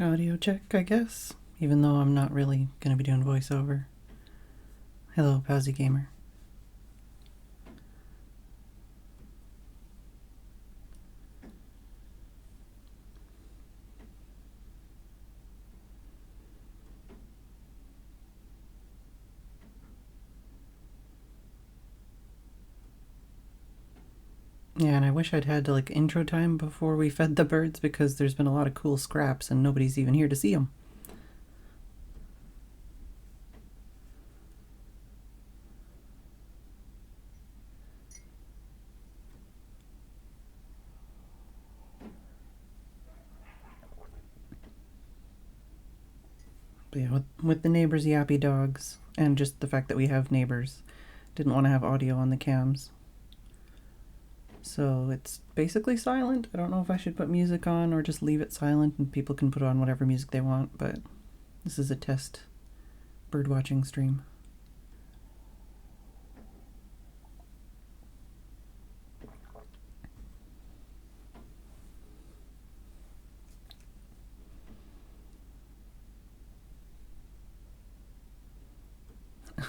Audio check, I guess, even though I'm not really going to be doing voiceover. Hello, Powsy Gamer. Yeah, and I wish I'd had like intro time before we fed the birds because there's been a lot of cool scraps and nobody's even here to see them. But yeah, with the neighbors' yappy dogs and just the fact that we have neighbors, didn't want to have audio on the cams. So it's basically silent. I don't know if I should put music on or just leave it silent and people can put on whatever music they want, but this is a test bird watching stream.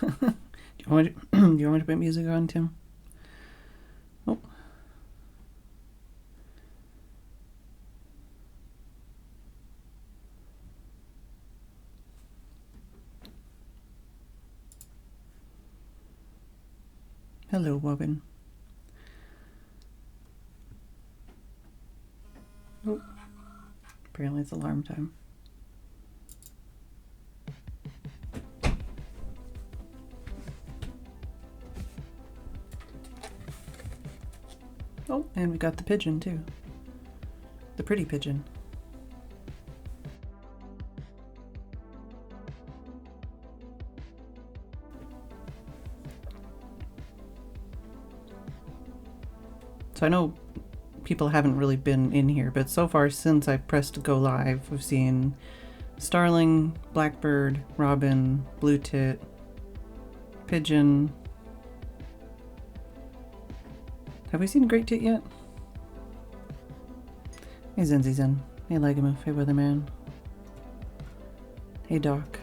do you want me to put music on, Tim? Oh. Hello, Wobbin. Oh. Apparently it's alarm time. Oh, and we got the pigeon too. The pretty pigeon. So I know people haven't really been in here, but so far since I pressed go live, I've seen starling, blackbird, robin, blue tit, pigeon. Have we seen great tit yet? Hey Zenzizen. Hey Legamoof. Hey Weatherman. Hey Doc.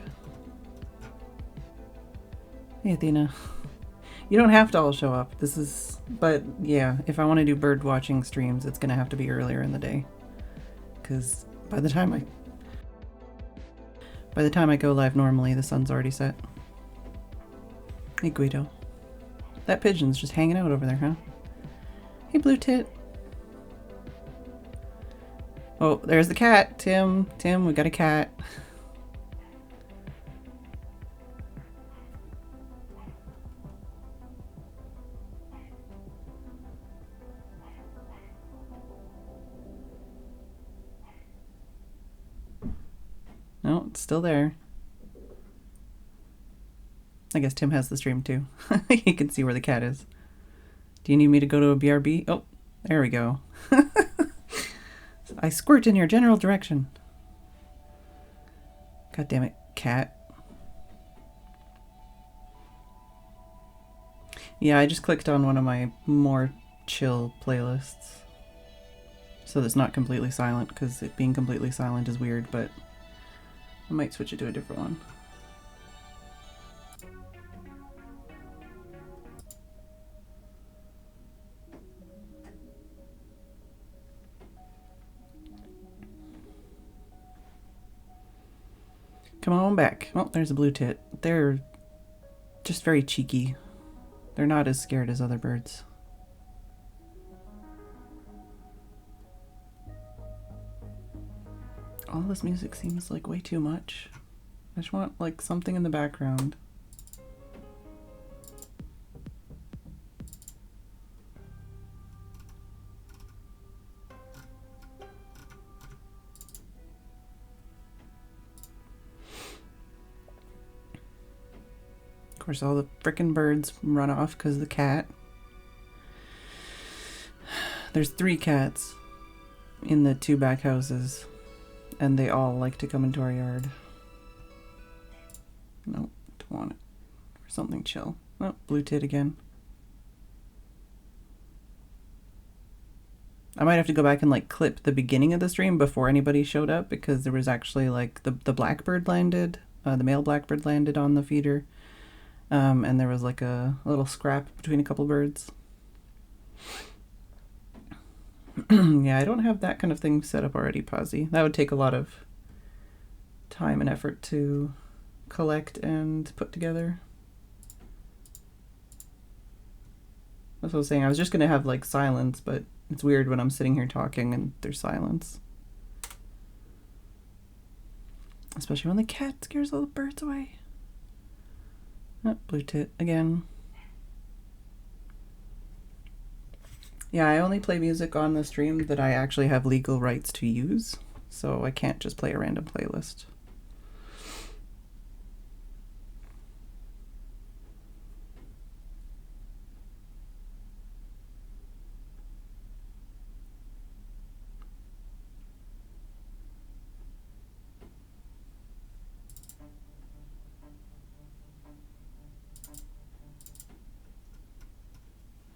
Hey Athena. You don't have to all show up. This is, but yeah, if I want to do bird watching streams, it's gonna have to be earlier in the day, because by the time I go live normally, the sun's already set. Hey Guido. That pigeon's just hanging out over there, huh? Hey blue tit. Oh, there's the cat, Tim. Tim, we got a cat. No, it's still there. I guess Tim has the stream too. He can see where the cat is. Do you need me to go to a BRB? Oh, there we go. I squirt in your general direction. God damn it, cat. Yeah, I just clicked on one of my more chill playlists. So that's not completely silent, because it being completely silent is weird, but I might switch it to a different one. Come on back. Oh, there's a blue tit. They're just very cheeky. They're not as scared as other birds. All this music seems like way too much. I just want like something in the background. Of course, all the frickin' birds run off because of the cat. There's 3 cats in the 2 back houses, and they all like to come into our yard. Nope, don't want it. For something chill. Oh, blue tit again. I might have to go back and like clip the beginning of the stream before anybody showed up, because there was actually like the blackbird landed, the male blackbird landed on the feeder, and there was like a little scrap between a couple birds. Yeah, I don't have that kind of thing set up already, Posy. That would take a lot of time and effort to collect and put together. That's what I was saying. I was just gonna have like silence, but it's weird when I'm sitting here talking and there's silence. Especially when the cat scares all the birds away. Oh, blue tit again. Yeah, I only play music on the stream that I actually have legal rights to use, so I can't just play a random playlist.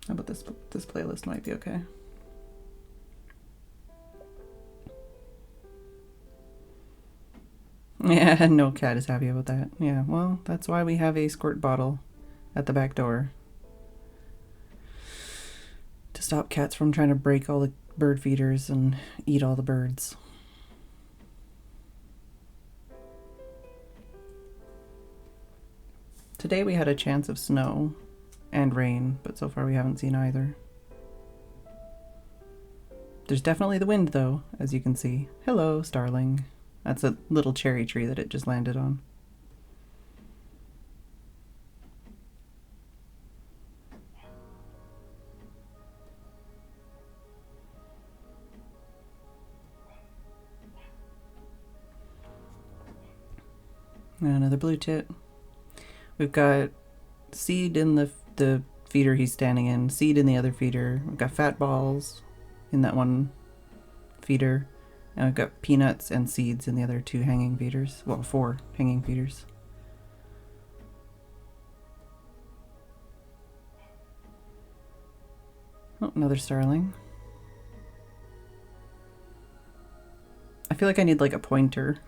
How about this playlist might be okay. Yeah, no cat is happy about that. Yeah, well, that's why we have a squirt bottle at the back door. To stop cats from trying to break all the bird feeders and eat all the birds. Today we had a chance of snow and rain, but so far we haven't seen either. There's definitely the wind though, as you can see. Hello, starling. That's a little cherry tree that it just landed on. Another blue tit. We've got seed in the feeder he's standing in, seed in the other feeder. We've got fat balls in that one feeder, and we've got peanuts and seeds in the other two hanging feeders. Well, 4 hanging feeders. Oh, another starling. I feel like I need like a pointer.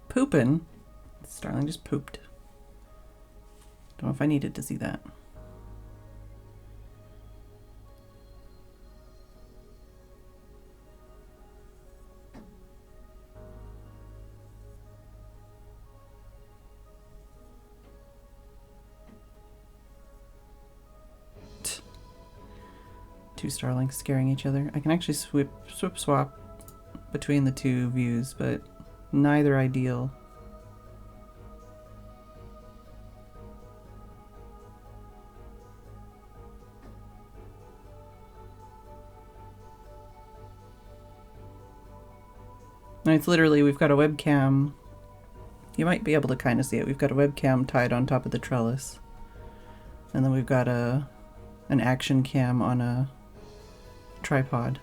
Poopin'. Starling just pooped. Don't know if I needed to see that. Two starlings scaring each other. I can actually swap between the two views, but neither ideal. And it's literally, we've got a webcam. You might be able to kind of see it. We've got a webcam tied on top of the trellis. And then we've got an action cam on a tripod.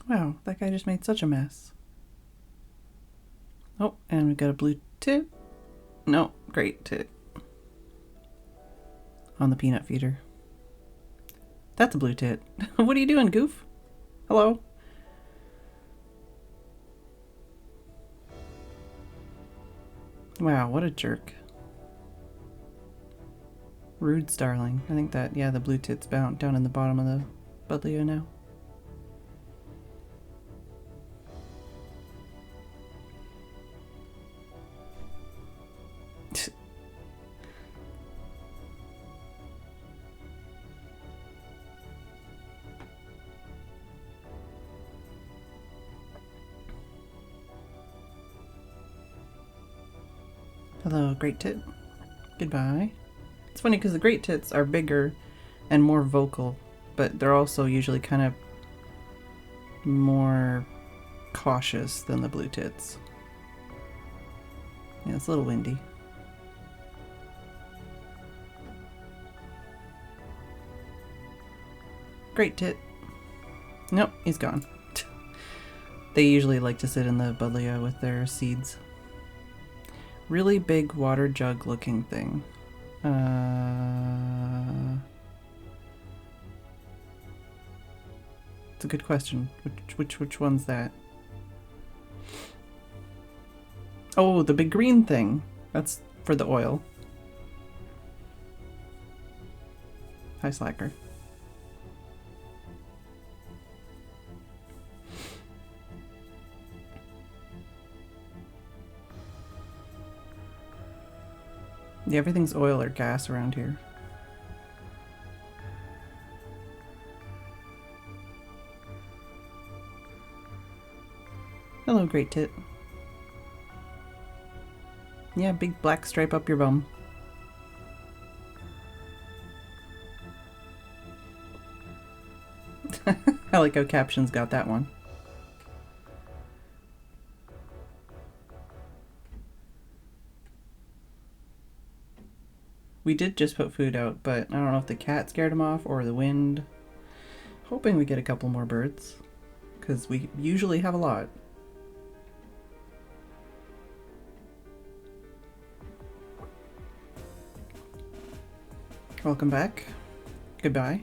Wow, that guy just made such a mess. Oh, and we've got a blue tit. No, great tit. On the peanut feeder. That's a blue tit. What are you doing, goof? Hello? Wow, what a jerk. Rude starling. I think that, yeah, the blue tit's down in the bottom of the buddleia now. Hello, great tit. Goodbye. It's funny because the great tits are bigger and more vocal, but they're also usually kind of more cautious than the blue tits. Yeah, it's a little windy. Great tit. Nope, he's gone. They usually like to sit in the buddleia with their seeds. Really big water jug looking thing. It's a good question. Which one's that? Oh, the big green thing. That's for the oil. Hi, Slacker. Yeah, everything's oil or gas around here. Hello, great tit. Yeah, big black stripe up your bum. I like how captions got that one. We did just put food out, but I don't know if the cat scared him off or the wind. Hoping we get a couple more birds, because we usually have a lot. Welcome back. Goodbye.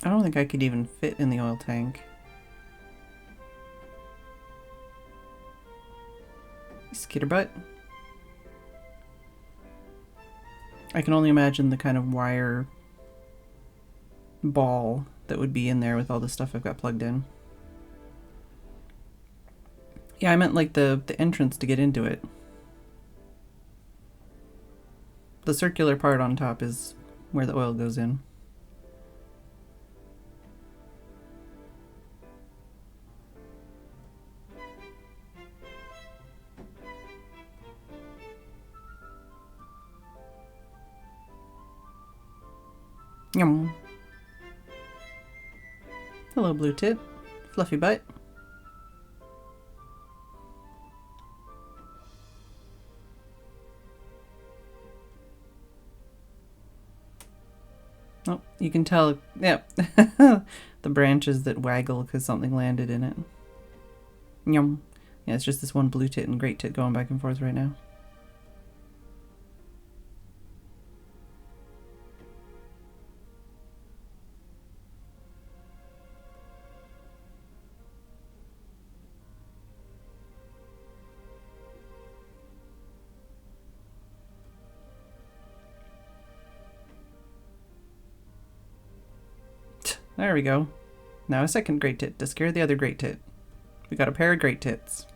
I don't think I could even fit in the oil tank. Skitterbutt. I can only imagine the kind of wire ball that would be in there with all the stuff I've got plugged in. Yeah, I meant like the entrance to get into it. The circular part on top is where the oil goes in. Yum. Hello, blue tit. Fluffy butt. Oh, you can tell, yep, the branches that waggle because something landed in it. Yum. Yeah, it's just this one blue tit and great tit going back and forth right now. There we go. Now a second great tit to scare the other great tit. We got a pair of great tits.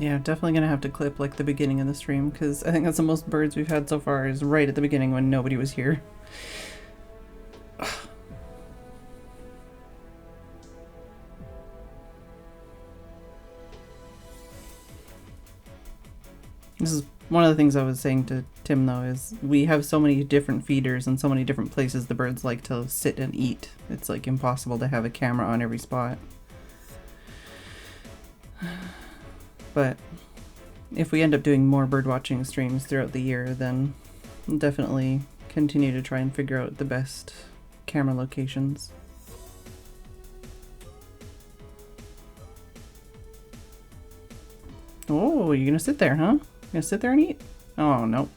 Yeah, definitely gonna have to clip like the beginning of the stream, because I think that's the most birds we've had so far, is right at the beginning when nobody was here. This is one of the things I was saying to Tim, though, is we have so many different feeders and so many different places the birds like to sit and eat. It's like impossible to have a camera on every spot. But if we end up doing more bird watching streams throughout the year, then we'll definitely continue to try and figure out the best camera locations. Oh, you're gonna sit there, huh? Gonna sit there and eat? Oh, no.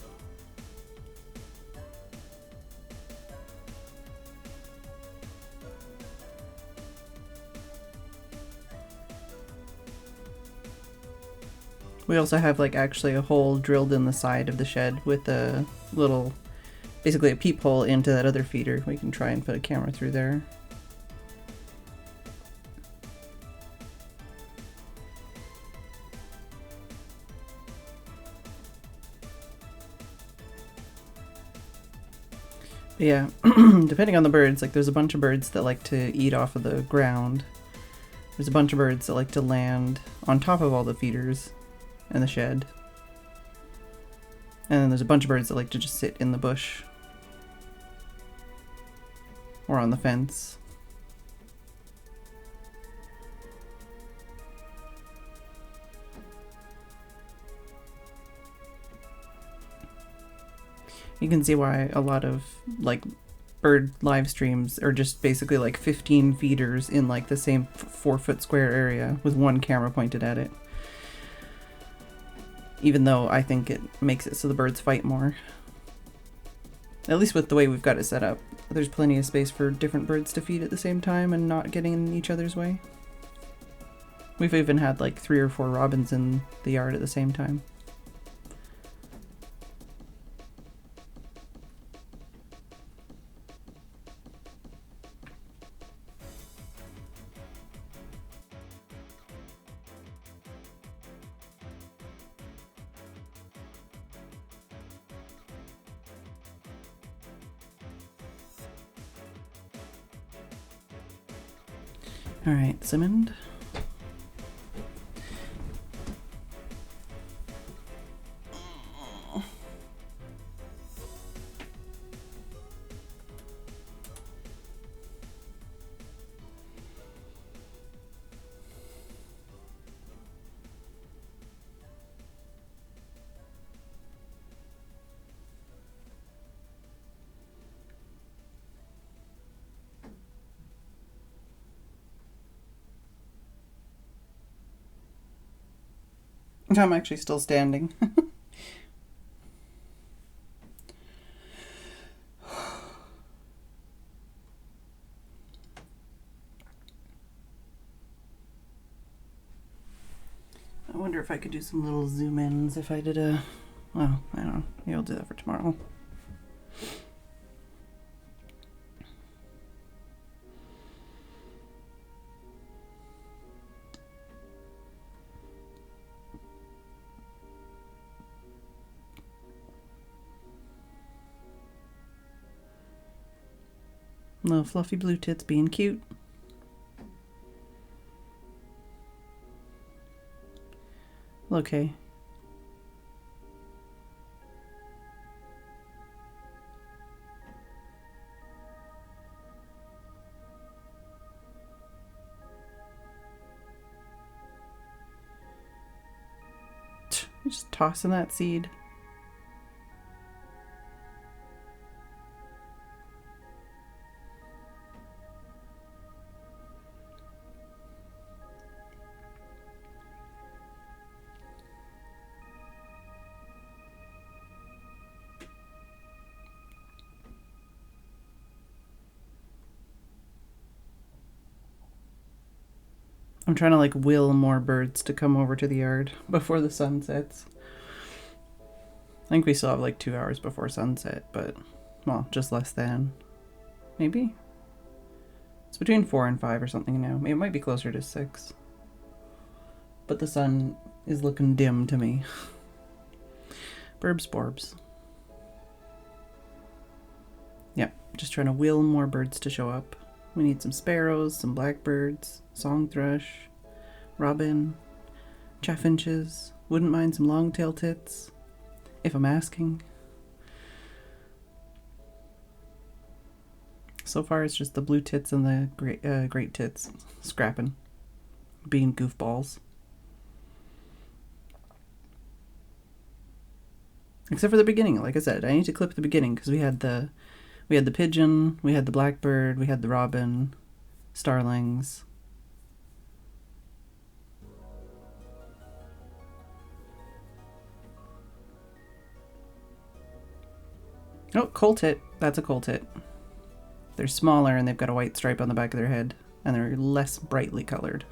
We also have like actually a hole drilled in the side of the shed with a little, basically a peephole into that other feeder. We can try and put a camera through there. But yeah, depending on the birds, like there's a bunch of birds that like to eat off of the ground. There's a bunch of birds that like to land on top of all the feeders in the shed. And then there's a bunch of birds that like to just sit in the bush or on the fence. You can see why a lot of like bird live streams are just basically like 15 feeders in like the same 4-foot square area with one camera pointed at it. Even though I think it makes it so the birds fight more. At least with the way we've got it set up. There's plenty of space for different birds to feed at the same time and not getting in each other's way. We've even had like 3 or 4 robins in the yard at the same time. Alright, Simmond. I'm actually still standing. I wonder if I could do some little zoom ins if I did a, well, I don't know, maybe I'll do that for tomorrow. Little fluffy blue tits being cute. Okay. Just tossing that seed. I'm trying to like will more birds to come over to the yard before the sun sets. I think we still have like 2 hours before sunset, but, well, just less than. Maybe? It's between 4 and 5 or something now. It might be closer to 6. But the sun is looking dim to me. Burbs borbs. Yep, just trying to will more birds to show up. We need some sparrows, some blackbirds, song thrush, robin, chaffinches. Wouldn't mind some long-tailed tits, if I'm asking. So far it's just the blue tits and the great tits scrapping, being goofballs. Except for the beginning, like I said, I need to clip the beginning because we had the pigeon, we had the blackbird, we had the robin, starlings. Oh, coal tit. That's a coal tit. They're smaller and they've got a white stripe on the back of their head, and they're less brightly colored.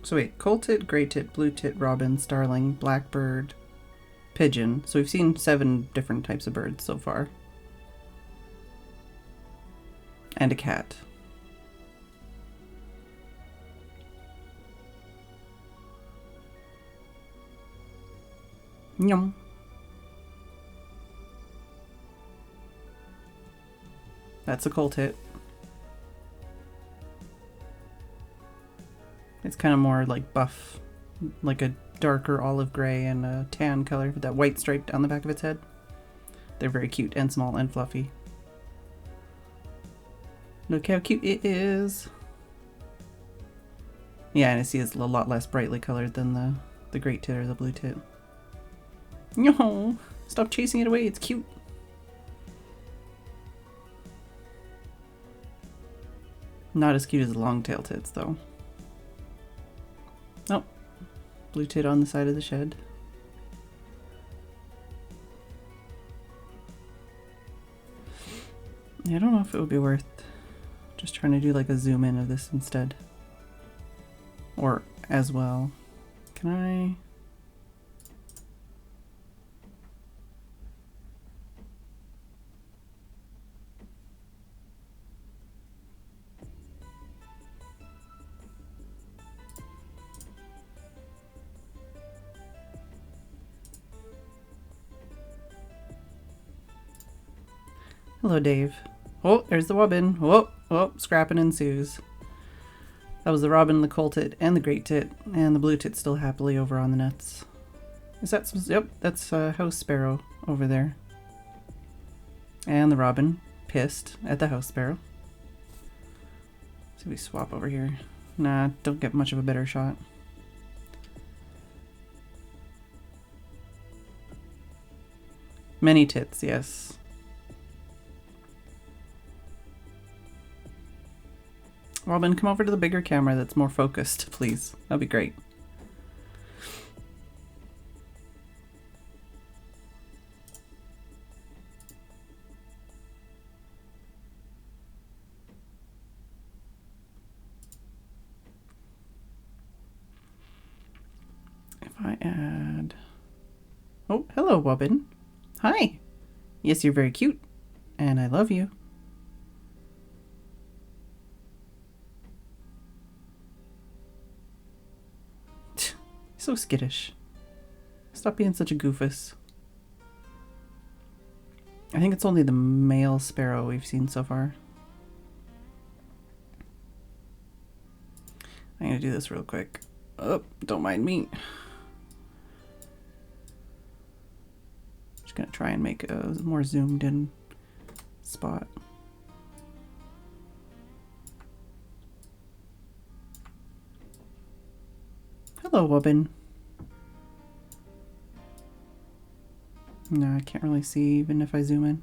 So wait, coal tit, gray tit, blue tit, robin, starling, blackbird, pigeon. So we've seen 7 different types of birds so far. And a cat. Yum. That's a coal tit. It's kind of more like buff, like a darker olive gray and a tan color with that white stripe down the back of its head. They're very cute and small and fluffy. Look how cute it is. Yeah, and I see it's a lot less brightly colored than the great tit or the blue tit. No, stop chasing it away, it's cute. Not as cute as the long-tailed tits, though. Oh, blue tit on the side of the shed. I don't know if it would be worth just trying to do like a zoom in of this instead. Or as well. Can I? Hello, Dave. Oh, there's the robin. Oh, scrapping ensues. That was the robin, the coal tit, and the great tit, and the blue tit still happily over on the nets. Is that some, yep, that's a house sparrow over there. And the robin, pissed at the house sparrow. So we swap over here. Nah, don't get much of a better shot. Many tits, yes. Robin, come over to the bigger camera that's more focused, please. That'd be great. If I add... Oh, hello, Robin. Hi. Yes, you're very cute. And I love you. So skittish. Stop being such a goofus. I think it's only the male sparrow we've seen so far. I'm gonna do this real quick. Oh, don't mind me. Just gonna try and make a more zoomed in spot. Hello, Robin. No, I can't really see even if I zoom in.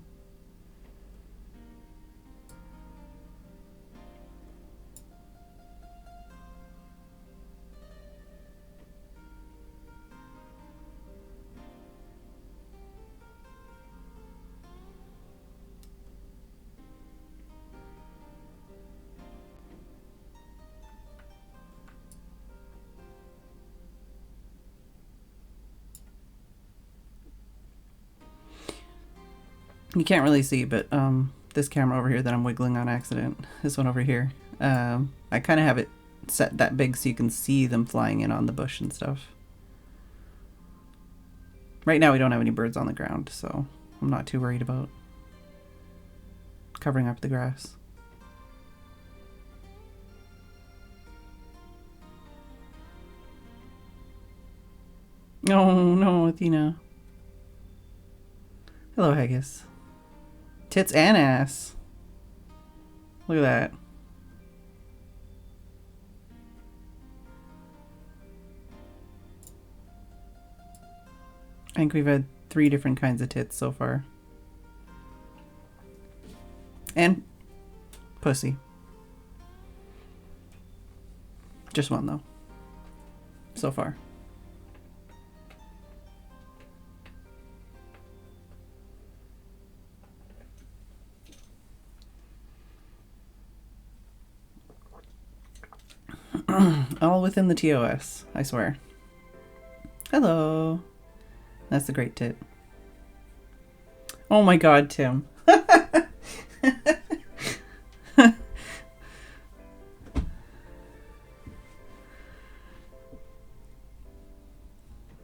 You can't really see, but this camera over here that I'm wiggling on accident, this one over here, I kind of have it set that big so you can see them flying in on the bush and stuff. Right now we don't have any birds on the ground, so I'm not too worried about covering up the grass. Oh no, Athena. Hello, Haggis. Tits and ass. Look at that. I think we've had 3 different kinds of tits so far. And pussy. Just one though. So far. All within the TOS, I swear. Hello. That's the great tit. Oh my god, Tim.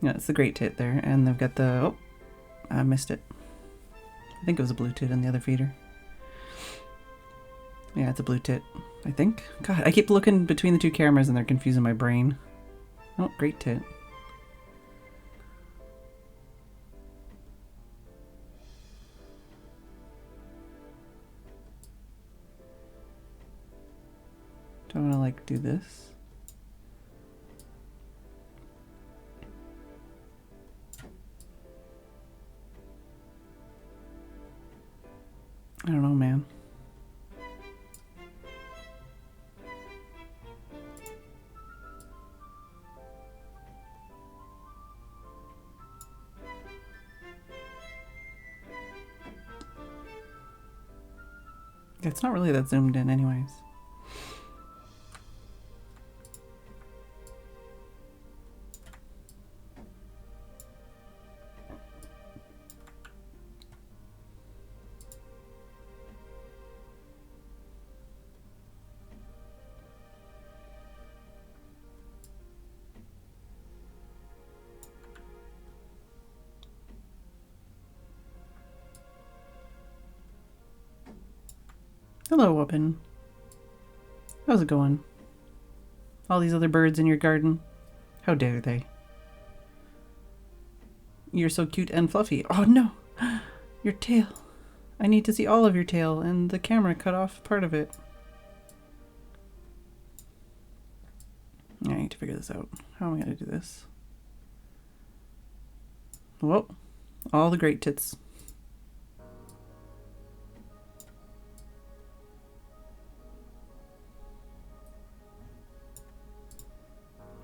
Yeah, it's the great tit there. And they've got the... Oh, I missed it. I think it was a blue tit in the other feeder. Yeah, it's a blue tit, I think. God, I keep looking between the 2 cameras and they're confusing my brain. Oh, great tit. Do I want to, like, do this? I don't know, man. It's not really that zoomed in anyways. Hello, Whoopin. How's it going? All these other birds in your garden? How dare they? You're so cute and fluffy. Oh no! Your tail. I need to see all of your tail, and the camera cut off part of it. I need to figure this out. How am I going to do this? Whoa. All the great tits.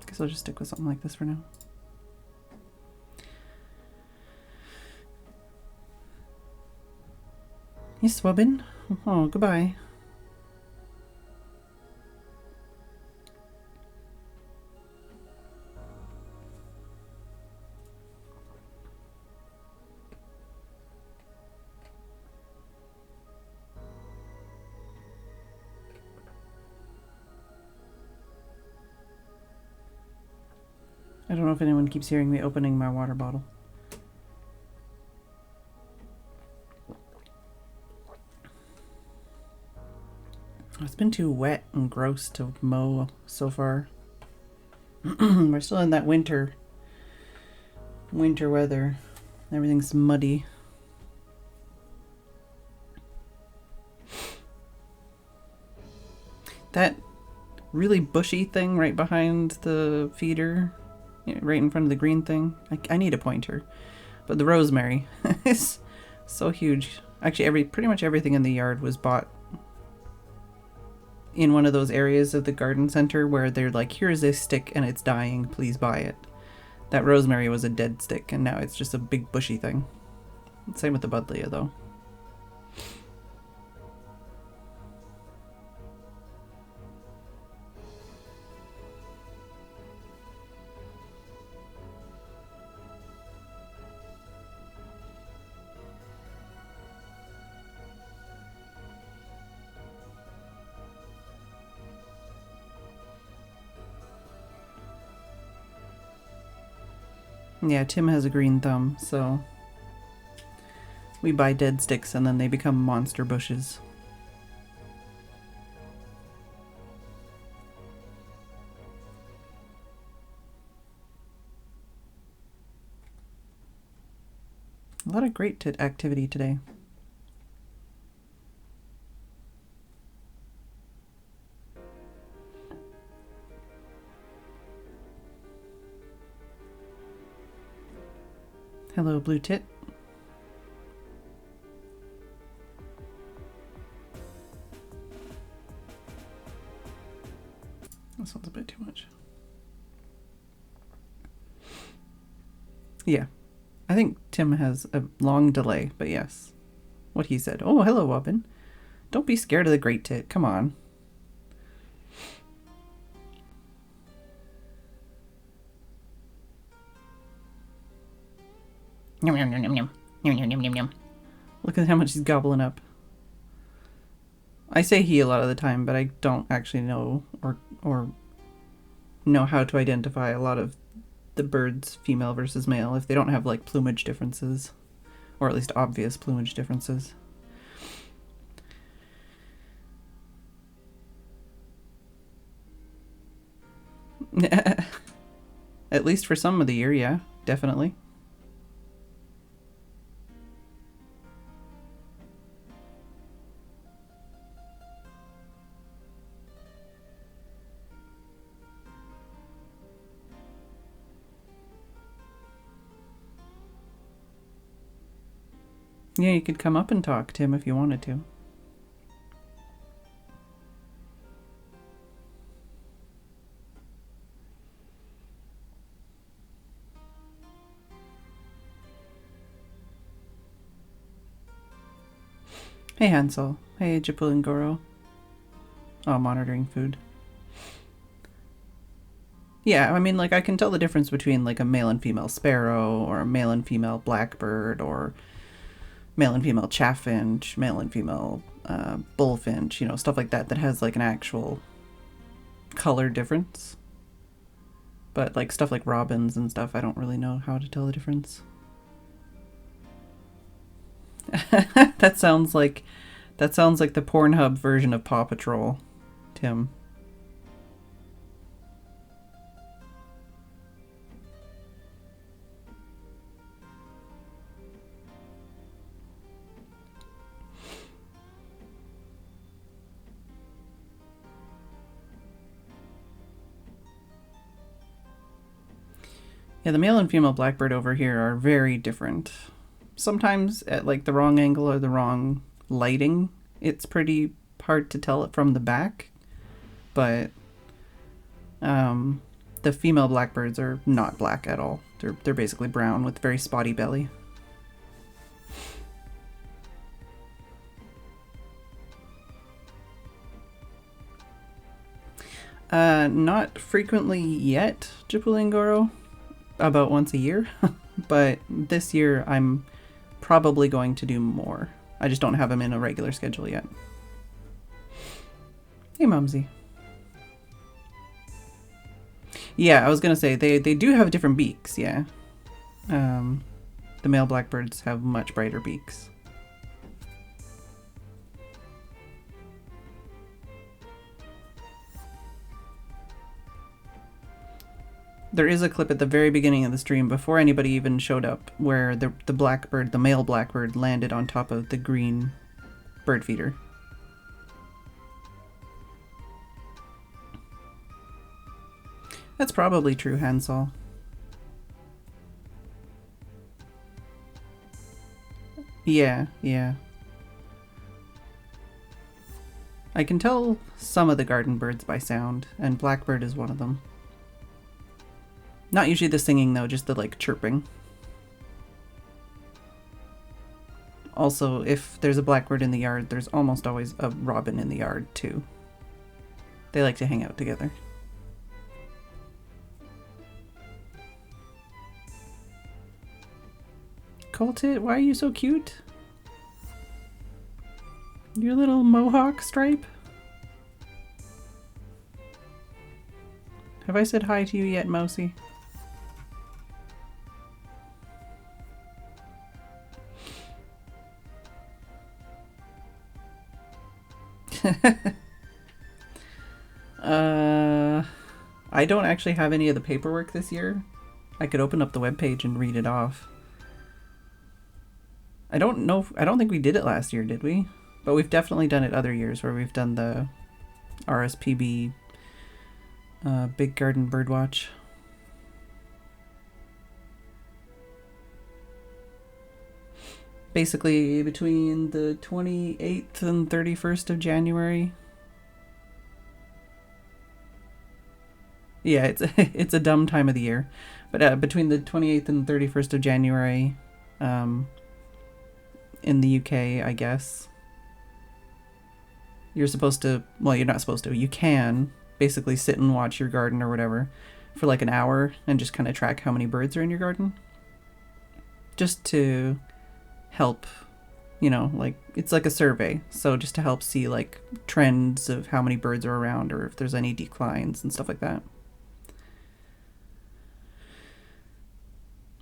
Guess I'll just stick with something like this for now. Yes, Robin. Oh, goodbye. I don't know if anyone keeps hearing me opening my water bottle. It's been too wet and gross to mow so far. We're still in that winter weather. Everything's muddy. That really bushy thing right behind the feeder, right in front of the green thing. I need a pointer. But the rosemary is so huge. Actually, pretty much everything in the yard was bought in one of those areas of the garden center where they're like, here's this stick and it's dying, please buy it. That rosemary was a dead stick and now it's just a big bushy thing. Same with the buddleia though. Yeah, Tim has a green thumb, so we buy dead sticks and then they become monster bushes. A lot of great activity today. Hello, Blue Tit. That sounds a bit too much. Yeah. I think Tim has a long delay, but yes. What he said. Oh, hello, Wobbin. Don't be scared of the great tit. Come on. Yum, yum, yum, yum, yum. Yum, yum, yum, yum, yum. Look at how much he's gobbling up. I say he a lot of the time, but I don't actually know or know how to identify a lot of the birds, female versus male, if they don't have like plumage differences, or at least obvious plumage differences. At least for some of the year, yeah, definitely. Yeah, you could come up and talk, Tim, if you wanted to. Hey, Hansel. Hey, Japulingoro. Oh, monitoring food. Yeah, I mean, like, I can tell the difference between, like, a male and female sparrow, or a male and female blackbird, or male and female chaffinch, male and female bullfinch, you know, stuff like that has, like, an actual color difference. But, like, stuff like robins and stuff, I don't really know how to tell the difference. That sounds like the Pornhub version of Paw Patrol, Tim. Yeah, the male and female blackbird over here are very different. Sometimes at like the wrong angle or the wrong lighting, it's pretty hard to tell it from the back. But the female blackbirds are not black at all. They're basically brown with very spotty belly. Not frequently yet, Japulingoro. About once a year. But this year I'm probably going to do more. I just don't have them in a regular schedule yet. Hey, Mumsy. Yeah, I was gonna say, they do have different beaks, yeah. The male blackbirds have much brighter beaks. There is a clip at the very beginning of the stream, before anybody even showed up, where the blackbird, the male blackbird, landed on top of the green bird feeder. That's probably true, Hansel. Yeah, yeah. I can tell some of the garden birds by sound, and blackbird is one of them. Not usually the singing though, just the like chirping. Also, if there's a blackbird in the yard, there's almost always a robin in the yard too. They like to hang out together. Coltit, why are you so cute? Your little mohawk stripe? Have I said hi to you yet, Mousy? I don't actually have any of the paperwork this year. I could open up the webpage and read it off. I don't know. I don't think we did it last year, did we? But we've definitely done it other years where we've done the RSPB Big Garden Birdwatch. Basically between the 28th and 31st of January. Yeah, it's a dumb time of the year. But between the 28th and 31st of January, in the UK, I guess, you're supposed to, well, you're not supposed to, you can basically sit and watch your garden or whatever for like an hour and just kind of track how many birds are in your garden. Just to help, you know, like, it's like a survey. So just to help see like trends of how many birds are around or if there's any declines and stuff like that.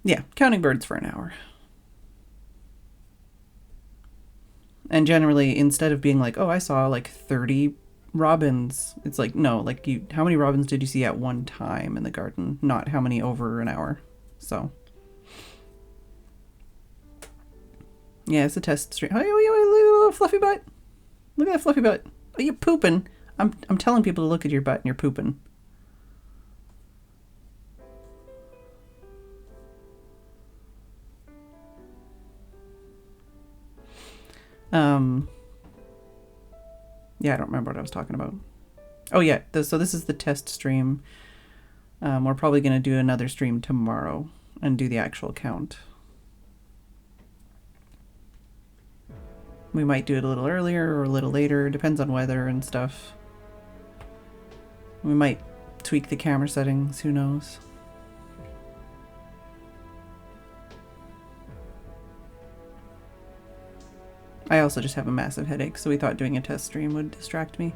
Yeah, counting birds for an hour. And generally, instead of being like, oh, I saw like 30 robins, it's like, no, like, how many robins did you see at one time in the garden? Not how many over an hour. So, yeah, it's a test stream. Oh, look at that little fluffy butt. Look at that fluffy butt. Oh, you're pooping. I'm telling people to look at your butt and you're pooping. Yeah, I don't remember what I was talking about. Oh yeah, so this is the test stream. We're probably going to do another stream tomorrow and do the actual count. We might do it a little earlier or a little later, depends on weather and stuff. We might tweak the camera settings, who knows. I also just have a massive headache, so we thought doing a test stream would distract me.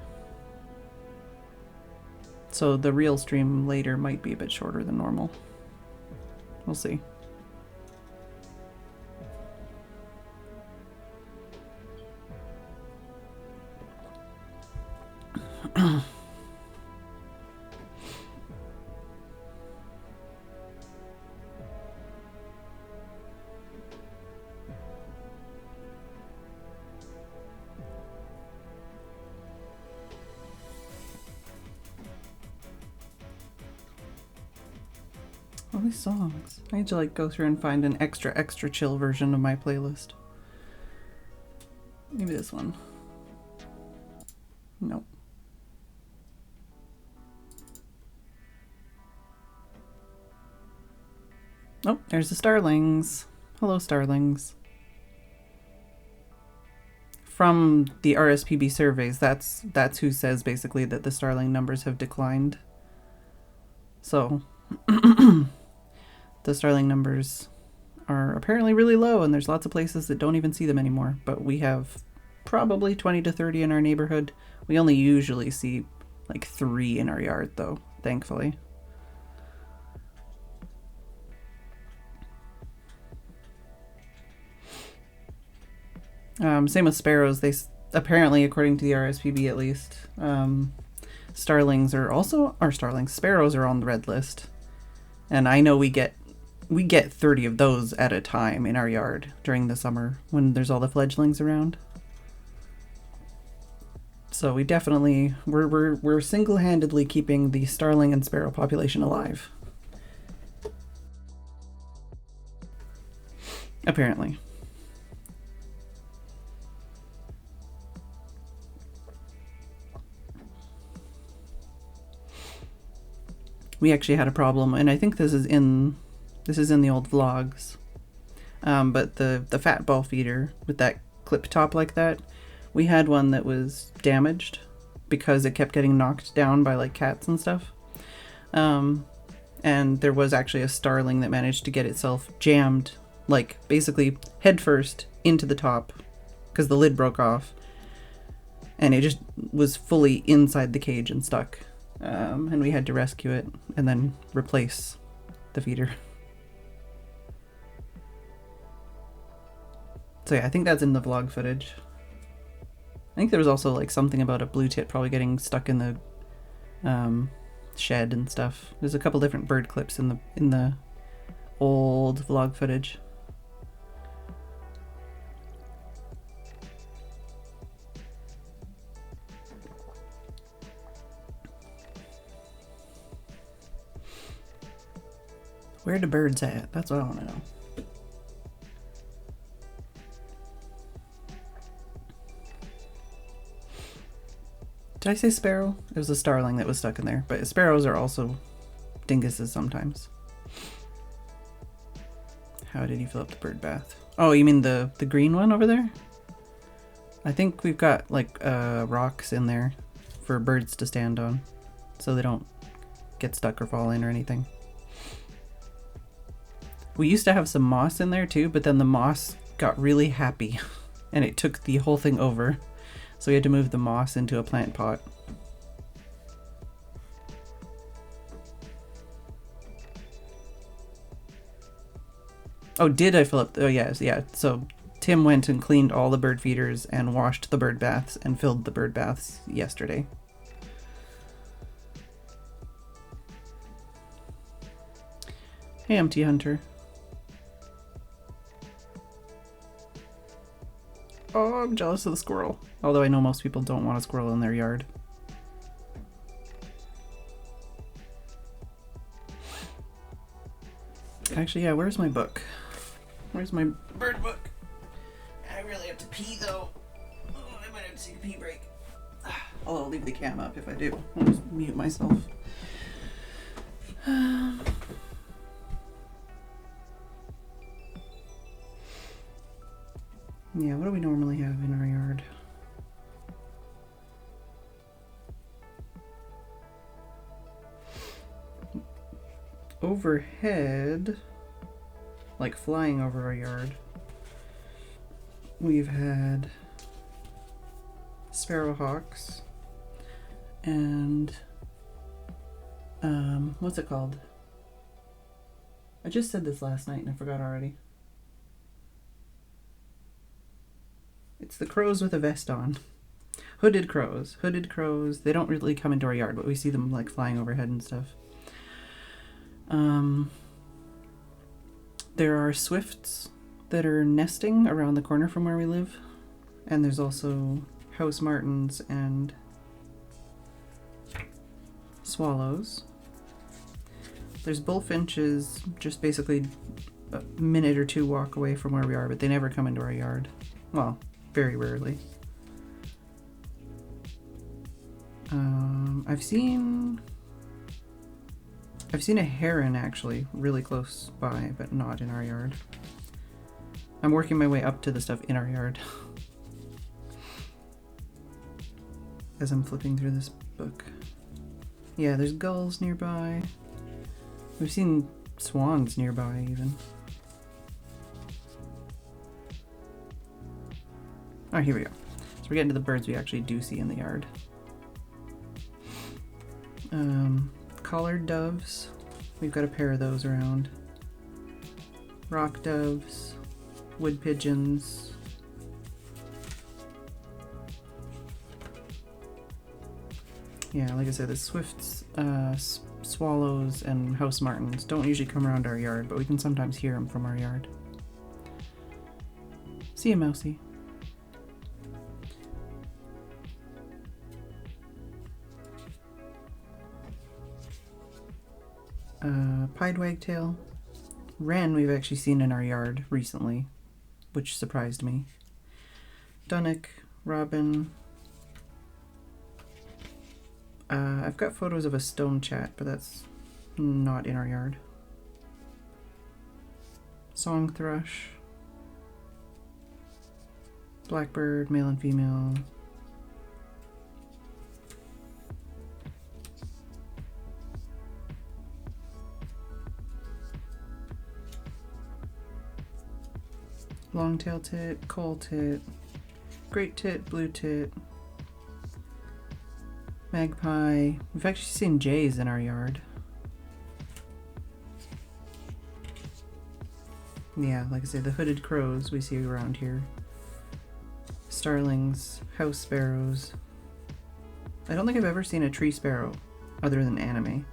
So the real stream later might be a bit shorter than normal. We'll see. All these songs. I need to like go through and find an extra chill version of my playlist. Maybe this one. Nope. Oh, there's the starlings. Hello, starlings. From the RSPB surveys, that's who says basically that the starling numbers have declined. So the starling numbers are apparently really low, and there's lots of places that don't even see them anymore. But we have probably 20 to 30 in our neighborhood. We only usually see like 3 in our yard, though, thankfully. Same with sparrows. They apparently, according to the RSPB at least, starlings are also, or starlings, sparrows are on the red list. And I know we get 30 of those at a time in our yard during the summer when there's all the fledglings around. So we definitely, we're single-handedly keeping the starling and sparrow population alive. Apparently. We actually had a problem, and I think this is in the old vlogs. But the fat ball feeder with that clip top like that, we had one that was damaged because it kept getting knocked down by like cats and stuff. And there was actually a starling that managed to get itself jammed, like basically headfirst into the top because the lid broke off, and it just was fully inside the cage and stuck. And we had to rescue it and then replace the feeder. So yeah, I think that's in the vlog footage. think there was also like something about a blue tit probably getting stuck in the shed and stuff. There's a couple different bird clips in the old vlog footage. Where the birds at? That's what I want to know. Did I say sparrow? It was a starling that was stuck in there, but sparrows are also dinguses sometimes. How did you fill up the bird bath? Oh, you mean the green one over there? I think we've got like rocks in there for birds to stand on so they don't get stuck or fall in or anything. We used to have some moss in there too, but then the moss got really happy and it took the whole thing over. So we had to move the moss into a plant pot. Oh, did I fill up? Oh, yes, yeah. So Tim went and cleaned all the bird feeders and washed the bird baths and filled the bird baths yesterday. Hey, Empty Hunter. Oh, I'm jealous of the squirrel. Although I know most people don't want a squirrel in their yard. Actually, yeah, where's my book? Where's my bird book? I really have to pee though. Oh, I might have to take a pee break. I'll leave the cam up if I do. I'll just mute myself. Yeah, what do we normally have in our yard? Overhead, like flying over our yard, we've had sparrowhawks and what's it called? I just said this last night and I forgot already. It's the crows with a vest on. Hooded crows. Hooded crows. They don't really come into our yard, but we see them like flying overhead and stuff. There are swifts that are nesting around the corner from where we live. And there's also house martins and swallows. There's bullfinches just basically a minute or two walk away from where we are, but they never come into our yard. Well, very rarely. I've seen a heron actually really close by, but not in our yard. I'm working my way up to the stuff in our yard as I'm flipping through this book. Yeah, there's gulls nearby. We've seen swans nearby even. Oh, here we go. So we're getting to the birds we actually do see in the yard. Collared doves. We've got a pair of those around. Rock doves. Wood pigeons. Yeah, like I said, the swifts, swallows, and house martins don't usually come around our yard, but we can sometimes hear them from our yard. See ya, Mousy. Pied wagtail. Wren we've actually seen in our yard recently, which surprised me. Dunnock, robin. I've got photos of a stone chat, but that's not in our yard. Song thrush. Blackbird, male and female. Longtail tit, coal tit, great tit, blue tit, magpie. We've actually seen jays in our yard. Yeah, like I say, the hooded crows we see around here. starlings, house sparrows. I don't think I've ever seen a tree sparrow other than anime.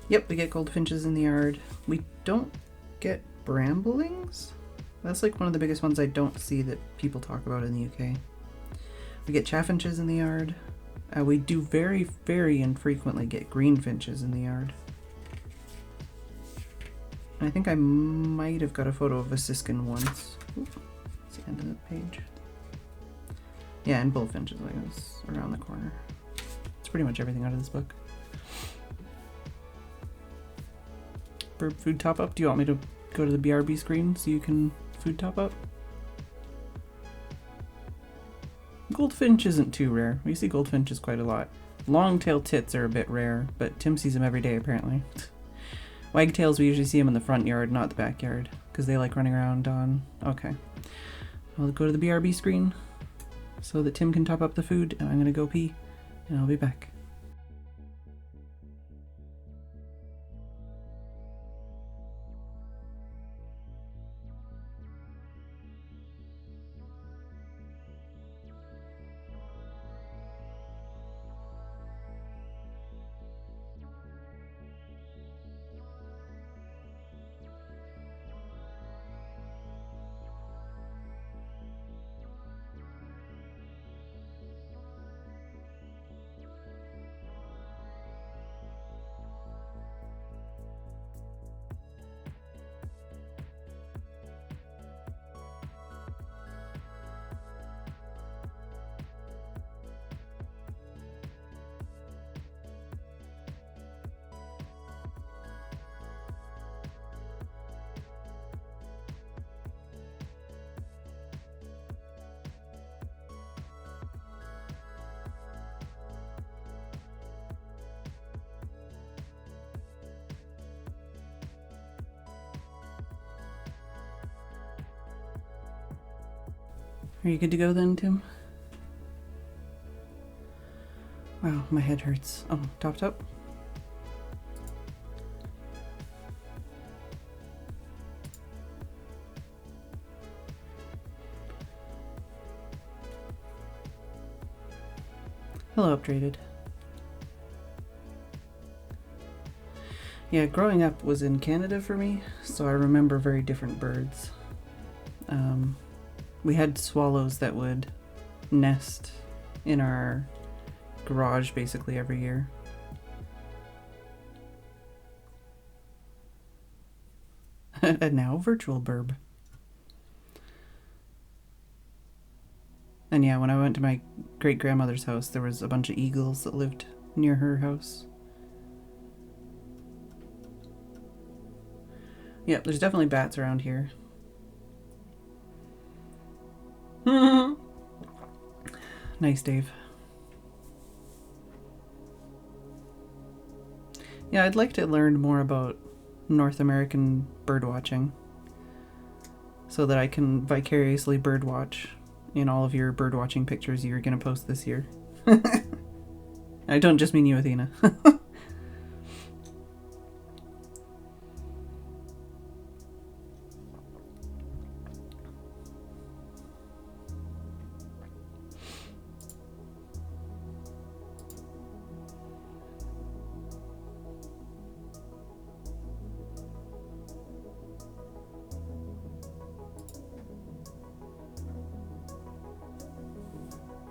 Yep, we get goldfinches in the yard. We don't get bramblings? That's like one of the biggest ones I don't see that people talk about in the UK. We get chaffinches in the yard. We do very, very infrequently get greenfinches in the yard. And I think I might have got a photo of a siskin once. Ooh, that's the end of the page. Yeah, and bullfinches, like it was around the corner. It's pretty much everything out of this book. Bird food top up. Do you want me to go to the BRB screen so you can food top up? Goldfinch isn't too rare. We see goldfinches quite a lot. Long-tailed tits are a bit rare, but Tim sees them every day apparently. Wagtails, we usually see them in the front yard, not the backyard, because they like running around on... Okay. I'll go to the BRB screen so that Tim can top up the food, and I'm going to go pee, and I'll be back. Are you good to go then, Tim? Wow, my head hurts. Oh, topped up? Hello, Upgraded. Yeah, growing up was in Canada for me, so I remember very different birds. We had swallows that would nest in our garage basically every year. A now virtual burb. And yeah, when I went to my great-grandmother's house, there was a bunch of eagles that lived near her house. Yep, there's definitely bats around here. Nice, Dave. Yeah, I'd like to learn more about North American birdwatching so that I can vicariously birdwatch in all of your birdwatching pictures you're going to post this year. I don't just mean you, Athena.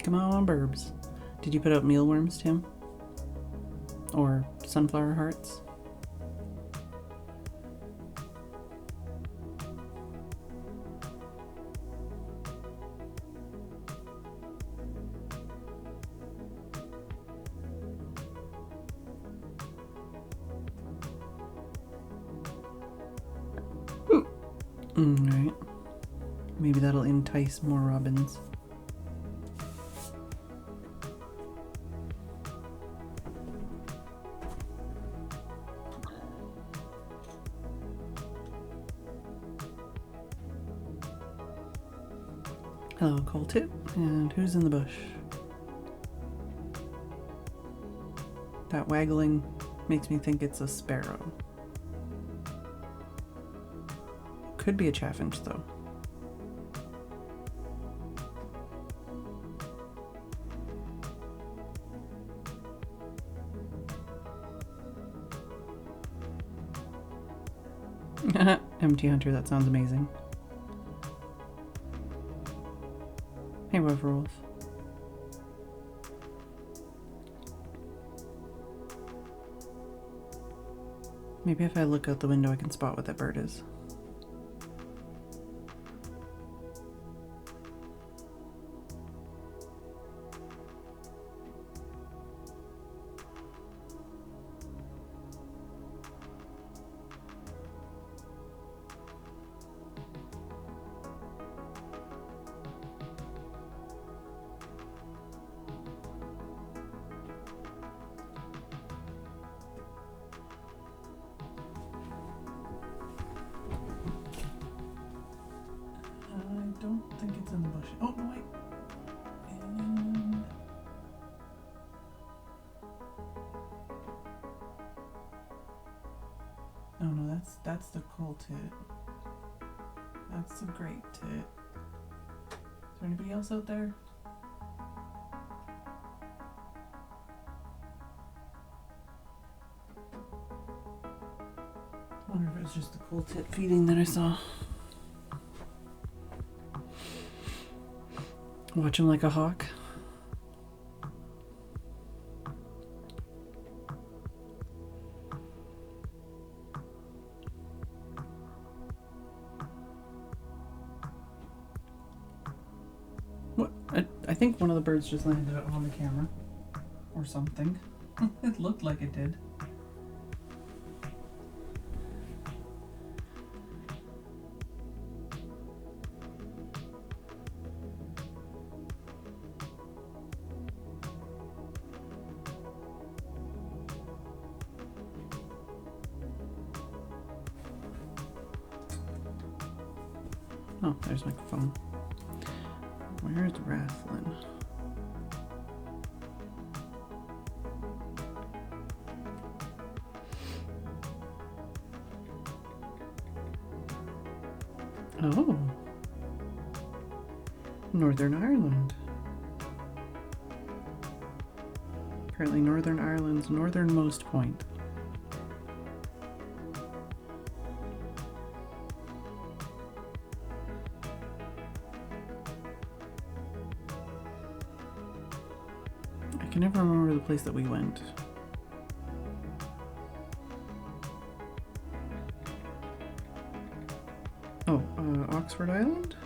Come on, burbs. Did you put out mealworms, Tim? Or sunflower hearts? Alright. Maybe that'll entice more robins. Hello, Coltip. And who's in the bush? That waggling makes me think it's a sparrow. Could be a chaffinch, though. Empty Hunter, that sounds amazing. Hey, Wolf. Maybe if I look out the window I can spot what that bird is. I don't think it's in the bush. Oh, no, wait. And... oh, no, that's the coal tit. That's the great tit. Is there anybody else out there? I wonder if it was just the coal tit feeding that I saw. Watch him like a hawk. What? I think one of the birds just landed on the camera. Or something. It looked like it did. Oh, there's my phone. Where's Rathlin? Oh. Northern Ireland. Apparently Northern Ireland's northernmost point. I can never remember the place that we went. Oh, Oxford Island?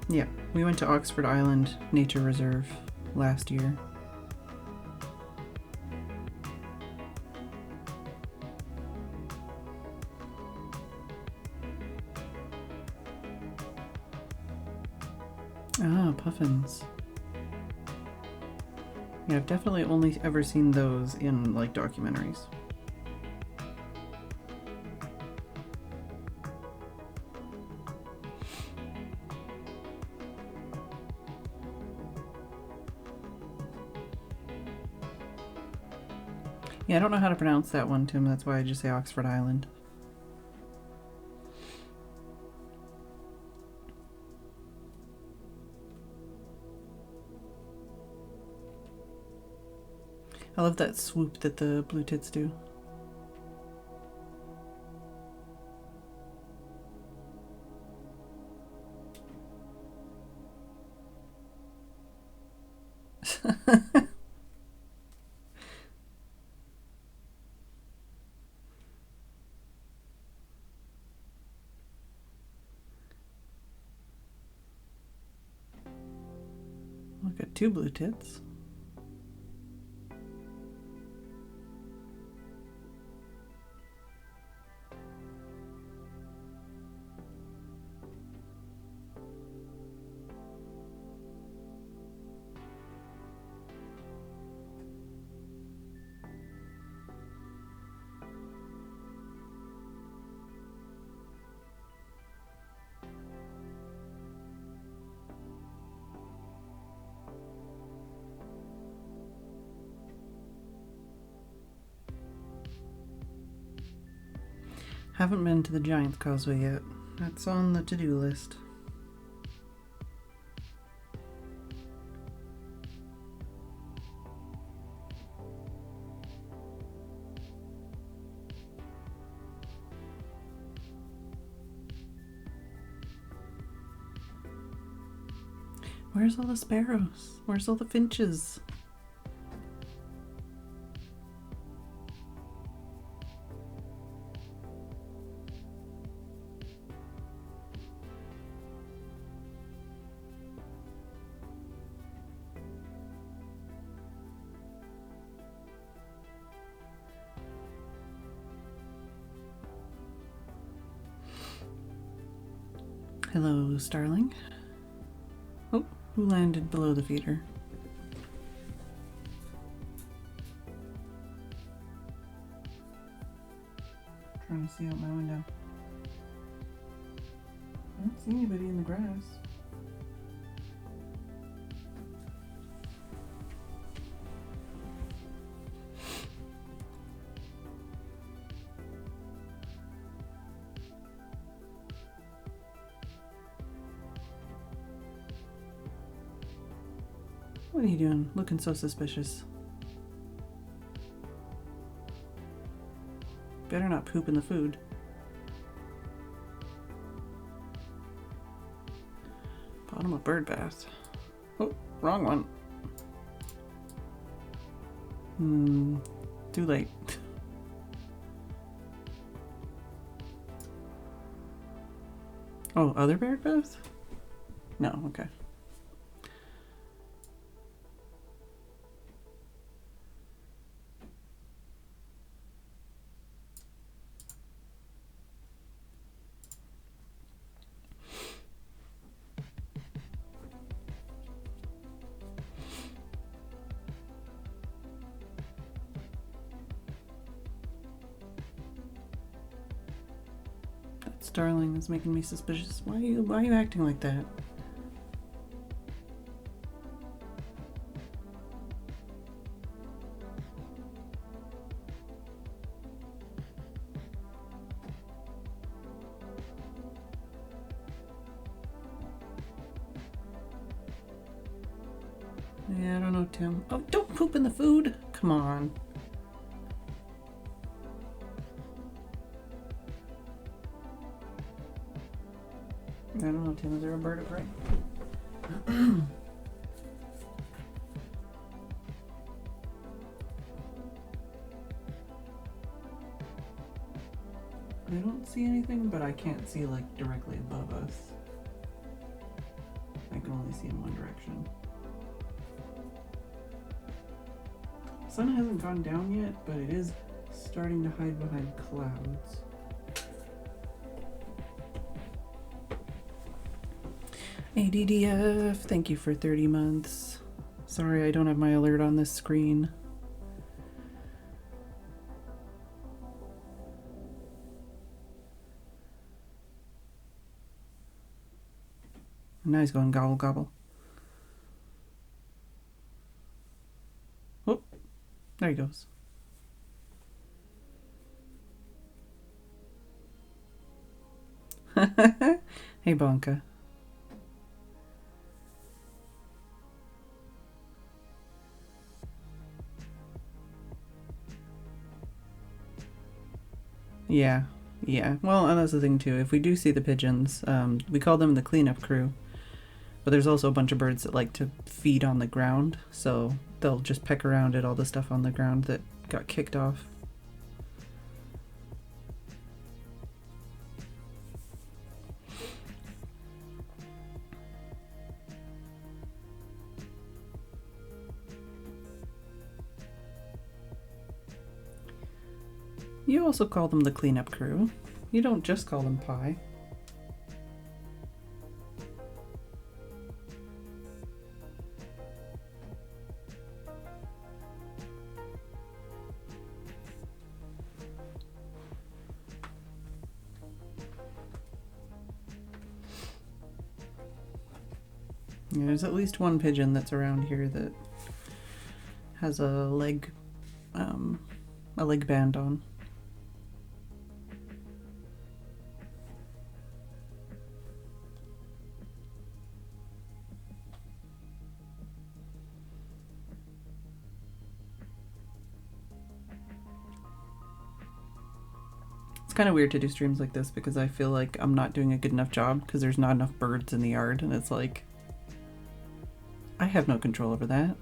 Yeah, we went to Oxford Island Nature Reserve last year. Ah, puffins. Yeah, I've definitely only ever seen those in, like, documentaries. Yeah, I don't know how to pronounce that one, Tim. That's why I just say Oxford Island. I love that swoop that the blue tits do. Look at two blue tits. Haven't been to the Giant's Causeway yet. That's on the to-do list. Where's all the sparrows? Where's all the finches? Hello, starling. Oh, who landed below the feeder? Trying to see out my window. I don't see anybody in the grass. What are you doing? Looking so suspicious. Better not poop in the food. Bottom of bird bath. Oh, wrong one. Too late. Oh, other bird bath? No, okay. Starling is making me suspicious. Why are you acting like that? Yeah, I don't know, Tim. Oh, don't poop in the food! Come on. I don't know, Tim. Is there a bird of prey? I don't see anything, but I can't see like directly above us. I can only see in one direction. The sun hasn't gone down yet, but it is starting to hide behind clouds. ADDF, thank you for 30 months. Sorry I don't have my alert on this screen. Now he's going gobble gobble. Oh, there he goes. Hey, Bonka. Yeah, yeah. Well, and that's the thing too. If we do see the pigeons, we call them the cleanup crew. But there's also a bunch of birds that like to feed on the ground, so they'll just peck around at all the stuff on the ground that got kicked off. You also call them the cleanup crew. You don't just call them pie. Yeah, there's at least one pigeon that's around here that has a leg band on. It's kind of weird to do streams like this because I feel like I'm not doing a good enough job because there's not enough birds in the yard, and it's like I have no control over that.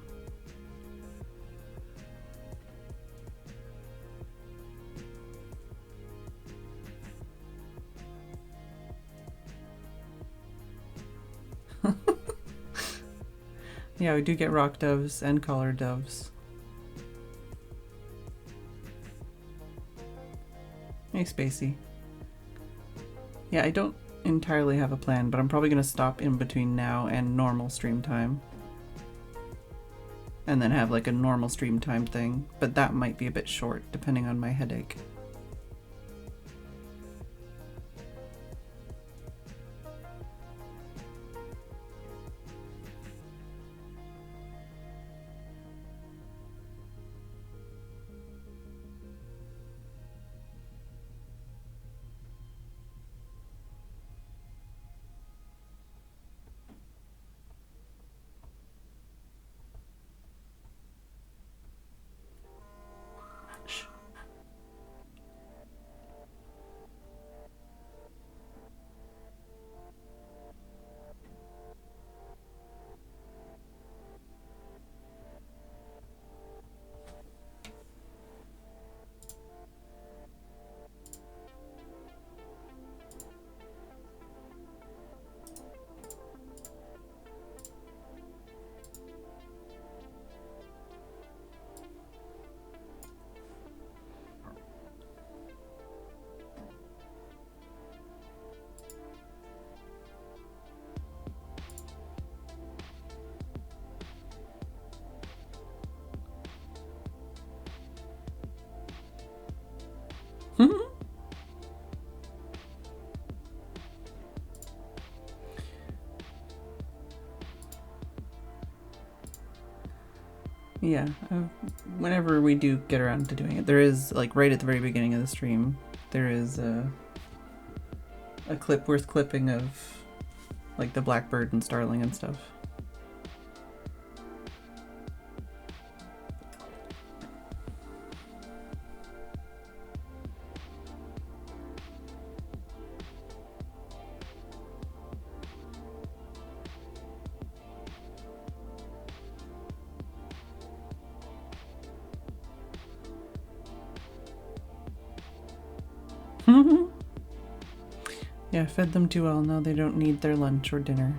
Yeah, we do get rock doves and collared doves. Hey, Spacey. Yeah, I don't entirely have a plan, but I'm probably going to stop in between now and normal stream time. And then have like a normal stream time thing, but that might be a bit short depending on my headache. Yeah, whenever we do get around to doing it, there is, like, right at the very beginning of the stream, there is a clip worth clipping of, like, the blackbird and starling and stuff. Yeah, fed them too well. Now they don't need their lunch or dinner.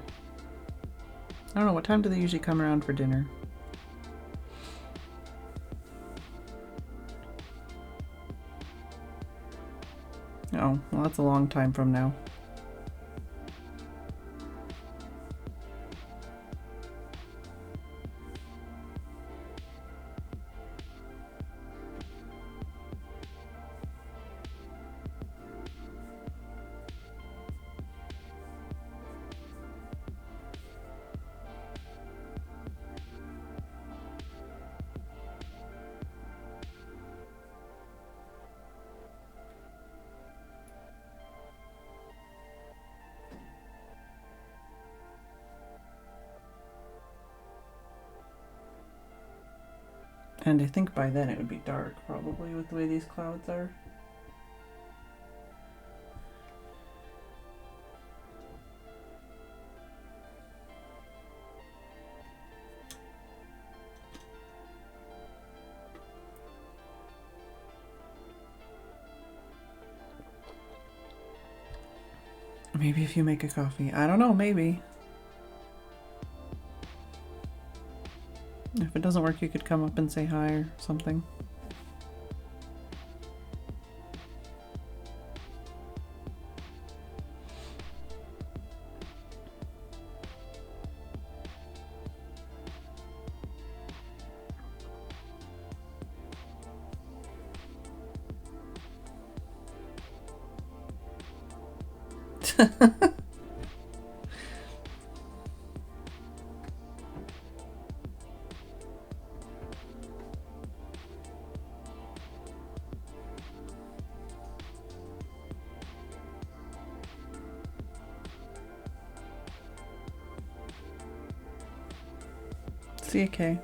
I don't know, what time do they usually come around for dinner? Oh, well, that's a long time from now. And I think by then it would be dark, probably, with the way these clouds are. Maybe if you make a coffee. I don't know, maybe. If it doesn't work, you could come up and say hi or something. See you, Kay.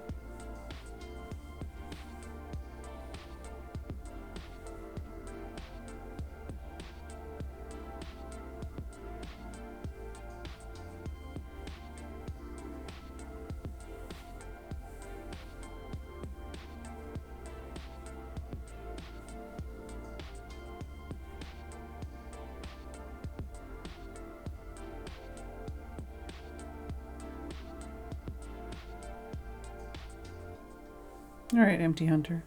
Alright, empty hunter.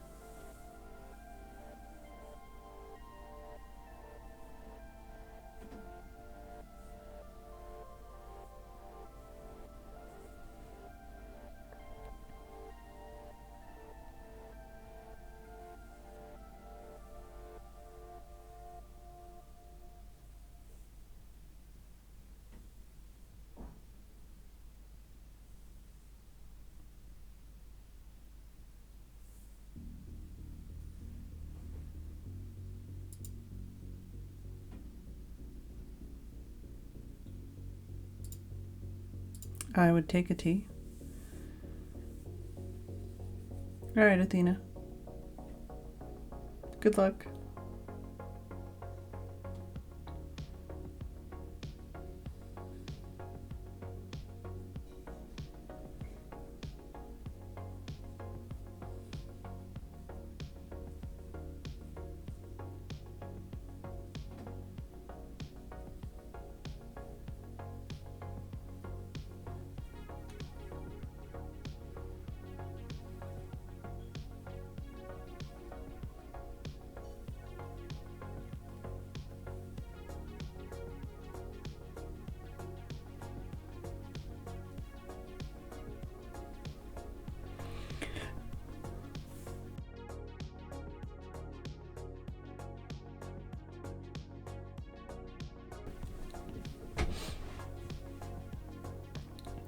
I would take a tea. Alright, Athena. Good luck.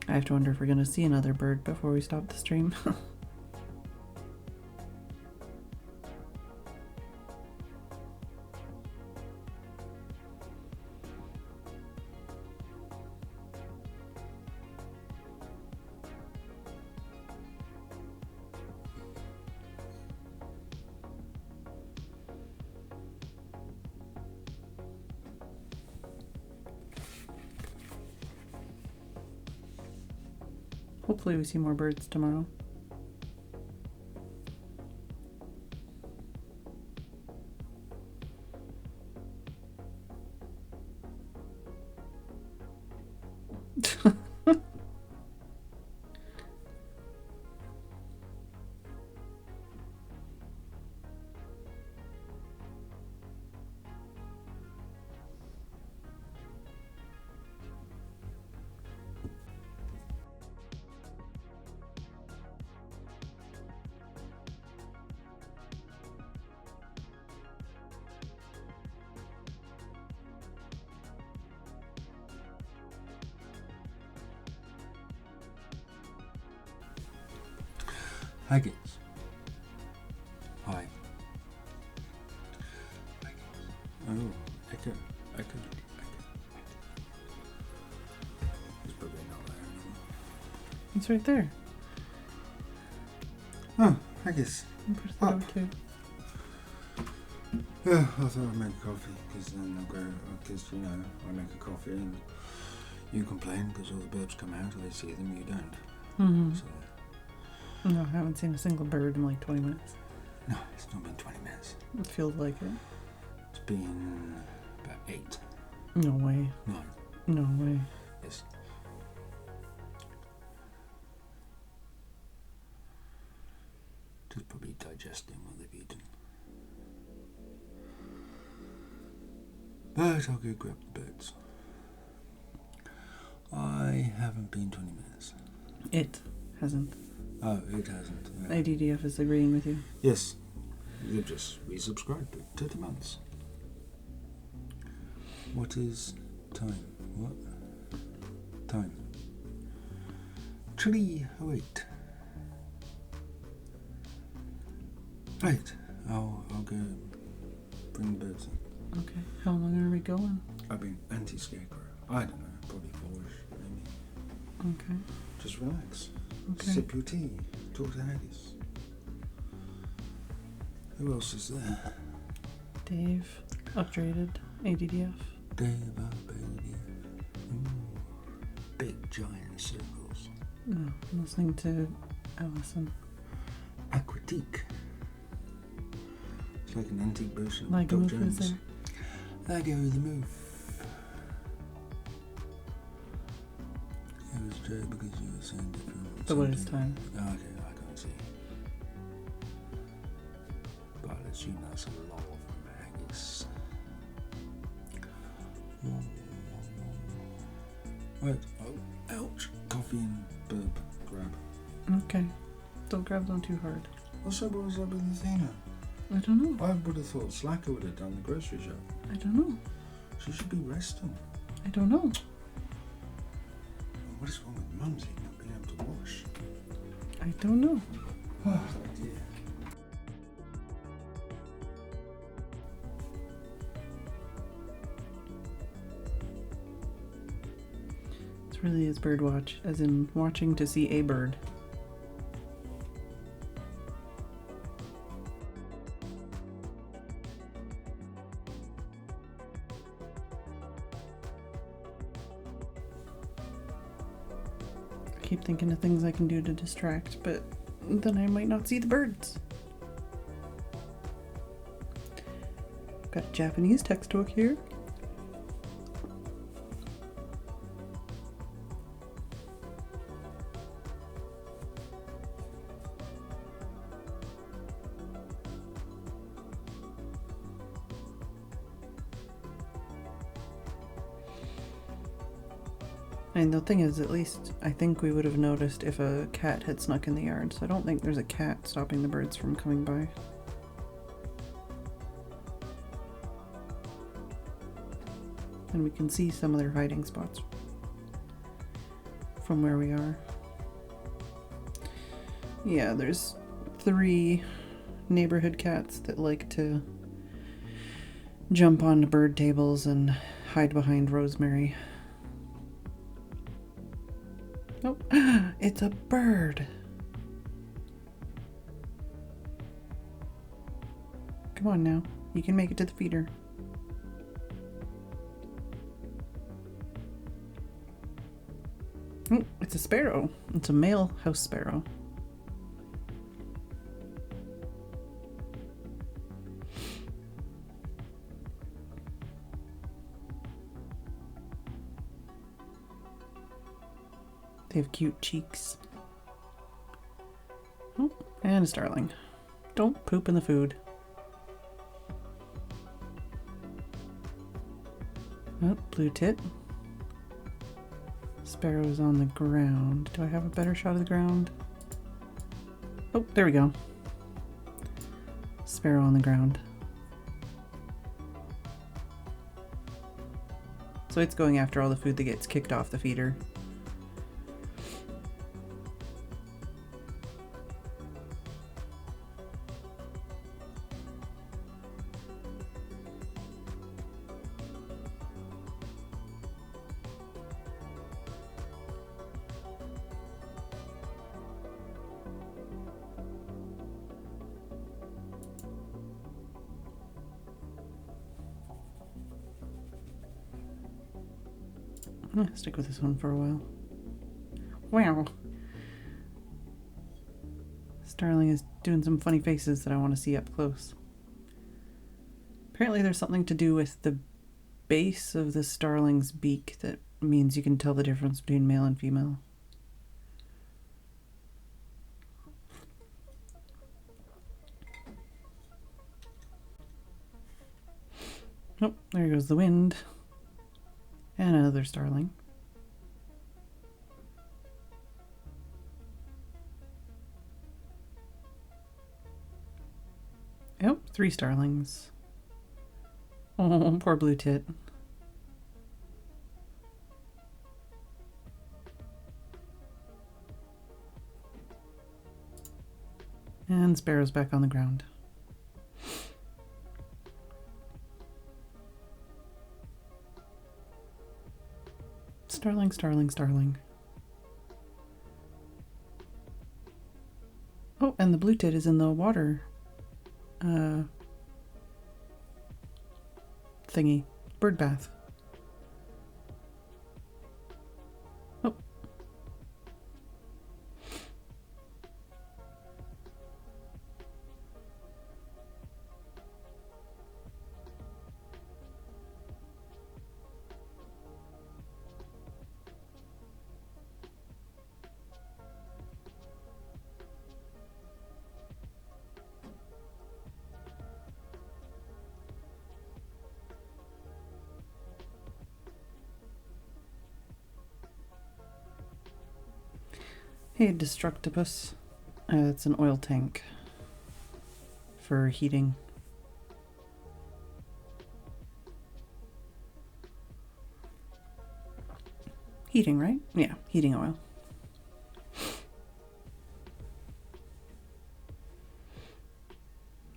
I have to wonder if we're going to see another bird before we stop the stream. Hopefully we see more birds tomorrow. Hi kids. Hi. Oh, echo. It's probably not there anymore. It's right there. Oh, I guess. Push that over too. Yeah, I thought I'd make coffee because then I'll go. Because you know, I make a coffee and you complain because all the birds come out, they see them, you don't. Mm-hmm. So, No, I haven't seen a single bird in like 20 minutes. no, it's not been 20 minutes. It feels like it. It's been about 8. No way. 9. No way. Yes. Just probably digesting what they've eaten. But I'll go grab the birds. I haven't been 20 minutes. It hasn't. Oh, it hasn't. ADDF is agreeing with you. Yes. You've just resubscribed to 30 months. What is time? What? Time. 3:08. Right. I'll go bring the birds in. Okay. How long are we going? I've been anti-scarecrow. I don't know. Probably 4ish, maybe. Okay. Just relax. Okay. Sip your tea. Talk to Haggis. Who else is there? Dave, upgraded, ADDF. Dave Baby. Big giant circles. No, I'm listening to Allison. Aquatique. It's like an antique version of Like Doc Moof is Jones. there. There go the move. It was true because you were saying different. But what is time? Oh, okay, I can't see. because you know it's a lot of maggots. Right, oh, ouch, coffee and burp, grab. Okay. Don't grab them too hard. What was up with Athena? I don't know. I would have thought Slacker would have done the grocery shop. I don't know. She should be resting. I don't know. What is wrong with Mumsy not being able to wash? I don't know. Oh dear. This really is bird watch, as in watching to see a bird. I keep thinking of things I can do to distract, but then I might not see the birds. Got a Japanese textbook here. And the thing is, at least I think we would have noticed if a cat had snuck in the yard, so I don't think there's a cat stopping the birds from coming by. And we can see some of their hiding spots from where we are. Yeah, there's 3 neighborhood cats that like to jump onto bird tables and hide behind rosemary. Oh, it's a bird. Come on now, you can make it to the feeder. Oh, it's a sparrow. It's a male house sparrow. They have cute cheeks. Oh, and a starling. Don't poop in the food. Oh, blue tit. Sparrow's on the ground. Do I have a better shot of the ground? Oh, there we go. Sparrow on the ground. So it's going after all the food that gets kicked off the feeder. I'm gonna stick with this one for a while. Wow. Starling is doing some funny faces that I want to see up close. Apparently there's something to do with the base of the starling's beak that means you can tell the difference between male and female. Oh, there goes the wind. And another starling. Oh, 3 starlings. Oh, poor blue tit. And sparrow's back on the ground. Starling, starling, starling. Oh, and the blue tit is in the water thingy. Bird bath. Oh. Hey, Destructopus. It's an oil tank for heating. Heating, right? Yeah, heating oil.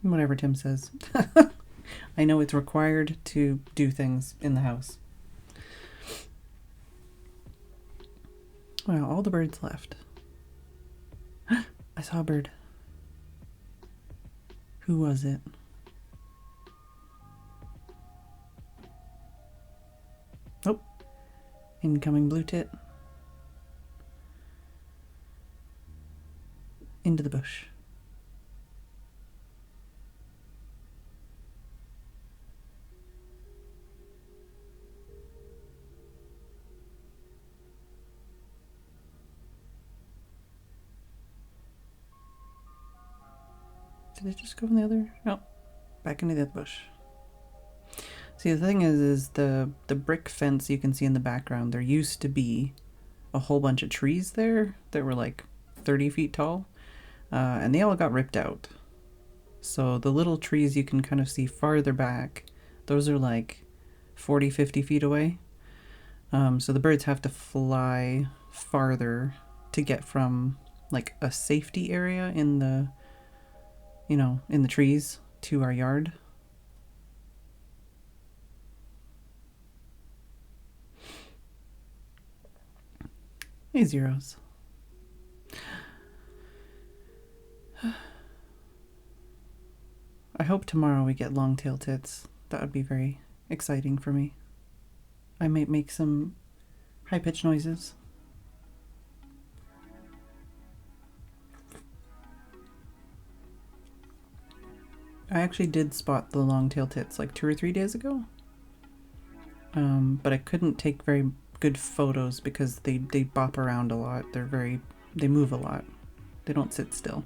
Whatever Tim says. I know it's required to do things in the house. Wow, all the birds left. I saw a bird. Who was it? Oh, incoming blue tit. Into the bush. Did it just go in the other? No, back into the other bush. See, the thing is the brick fence you can see in the background, there used to be a whole bunch of trees there that were like 30 feet tall, and they all got ripped out. So the little trees you can kind of see farther back, those are like 40, 50 feet away. So the birds have to fly farther to get from like a safety area in the, you know, in the trees to our yard. Hey, zeros. I hope tomorrow we get long-tailed tits. That would be very exciting for me. I might make some high-pitched noises. I actually did spot the long-tailed tits like 2 or 3 days ago. But I couldn't take very good photos because they bop around a lot. They move a lot. They don't sit still.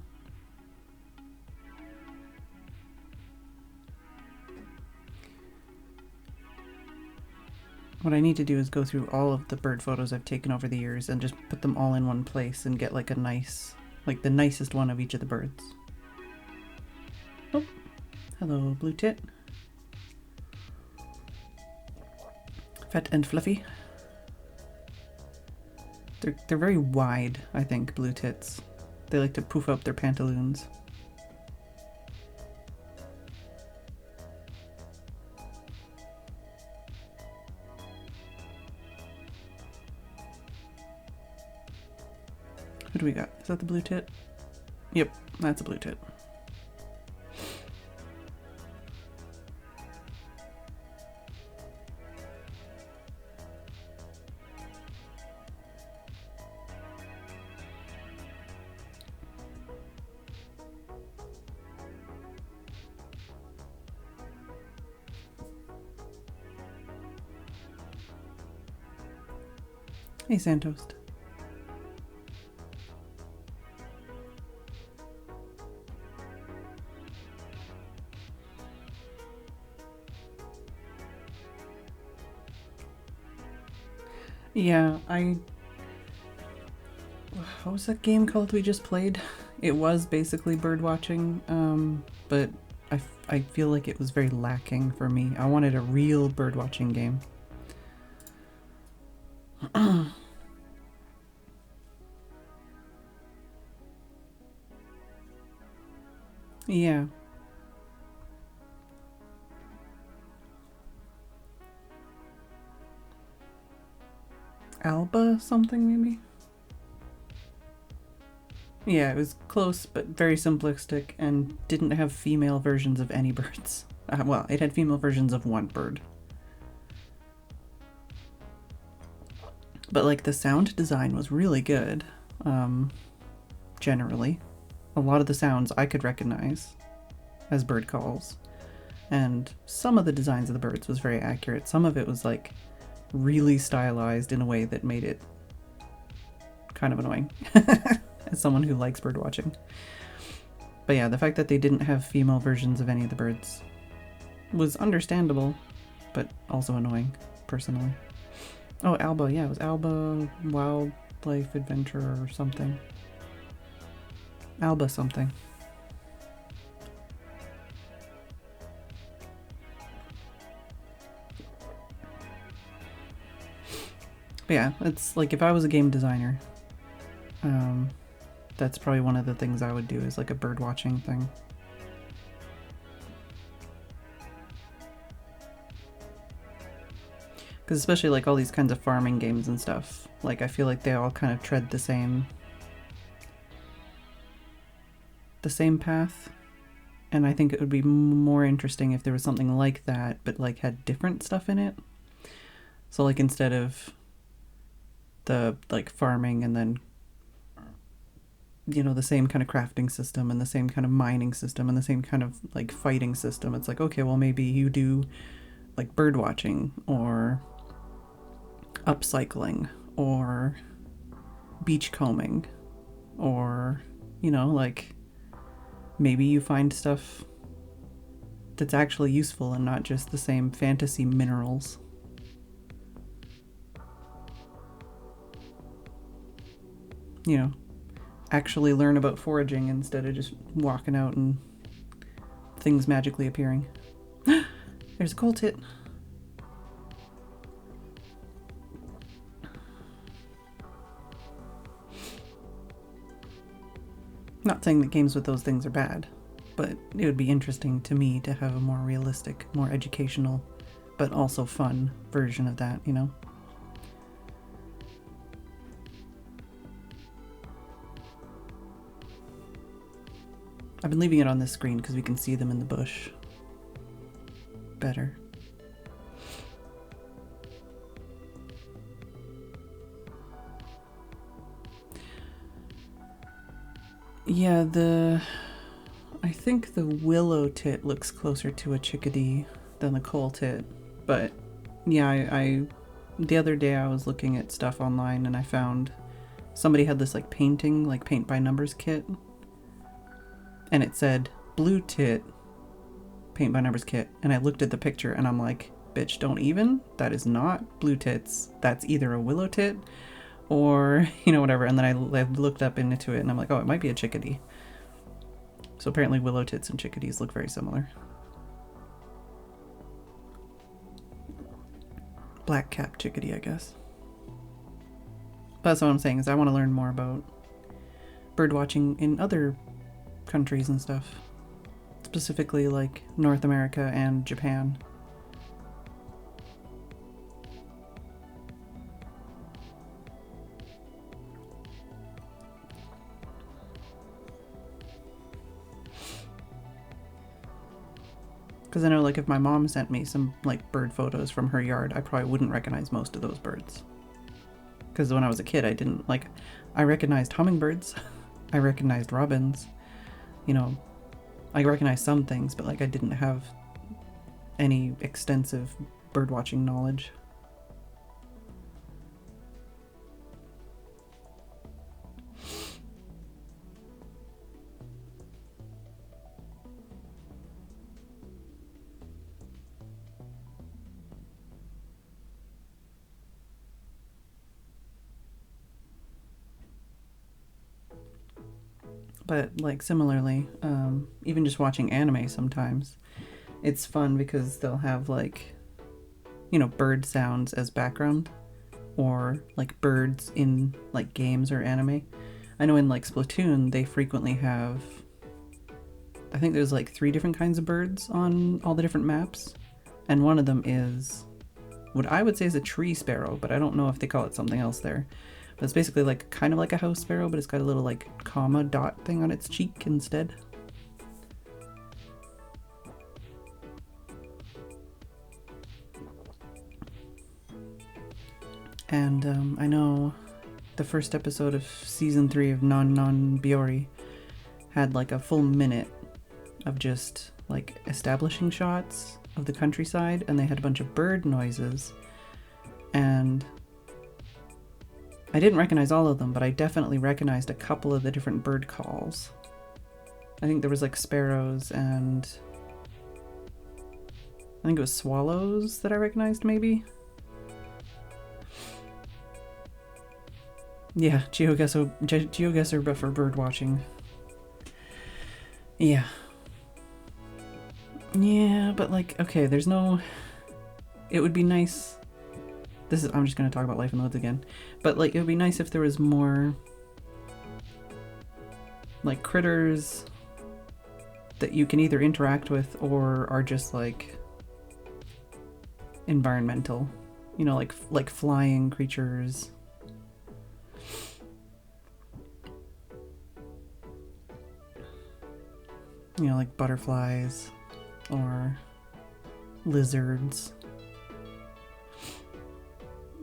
What I need to do is go through all of the bird photos I've taken over the years and just put them all in one place and get like a nice, like the nicest one of each of the birds. Oh, hello, blue tit. Fat and fluffy. They're very wide, I think, blue tits. They like to poof up their pantaloons. Who do we got? Is that the blue tit? Yep, that's a blue tit. Hey, Santos. Yeah, what was that game called we just played? It was basically bird watching, but I feel like it was very lacking for me. I wanted a real bird watching game. Yeah. Alba something maybe? Yeah, it was close but very simplistic and didn't have female versions of any birds. Well, it had female versions of one bird. But like the sound design was really good, generally. A lot of the sounds I could recognize as bird calls. And some of the designs of the birds was very accurate. Some of it was like really stylized in a way that made it kind of annoying as someone who likes bird watching. But yeah, the fact that they didn't have female versions of any of the birds was understandable, but also annoying, personally. Oh, Alba, yeah, it was Alba Wildlife Adventure or something. Alba something. But yeah, it's like if I was a game designer, that's probably one of the things I would do is like a bird watching thing. Because especially like all these kinds of farming games and stuff, like I feel like they all kind of tread the same path. And I think it would be more interesting if there was something like that, but like had different stuff in it. So like instead of the like farming and then, you know, the same kind of crafting system and the same kind of mining system and the same kind of like fighting system, it's like, okay, well maybe you do like bird watching or upcycling or beach combing, or, you know, like maybe you find stuff that's actually useful and not just the same fantasy minerals. You know, actually learn about foraging instead of just walking out and things magically appearing. There's a coal tit. Not saying that games with those things are bad, but it would be interesting to me to have a more realistic, more educational, but also fun version of that, you know? I've been leaving it on this screen because we can see them in the bush better. Yeah, I think the willow tit looks closer to a chickadee than the coal tit, but yeah, I the other day I was looking at stuff online and I found somebody had this like painting, like paint by numbers kit, and it said blue tit paint by numbers kit, and I looked at the picture and I'm like, bitch, don't even, that is not blue tits, that's either a willow tit or, you know, whatever. And then I looked up into it and I'm like, oh, it might be a chickadee. So apparently willow tits and chickadees look very similar. Black-capped chickadee, I guess. But that's what I'm saying, is I want to learn more about bird watching in other countries and stuff. Specifically like North America and Japan. Because I know, like, if my mom sent me some, like, bird photos from her yard, I probably wouldn't recognize most of those birds. Because when I was a kid, I recognized hummingbirds. I recognized robins. You know, I recognized some things, but, like, I didn't have any extensive bird watching knowledge. But like similarly, even just watching anime sometimes, it's fun because they'll have like, you know, bird sounds as background, or like birds in like games or anime. I know in like Splatoon they frequently have, I think there's like 3 different kinds of birds on all the different maps, and one of them is what I would say is a tree sparrow, but I don't know if they call it something else there. But it's basically like kind of like a house sparrow, but it's got a little like comma dot thing on its cheek instead. And I know the first episode of season 3 of Non Non Biori had like a full minute of just like establishing shots of the countryside, and they had a bunch of bird noises, and I didn't recognize all of them, but I definitely recognized a couple of the different bird calls. I think there was like sparrows and I think it was swallows that I recognized maybe. Yeah, GeoGuessr but for bird watching. Yeah. Yeah, but like, okay, there's no... It would be nice... I'm just gonna talk about Life in the Woods again. But like, it would be nice if there was more... like, critters that you can either interact with or are just like... environmental. You know, like flying creatures. You know, like butterflies or lizards.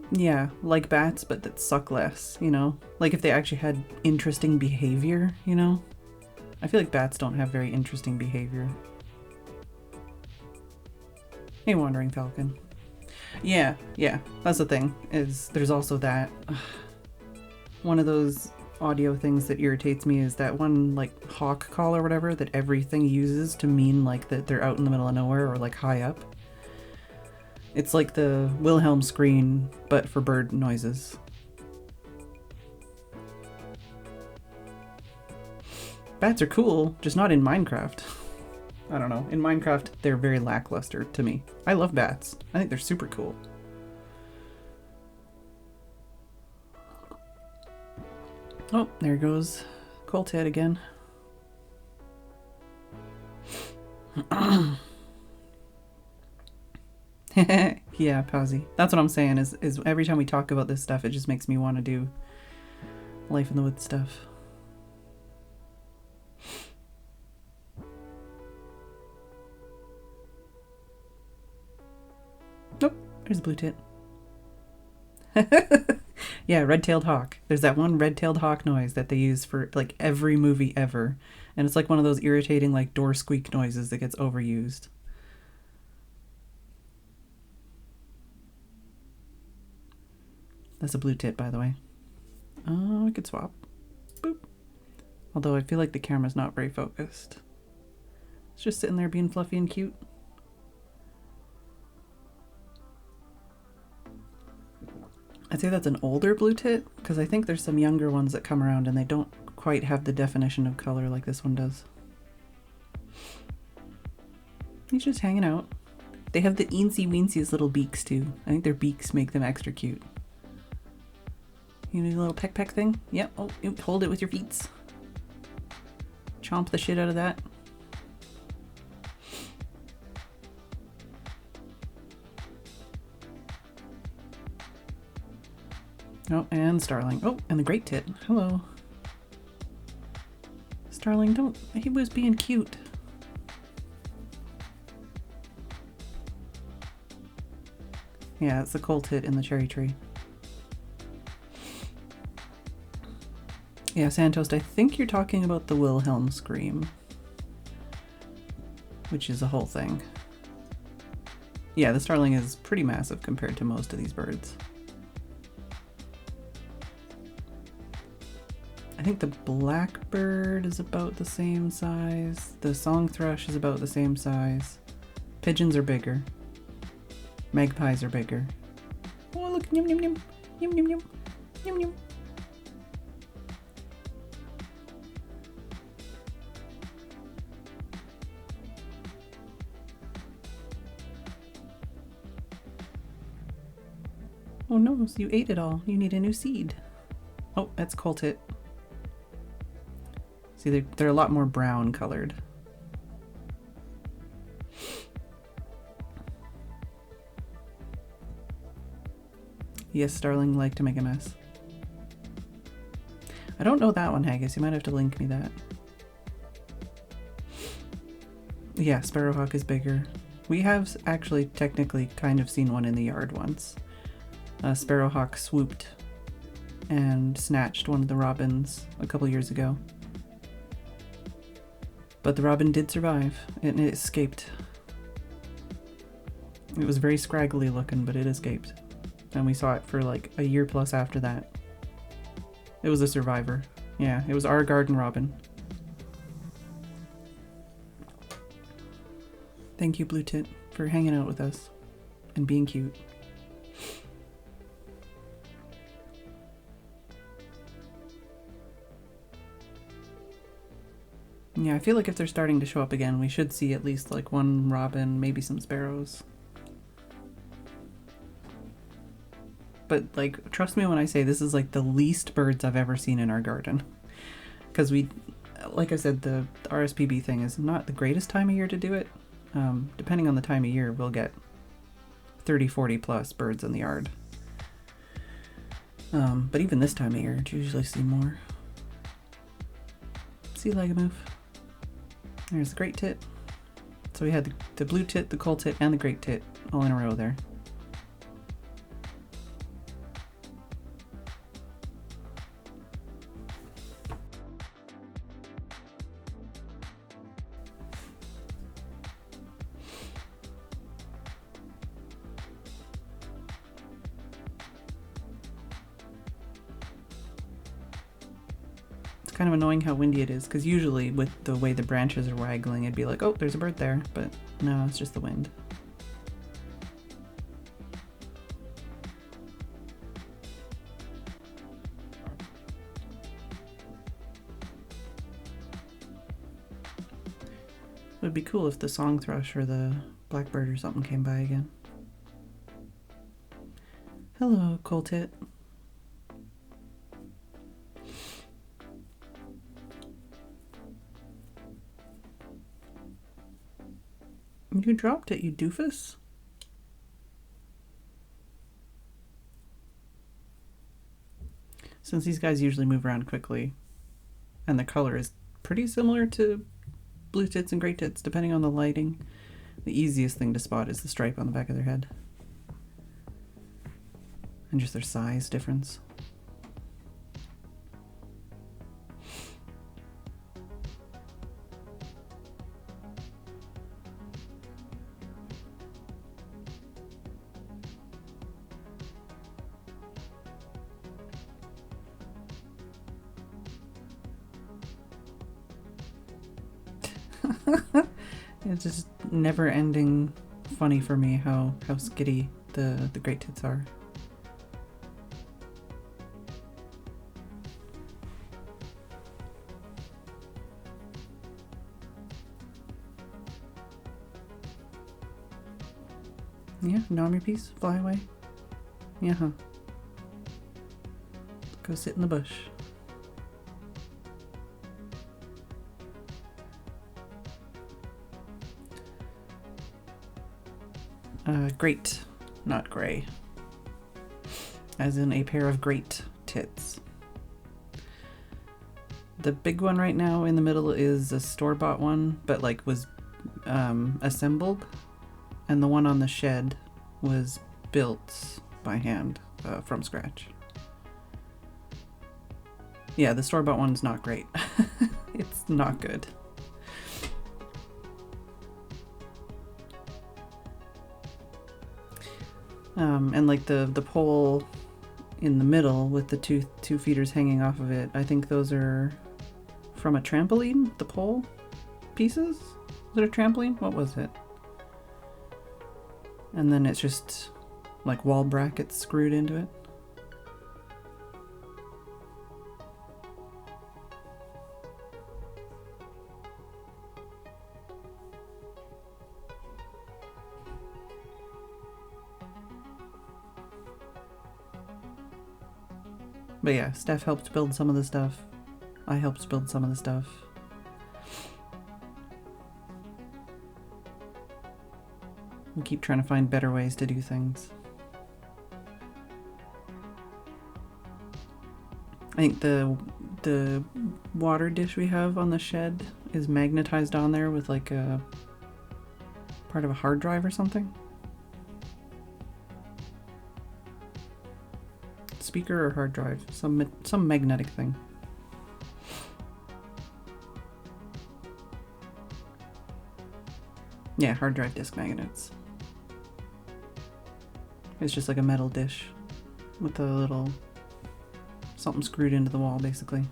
Yeah, like bats, but that suck less, you know? Like if they actually had interesting behavior, you know? I feel like bats don't have very interesting behavior. Hey, Wandering Falcon. Yeah, that's the thing, is there's also that. One of those audio things that irritates me is that one, like, hawk call or whatever that everything uses to mean, like, that they're out in the middle of nowhere or, like, high up. It's like the Wilhelm scream, but for bird noises. Bats are cool, just not in Minecraft. I don't know. In Minecraft, they're very lackluster to me. I love bats. I think they're super cool. Oh, there goes Colt Head again. Yeah, Pawsy. That's what I'm saying, is every time we talk about this stuff, it just makes me want to do Life in the Woods stuff. Nope, there's a blue tit. Yeah, red-tailed hawk. There's that one red-tailed hawk noise that they use for like every movie ever. And it's like one of those irritating like door squeak noises that gets overused. That's a blue tit, by the way. Oh, we could swap. Boop. Although I feel like the camera's not very focused. It's just sitting there being fluffy and cute. I'd say that's an older blue tit, because I think there's some younger ones that come around and they don't quite have the definition of color like this one does. He's just hanging out. They have the eensy weensiest little beaks too. I think their beaks make them extra cute. You need a little peck peck thing? Yep. Oh, hold it with your feet. Chomp the shit out of that. Oh, and Starling. Oh, and the great tit. Hello. Starling, don't... He was being cute. Yeah, it's the cold tit in the cherry tree. Yeah, Santoast, I think you're talking about the Wilhelm scream. Which is a whole thing. Yeah, the starling is pretty massive compared to most of these birds. I think the blackbird is about the same size. The song thrush is about the same size. Pigeons are bigger. Magpies are bigger. Oh, look, yum yum yum. Yum yum yum. Yum yum. Oh no, so you ate it all. You need a new seed. Oh, that's coltit. See, they're a lot more brown colored. Yes, Starling like to make a mess. I don't know that one, Haggis. You might have to link me that. Yeah, Sparrowhawk is bigger. We have actually technically kind of seen one in the yard once. Sparrowhawk swooped and snatched one of the robins a couple years ago. But the robin did survive, and it escaped. It was very scraggly looking, but it escaped. And we saw it for like a year plus after that. It was a survivor. Yeah, it was our garden robin. Thank you, Blue Tit, for hanging out with us and being cute. Yeah, I feel like if they're starting to show up again, we should see at least like one robin, maybe some sparrows. But like, trust me when I say this is like the least birds I've ever seen in our garden. Because we, like I said, the RSPB thing is not the greatest time of year to do it. Depending on the time of year, we'll get 30, 40 plus birds in the yard. But even this time of year, you usually see more. See Legamoof. There's the great tit. So we had the blue tit, the coal tit, and the great tit all in a row there. Kind of annoying how windy it is, because usually with the way the branches are waggling, it'd be like, oh, there's a bird there, but no, it's just the wind. It would be cool if the song thrush or the blackbird or something came by again. Hello, coal tit. You dropped it, you doofus. Since these guys usually move around quickly, and the color is pretty similar to blue tits and great tits, depending on the lighting, the easiest thing to spot is the stripe on the back of their head. And just their size difference. It's just never ending funny for me how skitty the great tits are. Yeah, nom your piece, fly away. Yeah, huh. Go sit in the bush. Great, not gray. As in a pair of great tits. The big one right now in the middle is a store-bought one, but like was assembled, and the one on the shed was built by hand from scratch. Yeah, the store-bought one's not great. It's not good. And like the pole in the middle with the two feeders hanging off of it, I think those are from a trampoline, the pole pieces? Was it a trampoline? What was it? And then it's just like wall brackets screwed into it. But yeah, Steph helped build some of the stuff. I helped build some of the stuff. We keep trying to find better ways to do things. I think the water dish we have on the shed is magnetized on there with like a part of a hard drive or something. Speaker or hard drive, some magnetic thing. Yeah, hard drive disk magnets. It's just like a metal dish with a little something screwed into the wall, basically.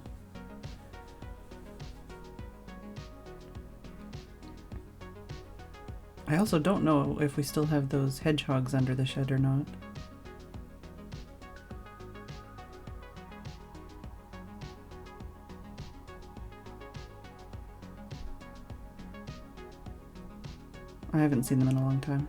I also don't know if we still have those hedgehogs under the shed or not. I haven't seen them in a long time.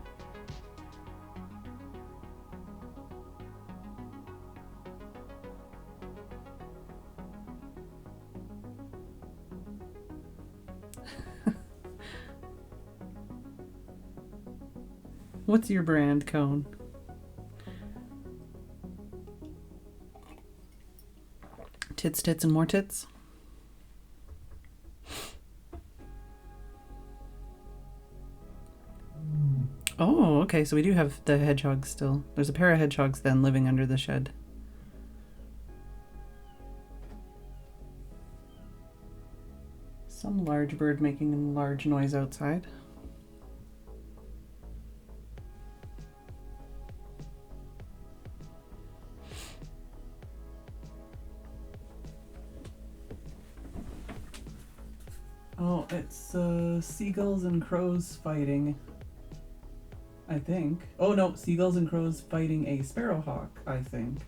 What's your brand, Cone? Tits, tits, and more tits? Oh, okay, so we do have the hedgehogs still. There's a pair of hedgehogs then living under the shed. Some large bird making a large noise outside. Oh, it's seagulls and crows fighting. I think. Oh no, seagulls and crows fighting a sparrowhawk, I think.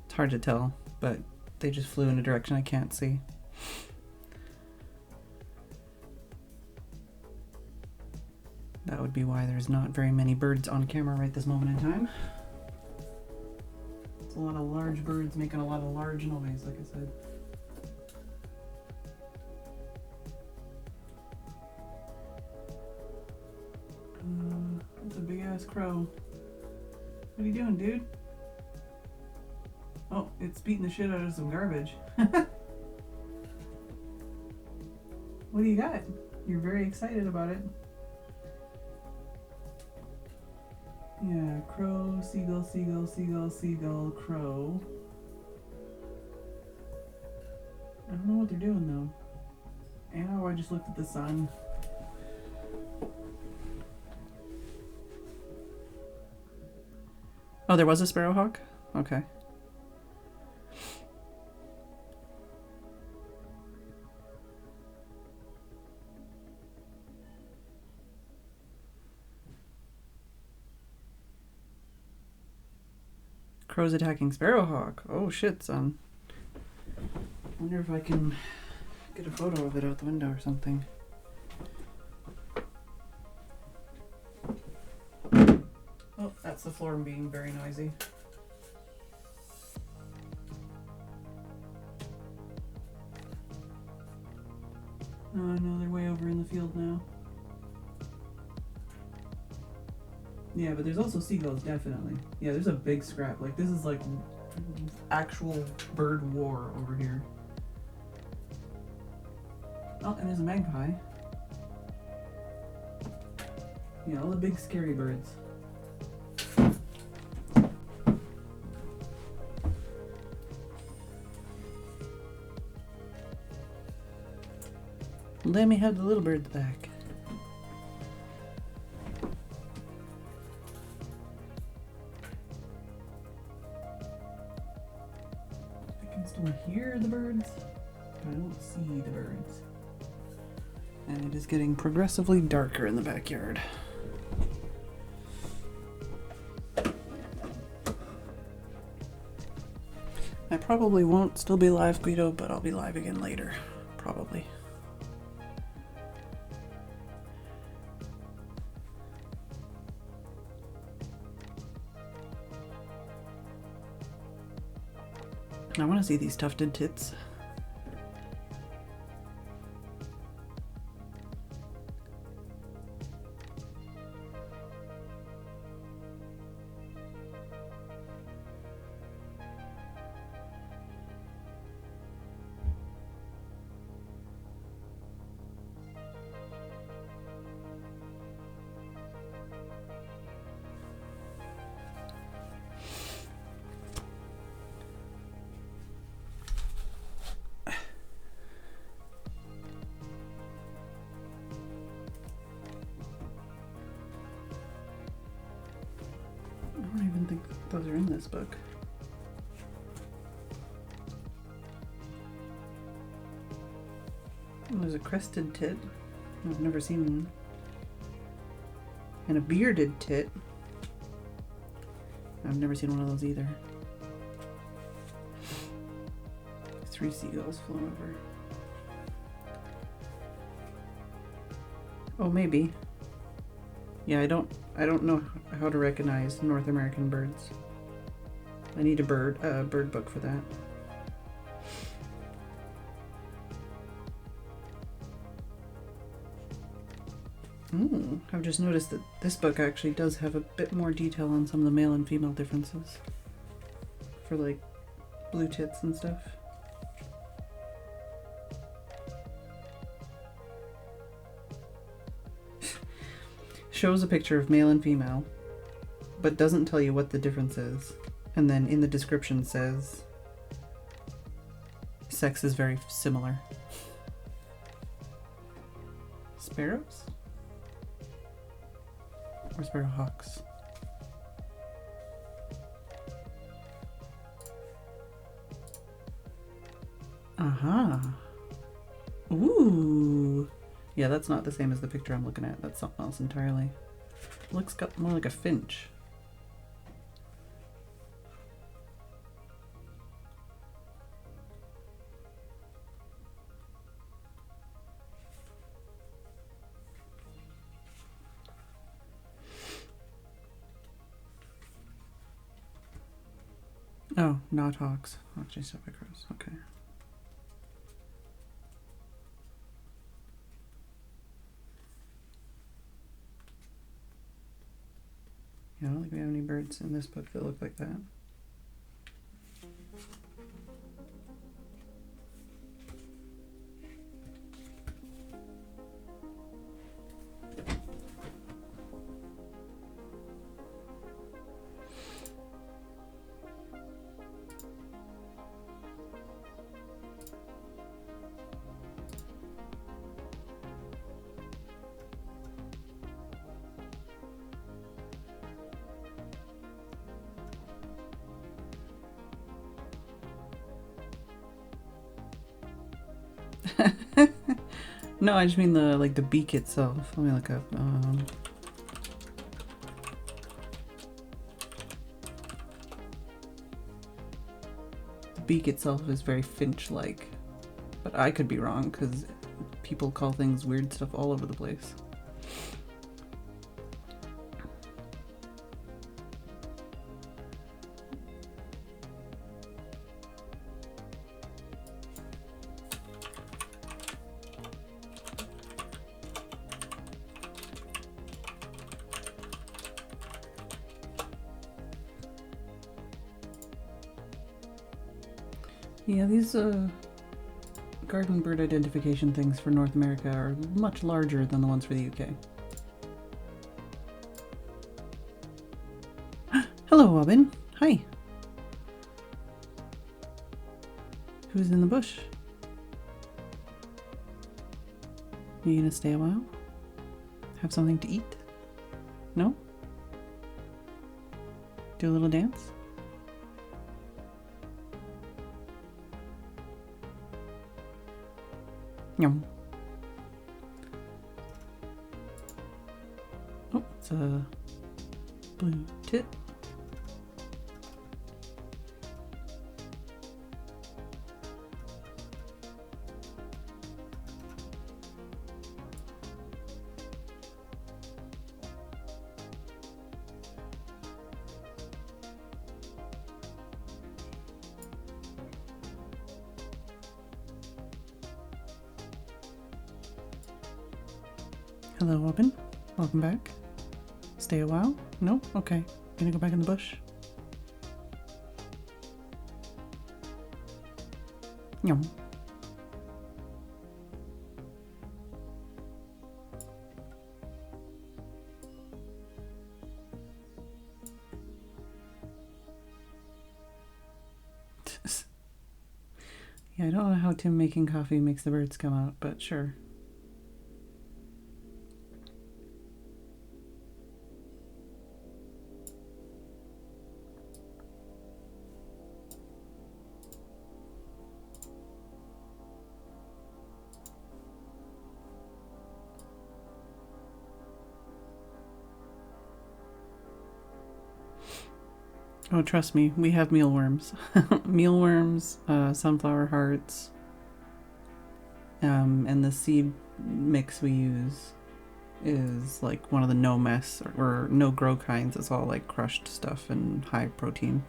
It's hard to tell, but they just flew in a direction I can't see. That would be why there's not very many birds on camera right this moment in time. It's a lot of large birds making a lot of large noise, like I said. That's a big ass crow. What are you doing, dude? Oh, it's beating the shit out of some garbage. What do you got? You're very excited about it. Yeah, crow, seagull, seagull, seagull, seagull, crow. I don't know what they're doing though. Ow, I just looked at the sun. Oh, there was a sparrowhawk? Okay. Crow's attacking sparrowhawk. Oh shit, son. Wonder if I can get a photo of it out the window or something. Oh, that's the floor being very noisy. Oh no, they're way over in the field now. Yeah, but there's also seagulls, definitely. Yeah, there's a big scrap. Like, this is like actual bird war over here. Oh, and there's a magpie. Yeah, all the big scary birds. Let me have the little birds back. I can still hear the birds, but I don't see the birds. And it is getting progressively darker in the backyard. I probably won't still be live, Guido, but I'll be live again later. Probably. I want to see these tufted tits. I don't even think those are in this book. Oh, there's a crested tit. I've never seen one. And a bearded tit. I've never seen one of those either. 3 seagulls flown over. Oh, maybe. Yeah, I don't know how to recognize North American birds. I need a bird book for that. Ooh, I've just noticed that this book actually does have a bit more detail on some of the male and female differences. For like blue tits and stuff. Shows a picture of male and female, but doesn't tell you what the difference is. And then in the description says, sex is very similar. Sparrows? Or sparrowhawks? Aha. Ooh. Yeah, that's not the same as the picture I'm looking at. That's something else entirely. Looks got more like a finch. Oh, not hawks. Actually, crows. Okay. Yeah, I don't think we have any birds in this book that look like that. No, I just mean the beak itself. Let me look up. The beak itself is very finch-like, but I could be wrong because people call things weird stuff all over the place. Yeah, these garden bird identification things for North America are much larger than the ones for the UK. Hello, Robin. Hi. Who's in the bush? You gonna stay a while? Have something to eat? No? Do a little dance? Yum. Oh, it's a blue tit. Hello, Robin. Welcome back. Stay a while? No? Okay. Gonna go back in the bush? Yum. Yeah, I don't know how Tim making coffee makes the birds come out, but sure. Oh, trust me, we have mealworms. Mealworms, sunflower hearts, and the seed mix we use is like one of the no mess or no grow kinds. It's all like crushed stuff and high protein.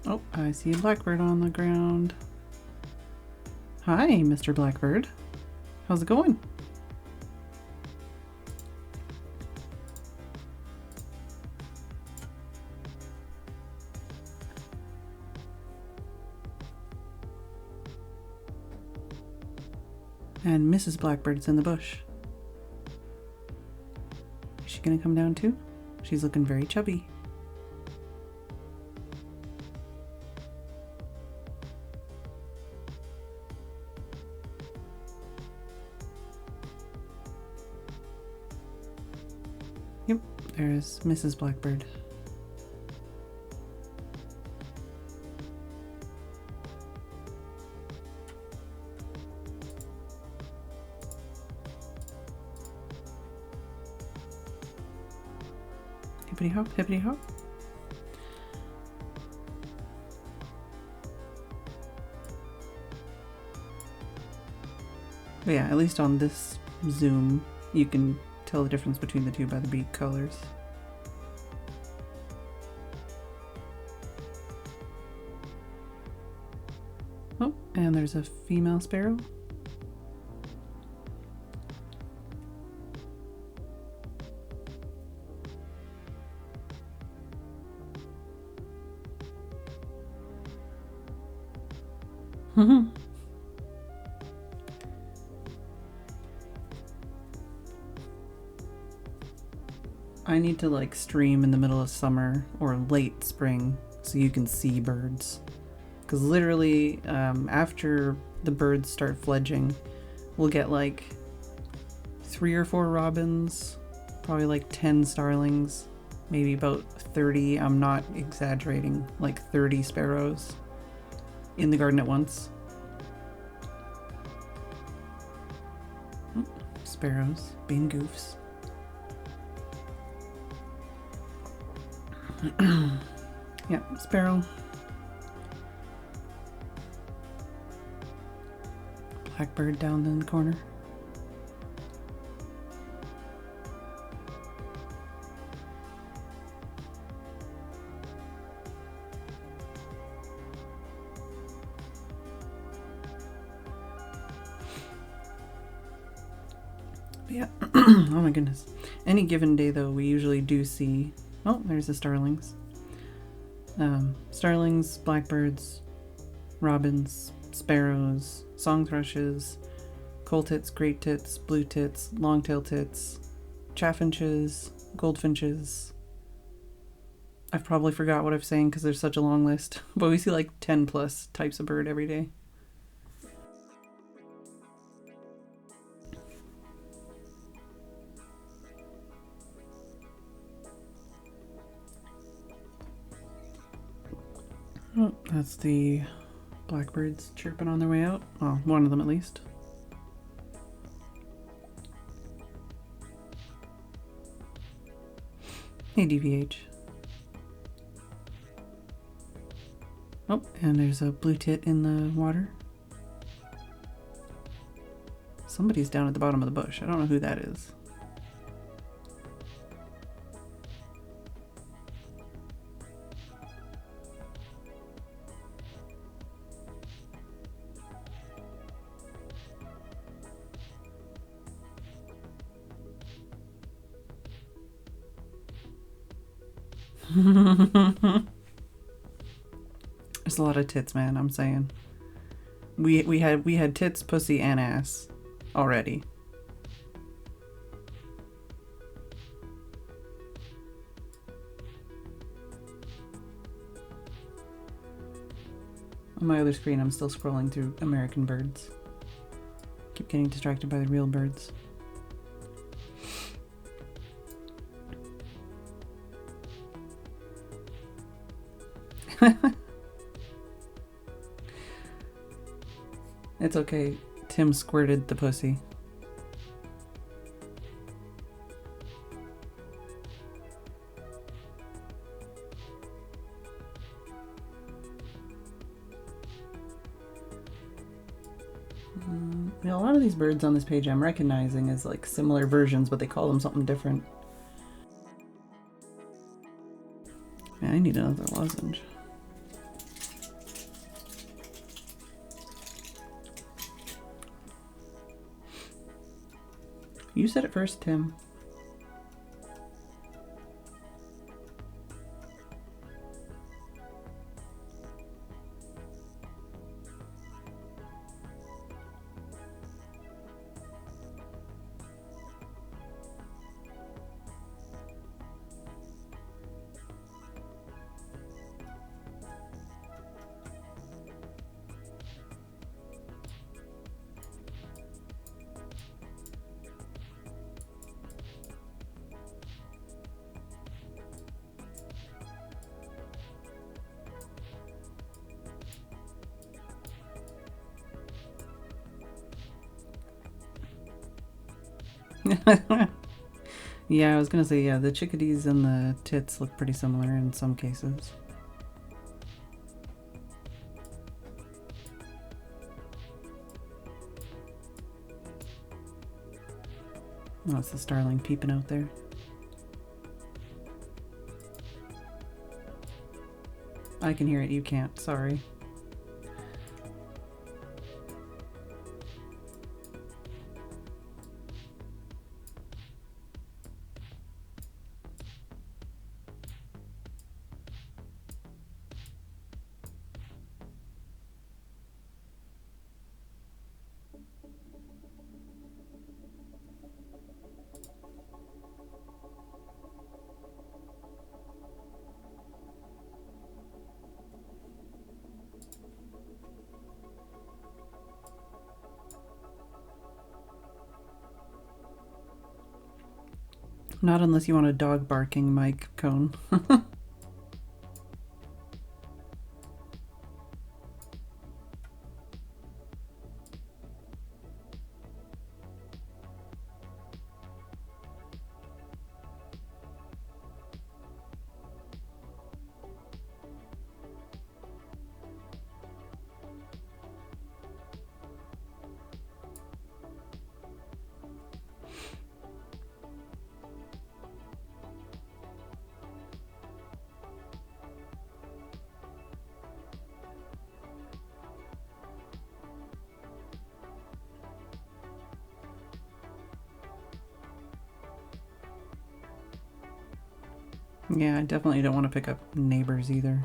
Oh, I see a blackbird on the ground. Hi, Mr. Blackbird. How's it going? And Mrs. Blackbird's in the bush. Is she gonna come down too? She's looking very chubby. Yep, there's Mrs. Blackbird. Hippity hop, hippity hop. But yeah, at least on this zoom, you can tell the difference between the two by the beak colors. Oh, and there's a female sparrow. I need to like stream in the middle of summer or late spring so you can see birds. Because literally after the birds start fledging, we'll get like 3 or 4 robins, probably like 10 starlings, maybe about 30, I'm not exaggerating, like 30 sparrows in the garden at once. Sparrows being goofs. Yeah, sparrow. Blackbird down in the corner. Yeah. Oh my goodness. Any given day though, we usually do see... Oh, there's the starlings. Starlings, blackbirds, robins, sparrows, song thrushes, coal tits, great tits, blue tits, long-tailed tits, chaffinches, goldfinches. I've probably forgot what I'm saying because there's such a long list, but we see like 10 plus types of bird every day. Oh, that's the blackbirds chirping on their way out. Well, one of them at least. Hey, DVH. Oh, and there's a blue tit in the water. Somebody's down at the bottom of the bush. I don't know who that is. There's a lot of tits, man, I'm saying. We had tits, pussy, and ass already. On my other screen, I'm still scrolling through American birds. Keep getting distracted by the real birds. It's okay. Tim squirted the pussy. A lot of these birds on this page I'm recognizing as like similar versions, but they call them something different. Man, I need another lozenge. You said it first, Tim. Yeah, I was gonna say, yeah, the chickadees and the tits look pretty similar in some cases. Oh, it's the starling peeping out there. I can hear it, you can't, sorry. Not unless you want a dog barking mic cone. Yeah, I definitely don't want to pick up neighbors either.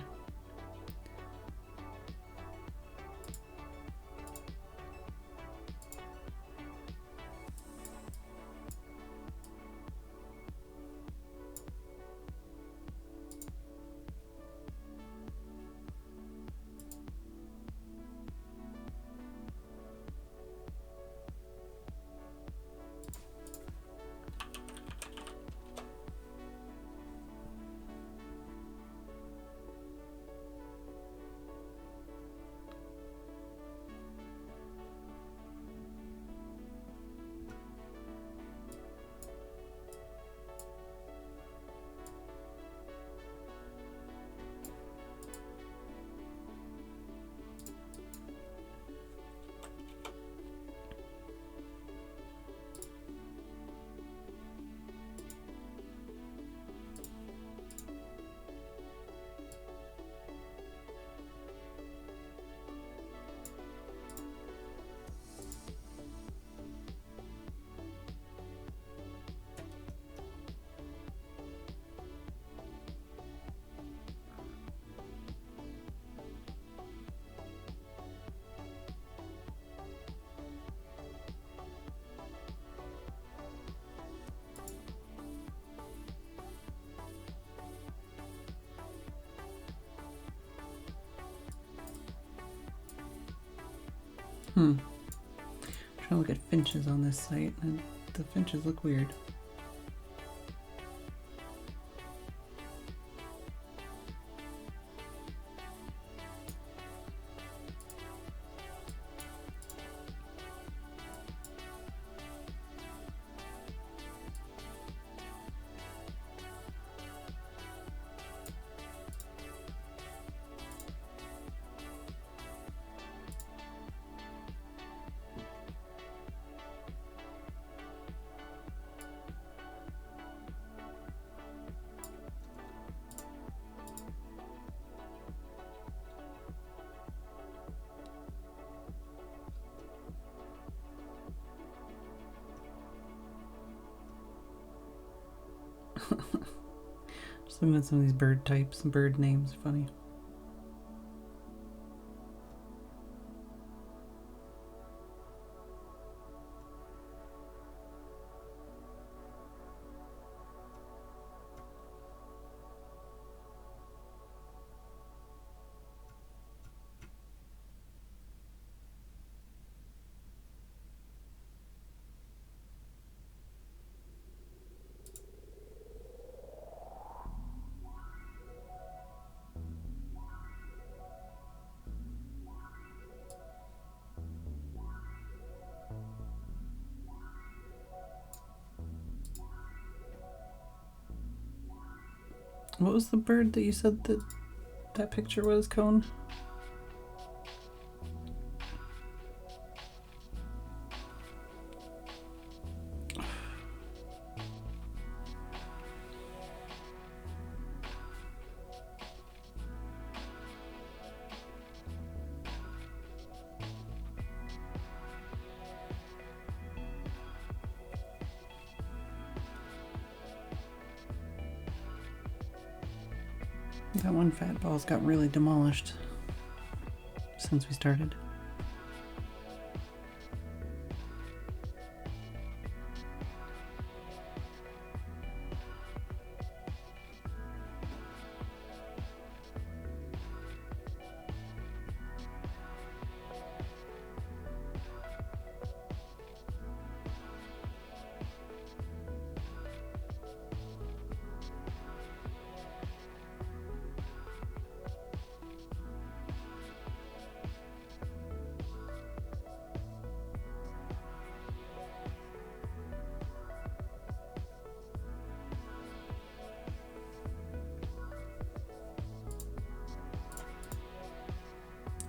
I'm trying to look at finches on this site, and the finches look weird. Just looking at some of these bird types and bird names. Funny. What was the bird that you said that picture was, Cone? That one fat ball's got really demolished since we started.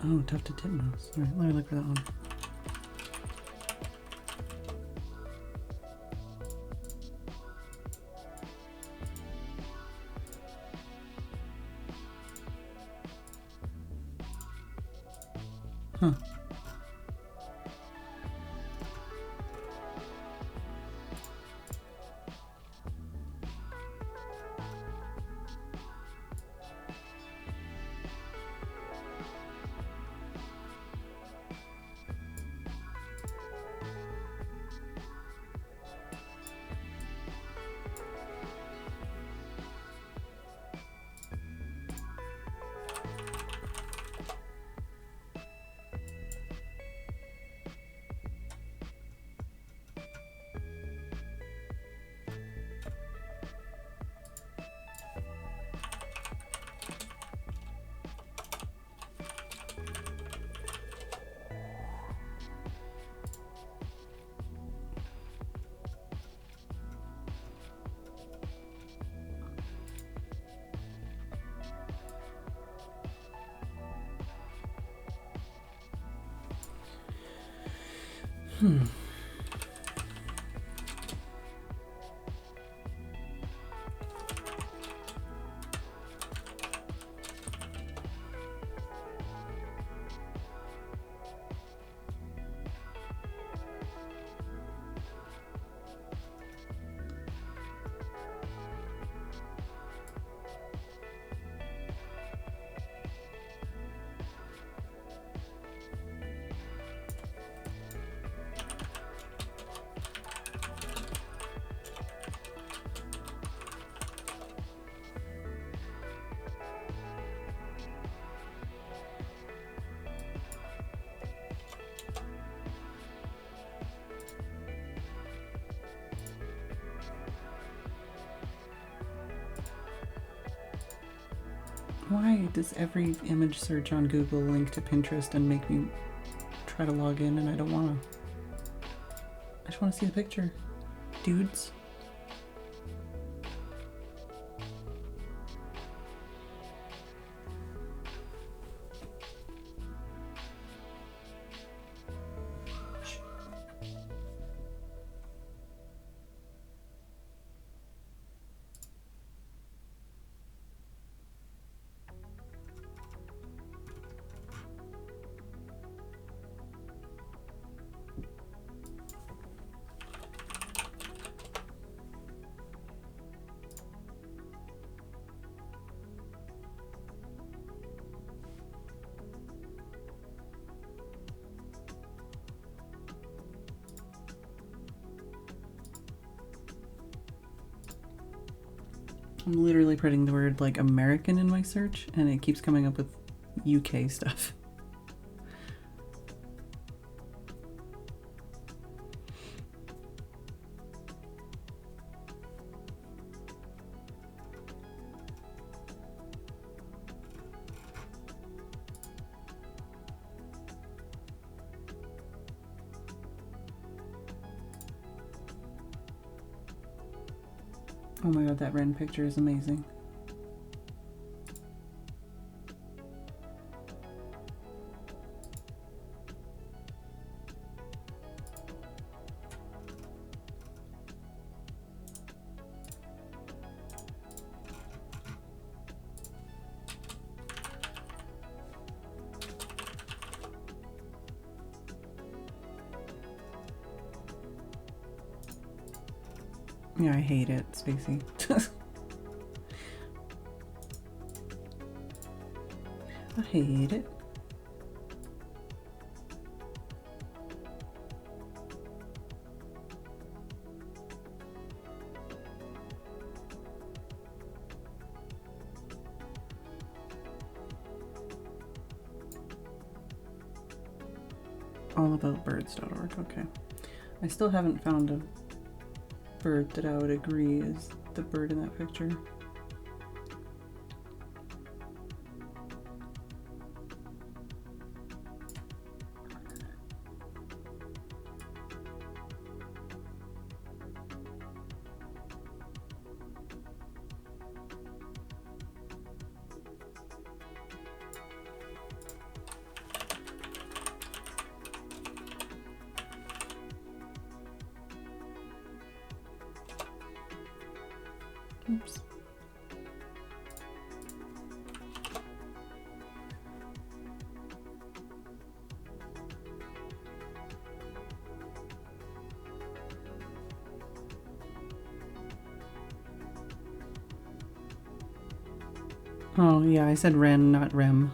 Oh, tufted titmouse. All right, let me look for that one. Huh. Why does every image search on Google link to Pinterest and make me try to log in, and I don't want to? I just want to see the picture, dudes. I'm literally putting the word like American in my search and it keeps coming up with UK stuff. Oh my god, that Ren picture is amazing. Yeah, I hate it, Spacey. I hate it. Allaboutbirds.org, okay. I still haven't found a bird that I would agree is the bird in that picture. Oops. Oh yeah, I said Ren, not Rem.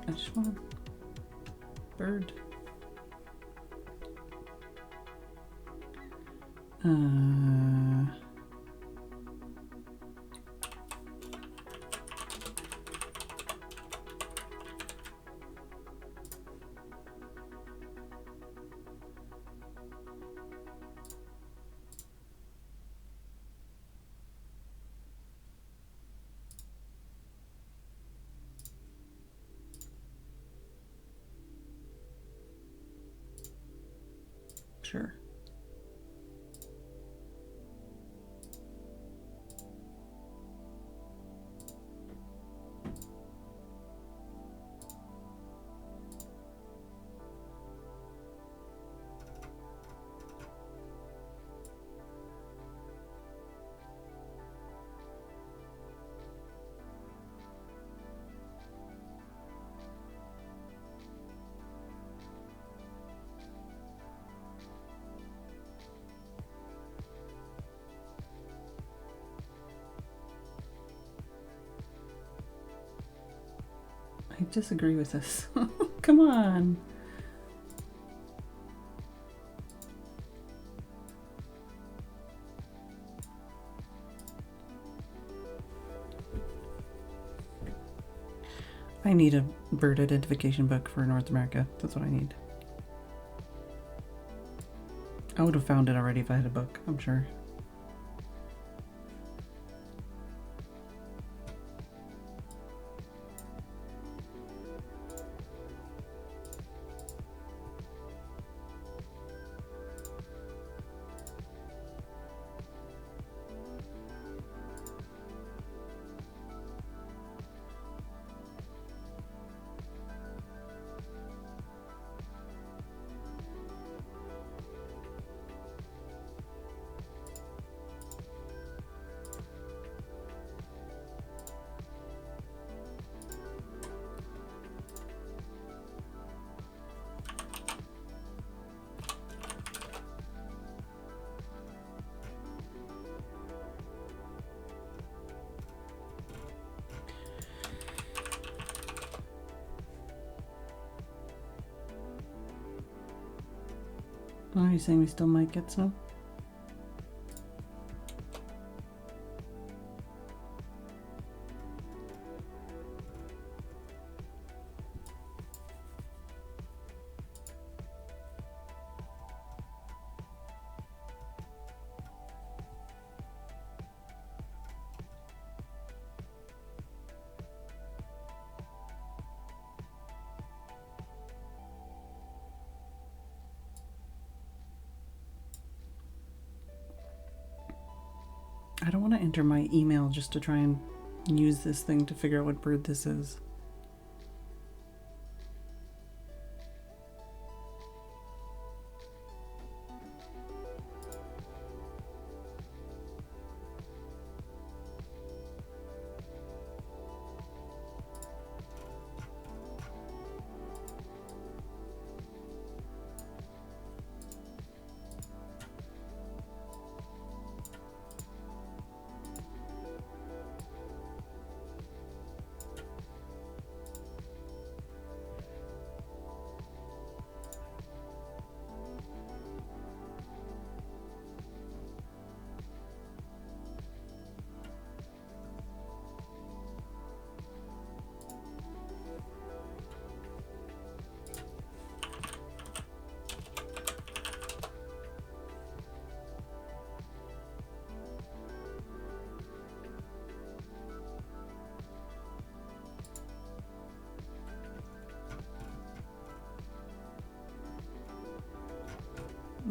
I just want a bird. Sure. I disagree with this. Come on. I need a bird identification book for North America. That's what I need. I would have found it already if I had a book, I'm sure. Oh, are you saying we still might get snow? I don't want to enter my email just to try and use this thing to figure out what bird this is.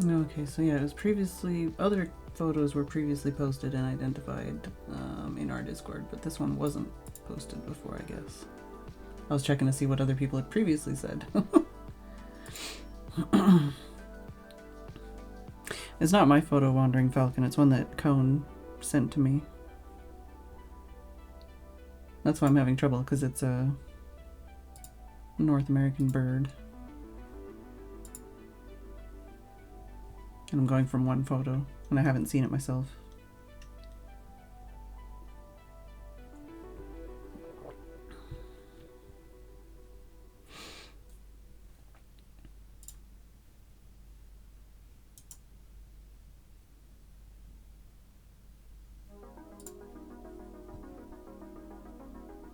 Okay, so yeah, it was previously, other photos were previously posted and identified in our Discord, but this one wasn't posted before, I guess. I was checking to see what other people had previously said. It's not my photo, Wandering Falcon, it's one that Cone sent to me. That's why I'm having trouble, because it's a North American bird. And I'm going from one photo, and I haven't seen it myself.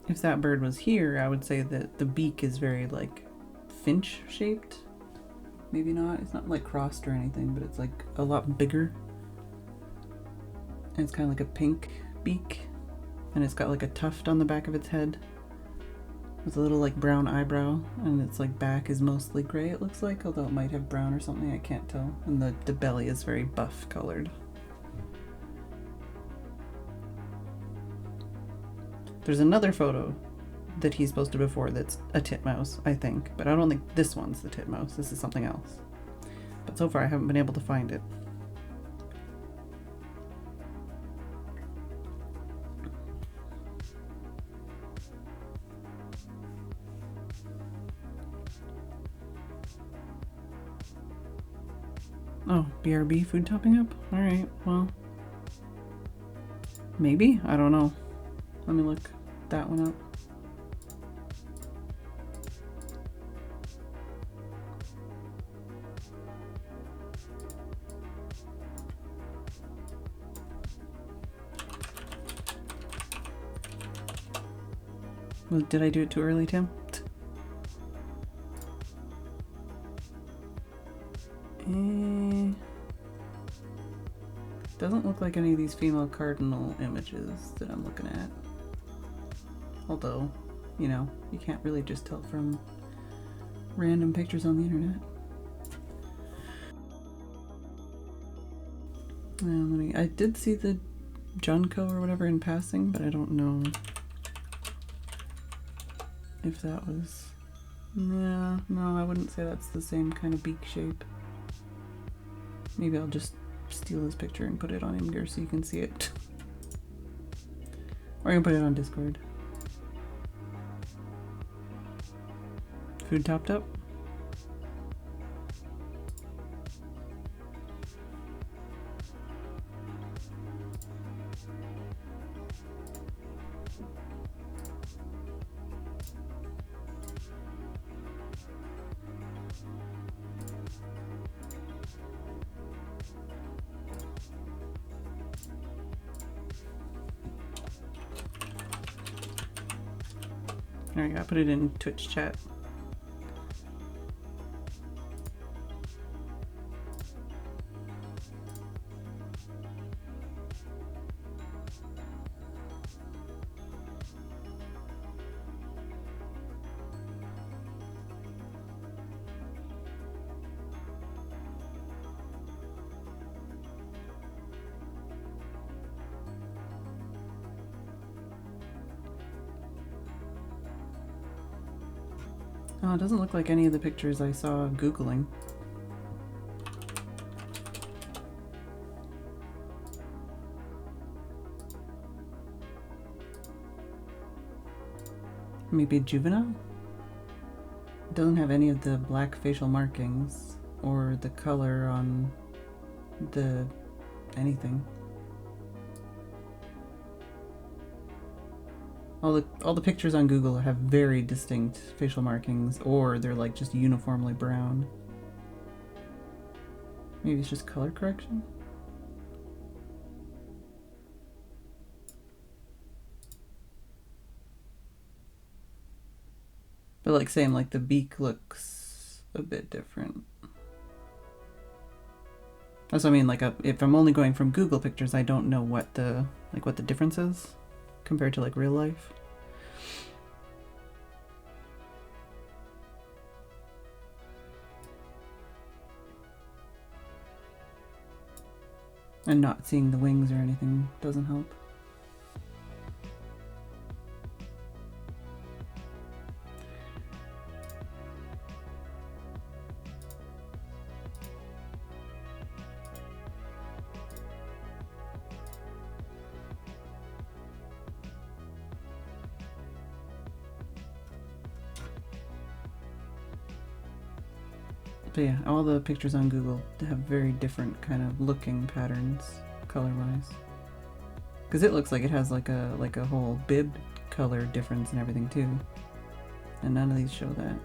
If that bird was here, I would say that the beak is very, like, finch shaped. Maybe not. It's not like crossed or anything, but it's like a lot bigger. And it's kind of like a pink beak. And it's got like a tuft on the back of its head. With a little like brown eyebrow. And its like back is mostly gray, it looks like. Although it might have brown or something, I can't tell. And the belly is very buff colored. There's another photo that he's posted before that's a titmouse, I think. But I don't think this one's the titmouse. This is something else. But so far I haven't been able to find it. Oh, BRB food topping up? Alright, well. Maybe? I don't know. Let me look that one up. Well, did I do it too early, Tim? Doesn't look like any of these female cardinal images that I'm looking at. Although, you know, you can't really just tell from random pictures on the internet. I did see the Junko or whatever in passing, but I don't know if that was... No, I wouldn't say that's the same kind of beak shape. Maybe I'll just steal this picture and put it on Imgur so you can see it. Or I can put it on Discord. Food topped up? Alright, I put it in Twitch chat. Oh, it doesn't look like any of the pictures I saw Googling. Maybe juvenile? It doesn't have any of the black facial markings or the color on the anything. All the pictures on Google have very distinct facial markings, or they're like just uniformly brown. Maybe it's just color correction? But like same, like the beak looks a bit different. That's what I mean, like if I'm only going from Google pictures, I don't know what the difference is compared to like real life. And not seeing the wings or anything doesn't help. But yeah, all the pictures on Google have very different kind of looking patterns, color-wise. Because it looks like it has like a whole bib color difference and everything too. And none of these show that.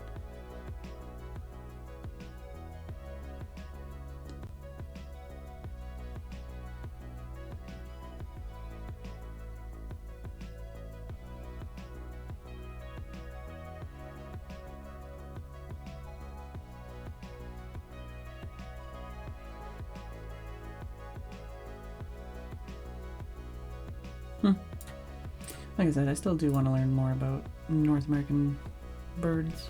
Like I said, I still do want to learn more about North American birds.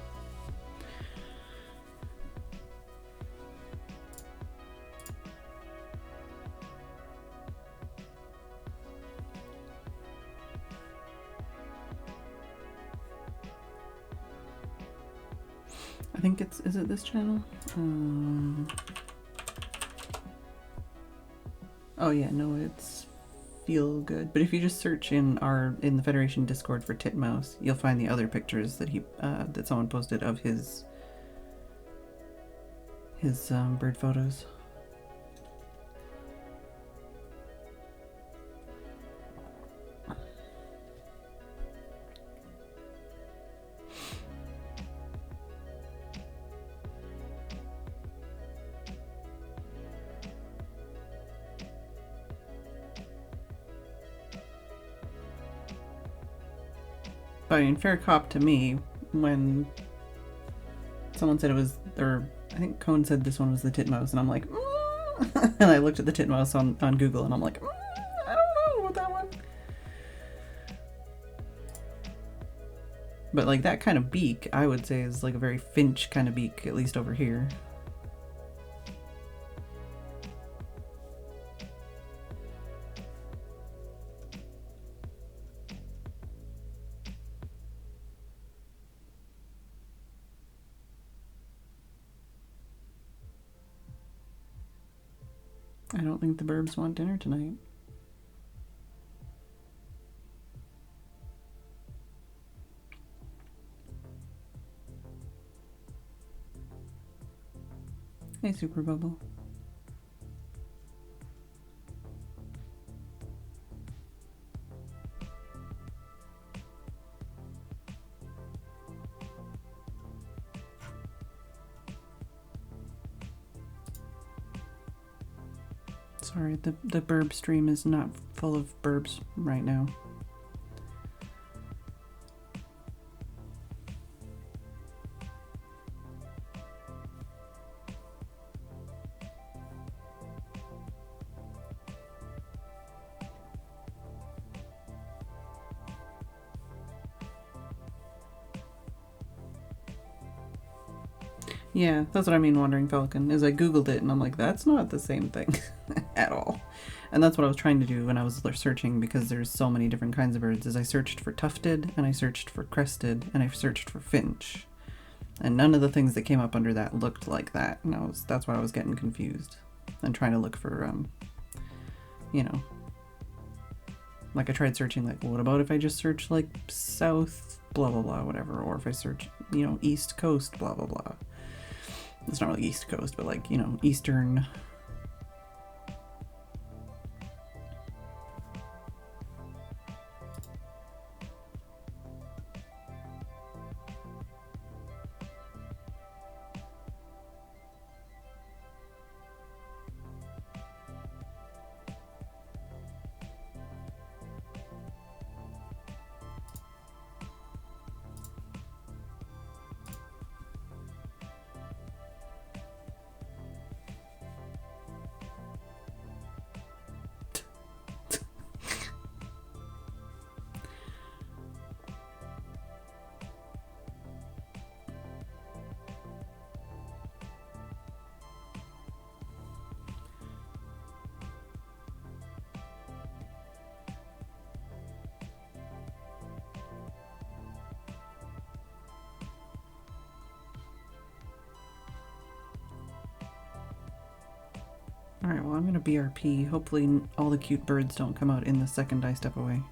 I think is it this channel? Oh yeah, no, it's Feel Good. But if you just search in the Federation Discord for Titmouse, you'll find the other pictures that that someone posted of his bird photos. But I mean, fair cop to me when someone said it was, or I think Cone said this one was the titmouse, and I'm like, and I looked at the titmouse on Google, and I'm like, I don't know about that one. But like that kind of beak, I would say is like a very finch kind of beak, at least over here. I don't think the burbs want dinner tonight. Hey, Super Bubble. Sorry, the burb stream is not full of burbs right now. Yeah, that's what I mean, Wandering Falcon, is I googled it and I'm like, that's not the same thing at all. And that's what I was trying to do when I was searching, because there's so many different kinds of birds, is I searched for tufted, and I searched for crested, and I searched for finch. And none of the things that came up under that looked like that, and that's why I was getting confused. And trying to look for, you know, like I tried searching, like, what about if I just search, like, south, blah, blah, blah, whatever, or if I search, you know, east coast, blah, blah, blah. It's not really east coast, but like, you know, eastern. Alright, well, I'm gonna BRP. Hopefully all the cute birds don't come out in the second I step away.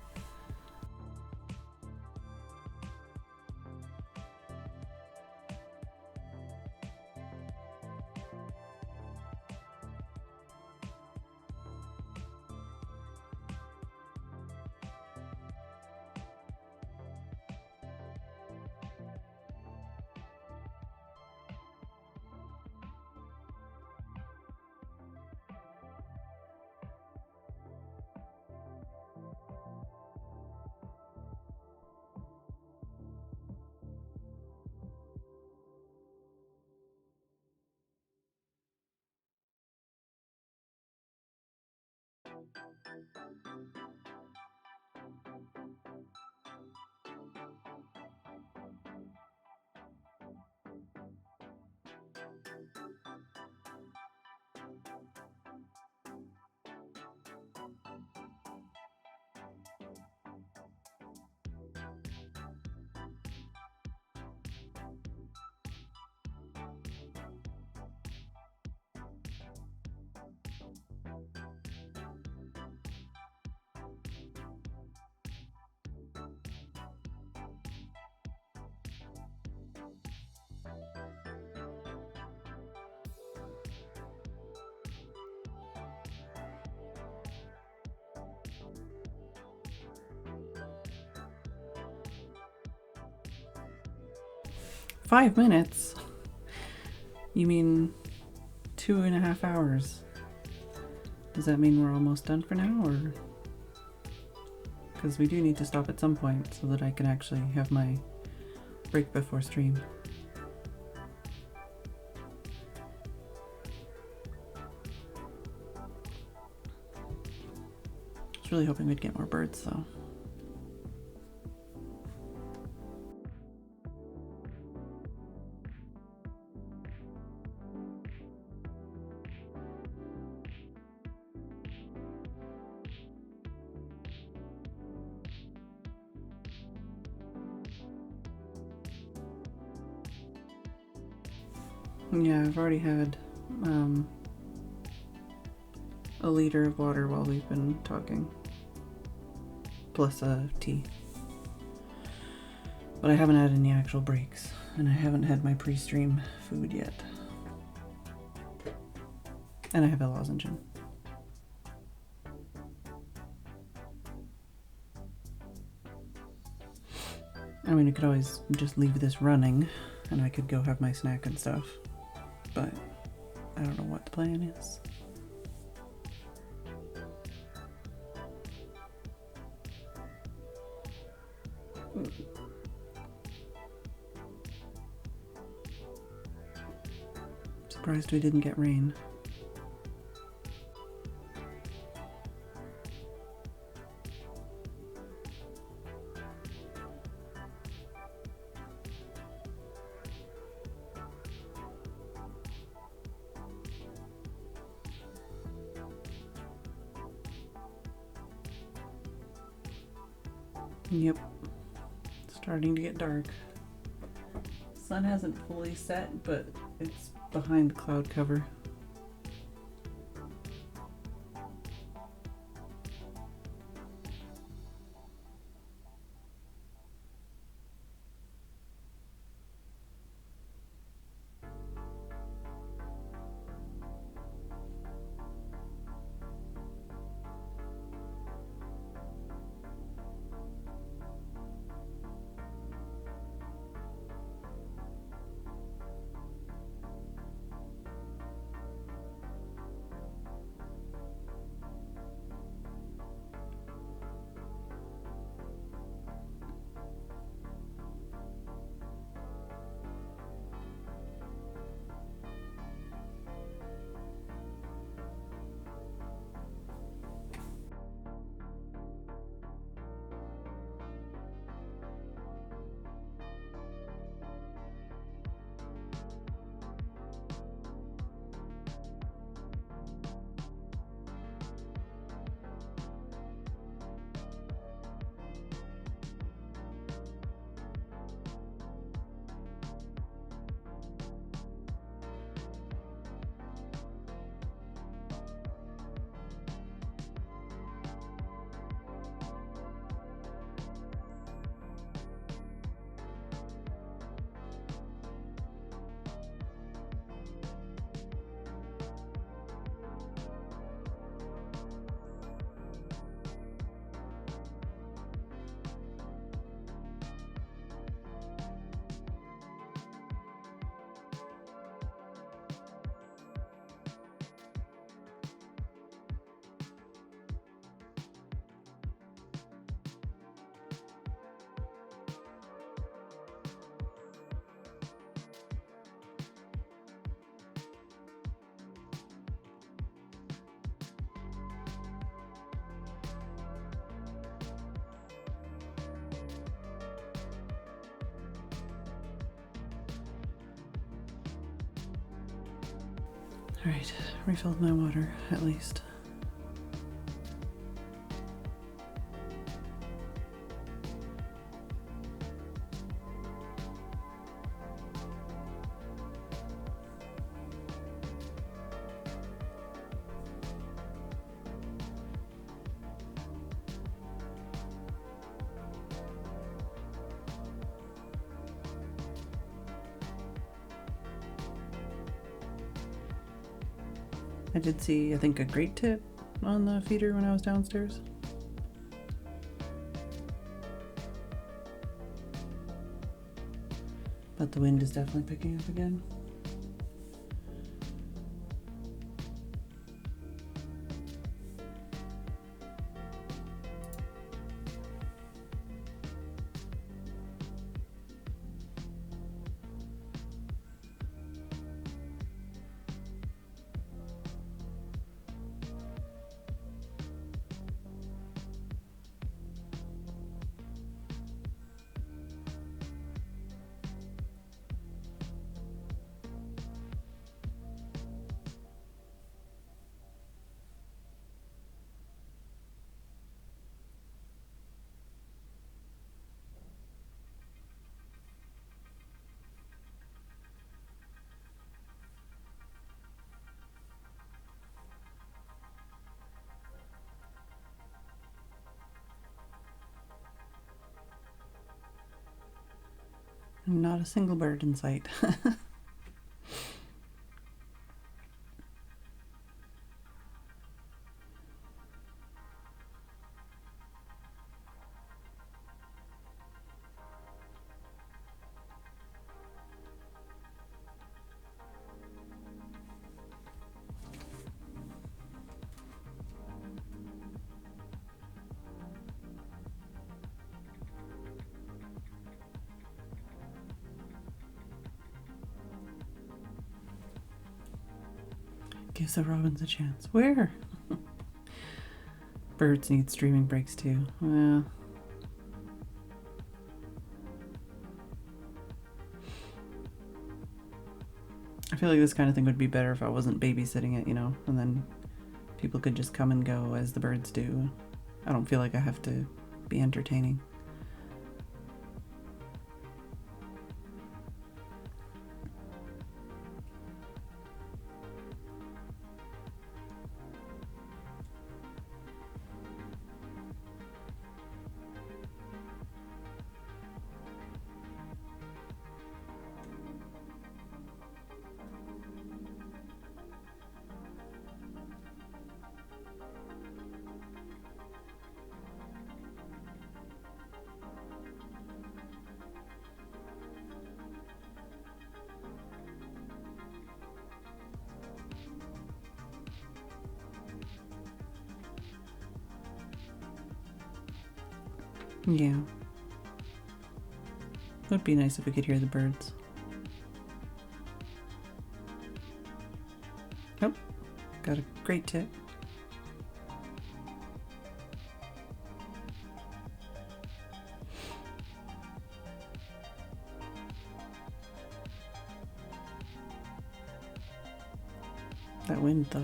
"5 minutes? You mean 2.5 hours? Does that mean we're almost done for now, or?" because we do need to stop at some point so that I can actually have my break before stream. I was really hoping we'd get more birds though. Yeah, I've already had a liter of water while we've been talking, plus a tea. But I haven't had any actual breaks, and I haven't had my pre-stream food yet. And I have a lozenge. I mean, I could always just leave this running, and I could go have my snack and stuff. But I don't know what the plan is. Surprised we didn't get rain. Yep, starting to get dark. Sun hasn't fully set, but it's behind the cloud cover. Alright, refilled my water, at least. I did see, I think, a great tip on the feeder when I was downstairs. But the wind is definitely picking up again. Not a single bird in sight. Gives the robins a chance. Where? Birds need streaming breaks too. Well, I feel like this kind of thing would be better if I wasn't babysitting it, you know, and then people could just come and go as the birds do. I don't feel like I have to be entertaining. Yeah. It would be nice if we could hear the birds. Oh, got a great tip. That wind, though.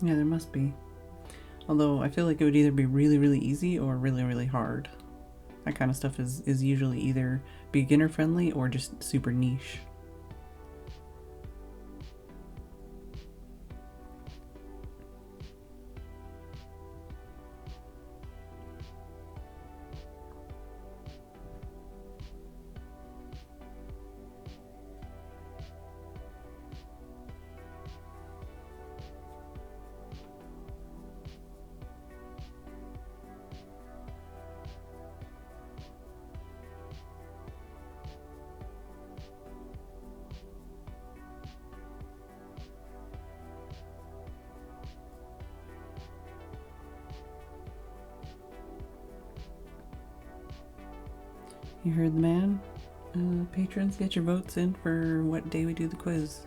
Yeah, there must be. Although I feel like it would either be really, really easy or really, really hard. That kind of stuff is usually either beginner friendly or just super niche. You heard the man? Patrons, get your votes in for what day we do the quiz.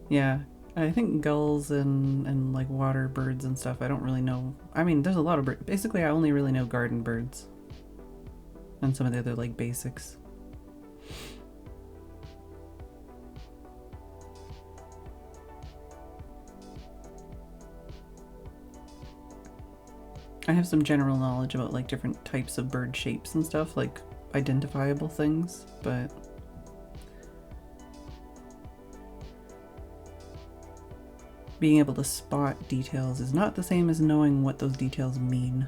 Yeah, I think gulls and like water birds and stuff, I don't really know. I mean, there's a lot of birds. Basically, I only really know garden birds and some of the other like basics. I have some general knowledge about like different types of bird shapes and stuff, like identifiable things, but being able to spot details is not the same as knowing what those details mean.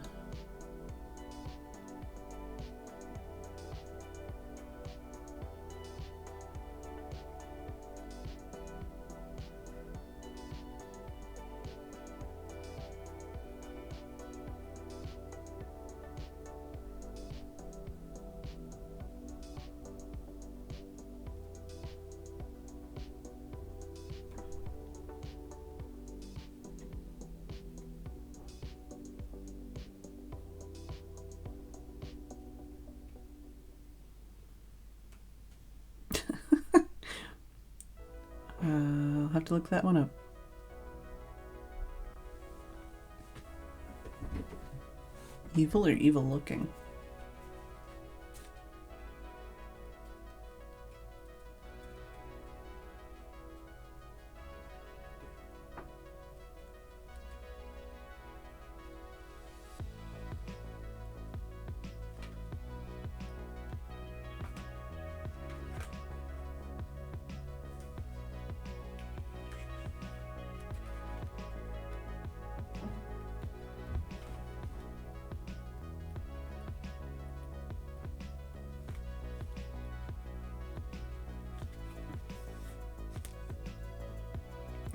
I'll have to look that one up. Evil or evil looking?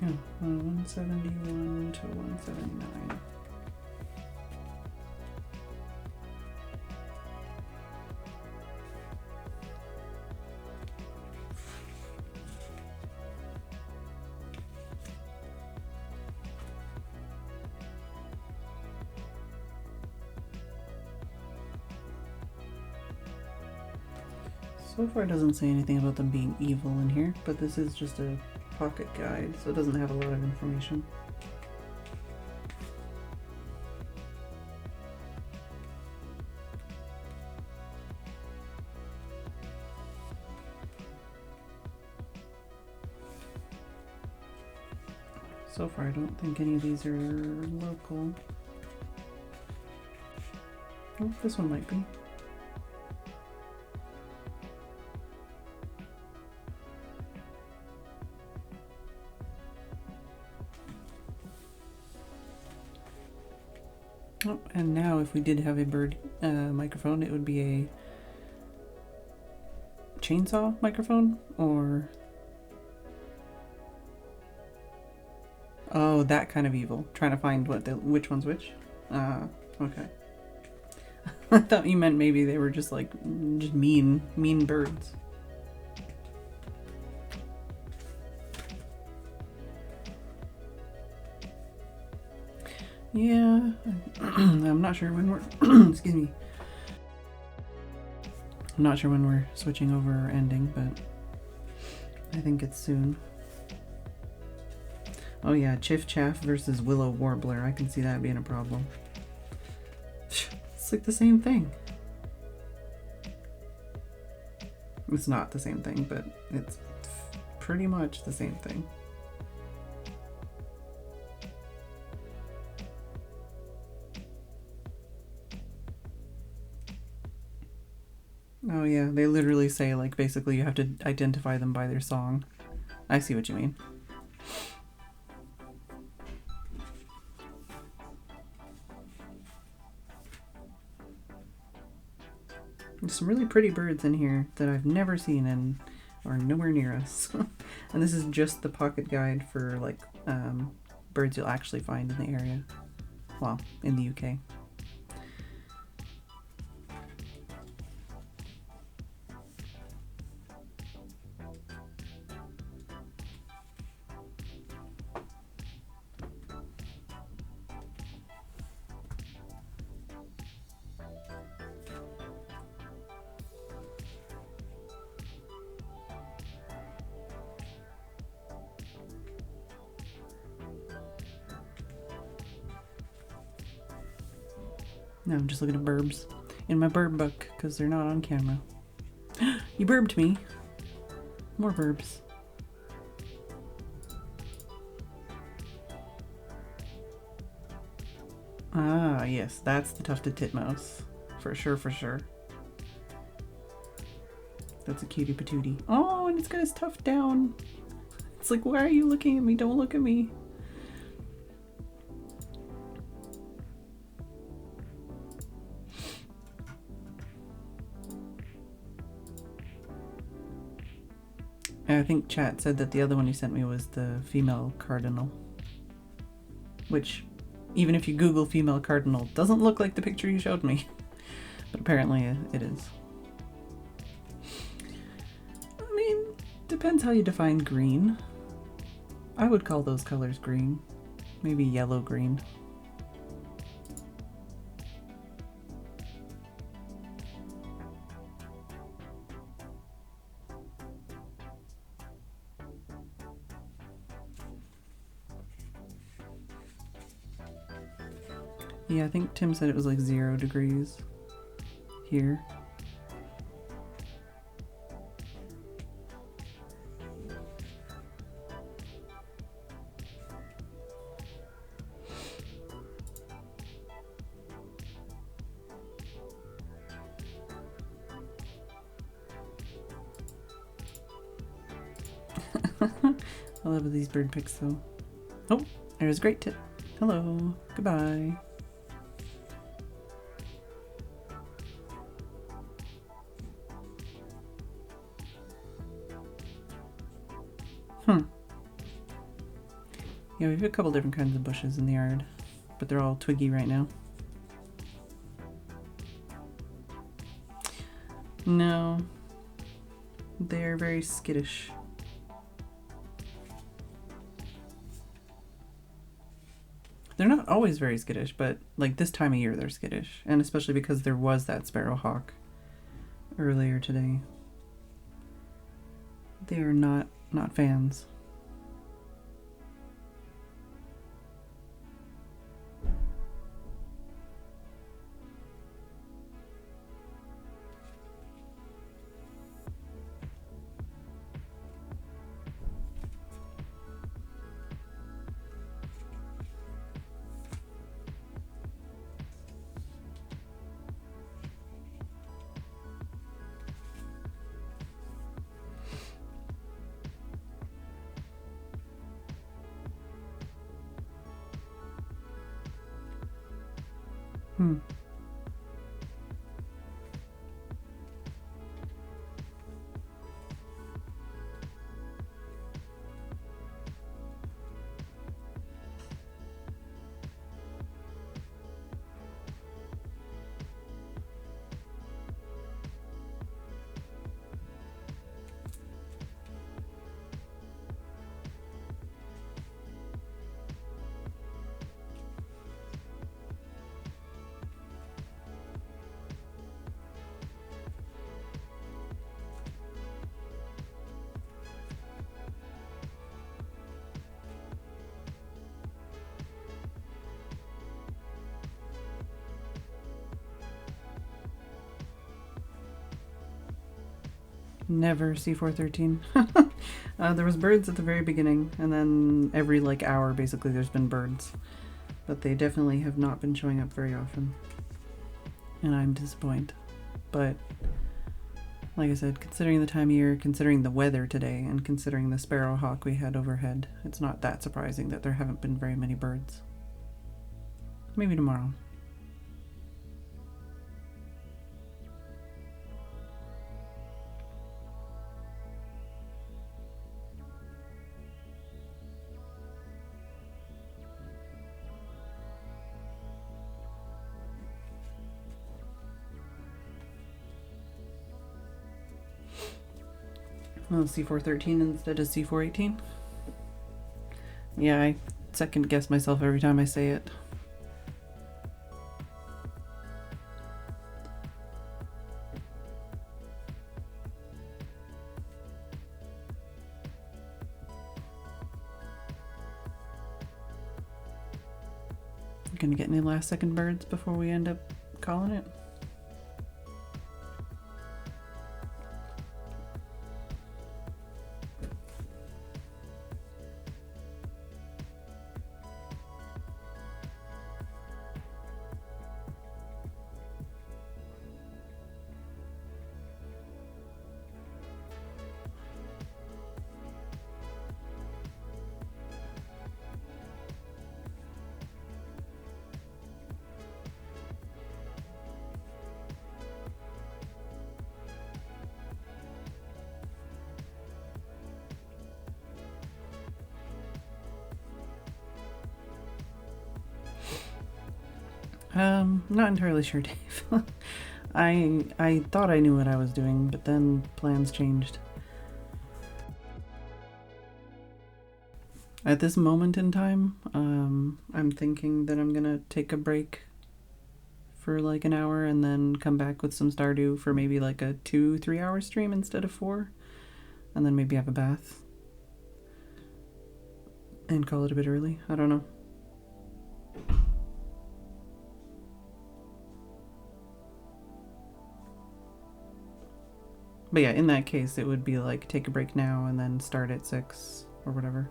Oh, 171 to 179. So far it doesn't say anything about them being evil in here, but this is just a pocket guide, so it doesn't have a lot of information. So far I don't think any of these are local. Oh, this one might be. Oh, and now if we did have a bird microphone, it would be a chainsaw microphone, or... Oh, that kind of evil. Trying to find which one's which? Okay. I thought you meant maybe they were just like, just mean birds. Yeah, I'm not sure when we're, excuse me. I'm not sure when we're switching over or ending, but I think it's soon. Oh yeah, Chiff Chaff versus Willow Warbler. I can see that being a problem. It's like the same thing. It's not the same thing, but it's pretty much the same thing. Oh yeah, they literally say like basically you have to identify them by their song. I see what you mean. There's some really pretty birds in here that I've never seen and are nowhere near us. And this is just the pocket guide for like birds you'll actually find in the area. Well, in the UK. No, I'm just looking at burbs in my burb book because they're not on camera. You burbed me. More burbs. Ah, yes, that's the tufted titmouse. For sure, for sure. That's a cutie patootie. Oh, and it's got his tuft down. It's like, why are you looking at me? Don't look at me. I think chat said that the other one you sent me was the female cardinal. Which, even if you Google female cardinal, doesn't look like the picture you showed me. But apparently it is. I mean, depends how you define green. I would call those colors green. Maybe yellow-green. Yeah, I think Tim said it was like 0 degrees here. I love these bird pics though. Oh, there's a great tip. Hello, goodbye. Yeah, we have a couple different kinds of bushes in the yard, but they're all twiggy right now. No, they're very skittish. They're not always very skittish, but like this time of year they're skittish, and especially because there was that sparrowhawk earlier today. They are not fans. Never C413. There was birds at the very beginning, and then every like hour basically there's been birds. But they definitely have not been showing up very often. And I'm disappointed. But like I said, considering the time of year, considering the weather today, and considering the sparrowhawk we had overhead, it's not that surprising that there haven't been very many birds. Maybe tomorrow. Well, C413 instead of C418. Yeah, I second guess myself every time I say it. Gonna get any last second birds before we end up calling it. Not entirely sure, Dave. I thought I knew what I was doing, but then plans changed. At this moment in time, I'm thinking that I'm gonna take a break for like an hour and then come back with some Stardew for maybe like a 2-3 hour stream instead of 4, and then maybe have a bath and call it a bit early. I don't know. But yeah, in that case, it would be like take a break now and then start at 6 or whatever.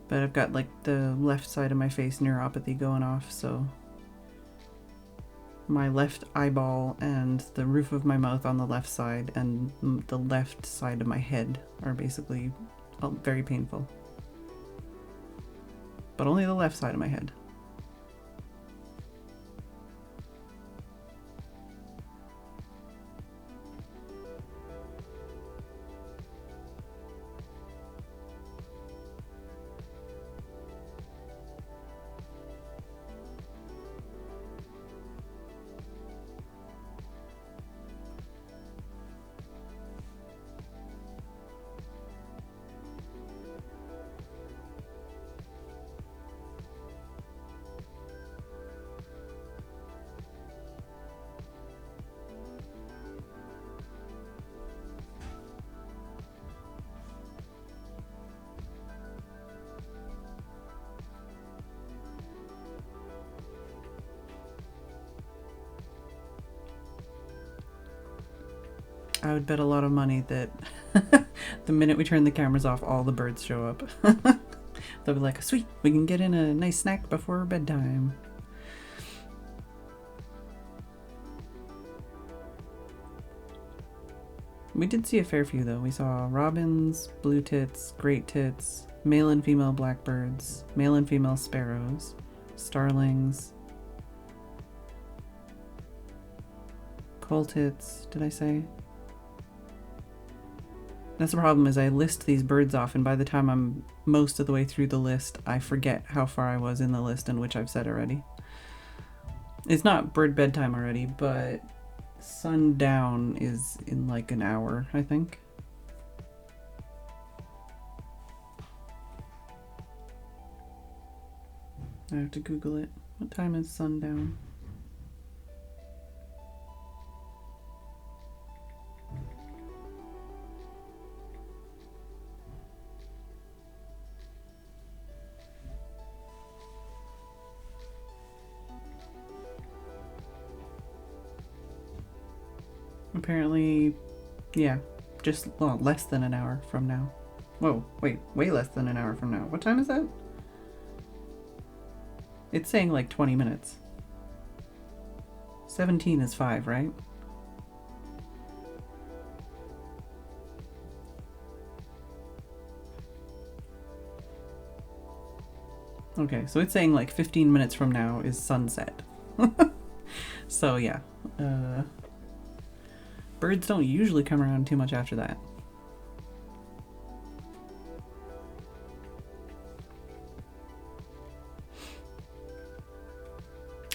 But I've got like the left side of my face neuropathy going off, so my left eyeball and the roof of my mouth on the left side and the left side of my head are basically very painful. But only the left side of my head. I would bet a lot of money that the minute we turn the cameras off, all the birds show up. They'll be like, sweet, we can get in a nice snack before bedtime. We did see a fair few though. We saw robins, blue tits, great tits, male and female blackbirds, male and female sparrows, starlings, coal tits, did I say? That's the problem, is I list these birds off, and by the time I'm most of the way through the list, I forget how far I was in the list and which I've said already. It's not bird bedtime already, but sundown is in like an hour, I think. I have to Google it. What time is sundown? Apparently, yeah, just less than an hour from now. Whoa, wait, way less than an hour from now. What time is that? It's saying like 20 minutes. 17 is 5, right? Okay, so it's saying like 15 minutes from now is sunset. So yeah, birds don't usually come around too much after that.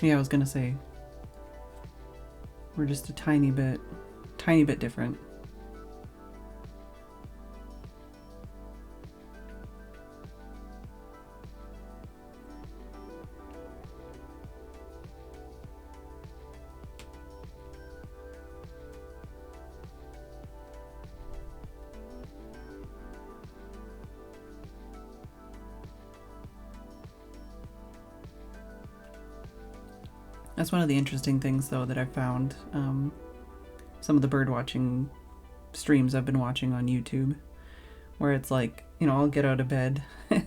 Yeah, I was gonna say, we're just a tiny bit different. That's one of the interesting things, though, that I've found. Some of the bird watching streams I've been watching on YouTube, where it's like, you know, I'll get out of bed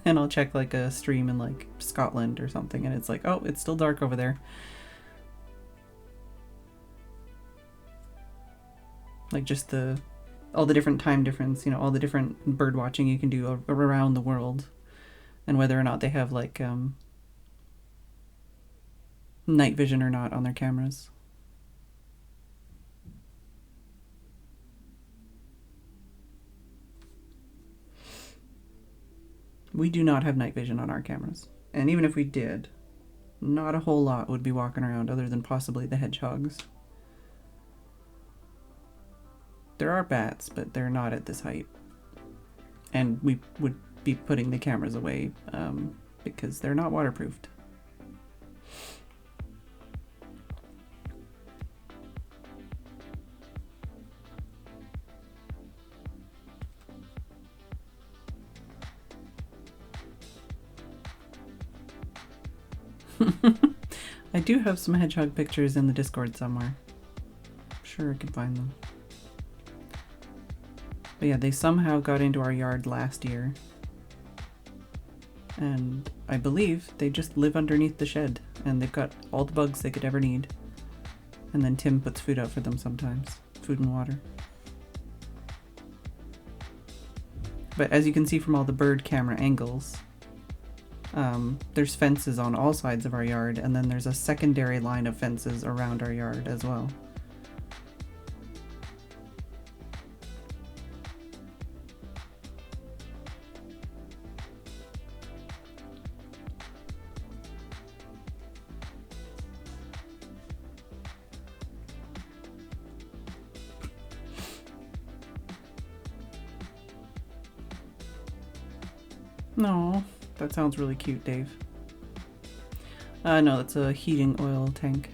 and I'll check like a stream in like Scotland or something, and it's like, oh, it's still dark over there. Like just all the different time difference, you know, all the different bird watching you can do around the world, and whether or not they have like night vision or not on their cameras. We do not have night vision on our cameras. And even if we did, not a whole lot would be walking around other than possibly the hedgehogs. There are bats, but they're not at this height. And we would be putting the cameras away because they're not waterproofed. I do have some hedgehog pictures in the Discord somewhere. I'm sure I can find them. But yeah, they somehow got into our yard last year. And I believe they just live underneath the shed, and they've got all the bugs they could ever need. And then Tim puts food out for them sometimes. Food and water. But as you can see from all the bird camera angles, there's fences on all sides of our yard, and then there's a secondary line of fences around our yard as well. No, that sounds really cute, Dave. No, that's a heating oil tank.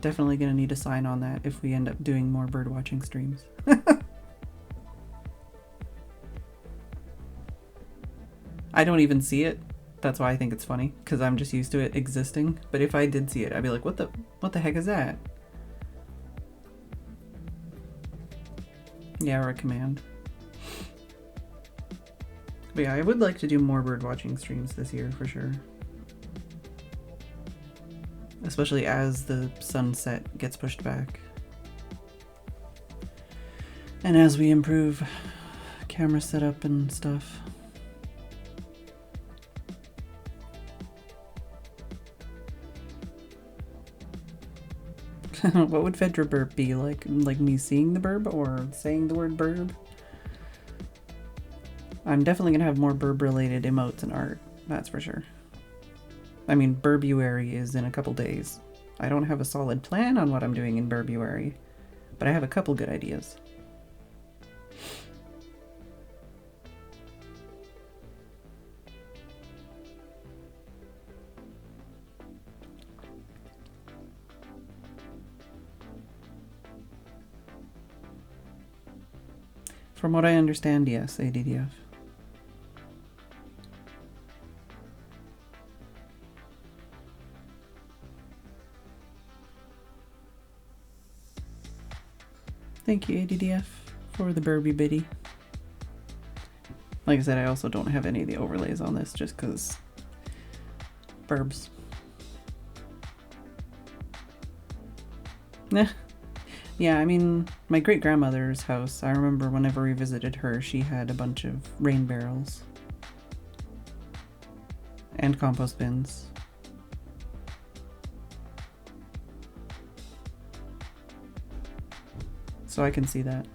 Definitely gonna need a sign on that if we end up doing more bird watching streams. I don't even see it. That's why I think it's funny, because I'm just used to it existing. But if I did see it, I'd be like, what the heck is that? Yeah, or a command. But yeah, I would like to do more bird watching streams this year for sure. Especially as the sunset gets pushed back. And as we improve camera setup and stuff. What would Phedran burp be like? Like me seeing the burb or saying the word burb? I'm definitely gonna have more burb-related emotes and art, that's for sure. I mean, Burbuary is in a couple days. I don't have a solid plan on what I'm doing in Burbuary, but I have a couple good ideas. From what I understand, yes, ADDF. Thank you, ADDF, for the Burby Biddy. Like I said, I also don't have any of the overlays on this just because burbs. Yeah, I mean, my great-grandmother's house, I remember whenever we visited her, she had a bunch of rain barrels. And compost bins. So I can see that.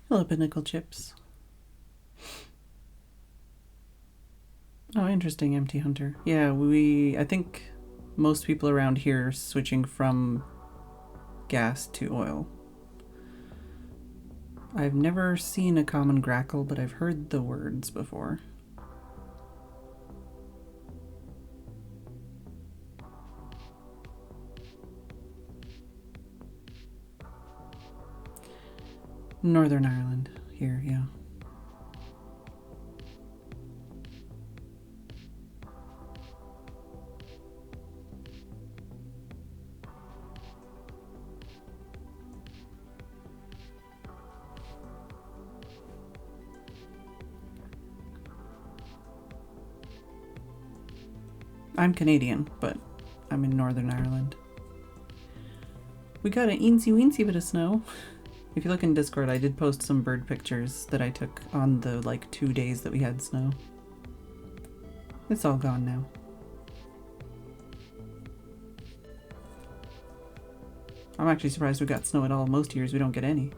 Hello, Pinnacle Chips. Oh, interesting, Empty Hunter. Yeah, I think most people around here are switching from gas to oil. I've never seen a common grackle, but I've heard the words before. Northern Ireland here, yeah. I'm Canadian, but I'm in Northern Ireland. We got an eensy weensy bit of snow. If you look in Discord, I did post some bird pictures that I took on the 2 days that we had snow. It's all gone now. I'm actually surprised we got snow at all. Most years we don't get any.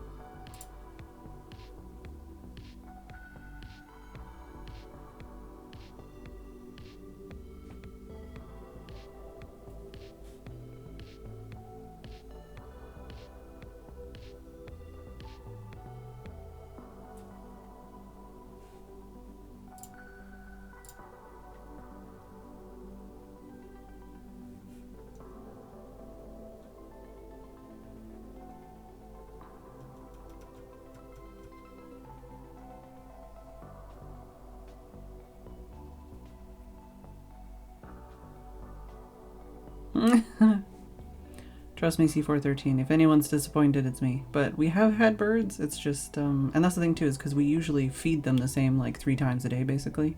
Trust me, C413. If anyone's disappointed, it's me. But we have had birds. It's just, and that's the thing too, is because we usually feed them the same 3 times a day, basically.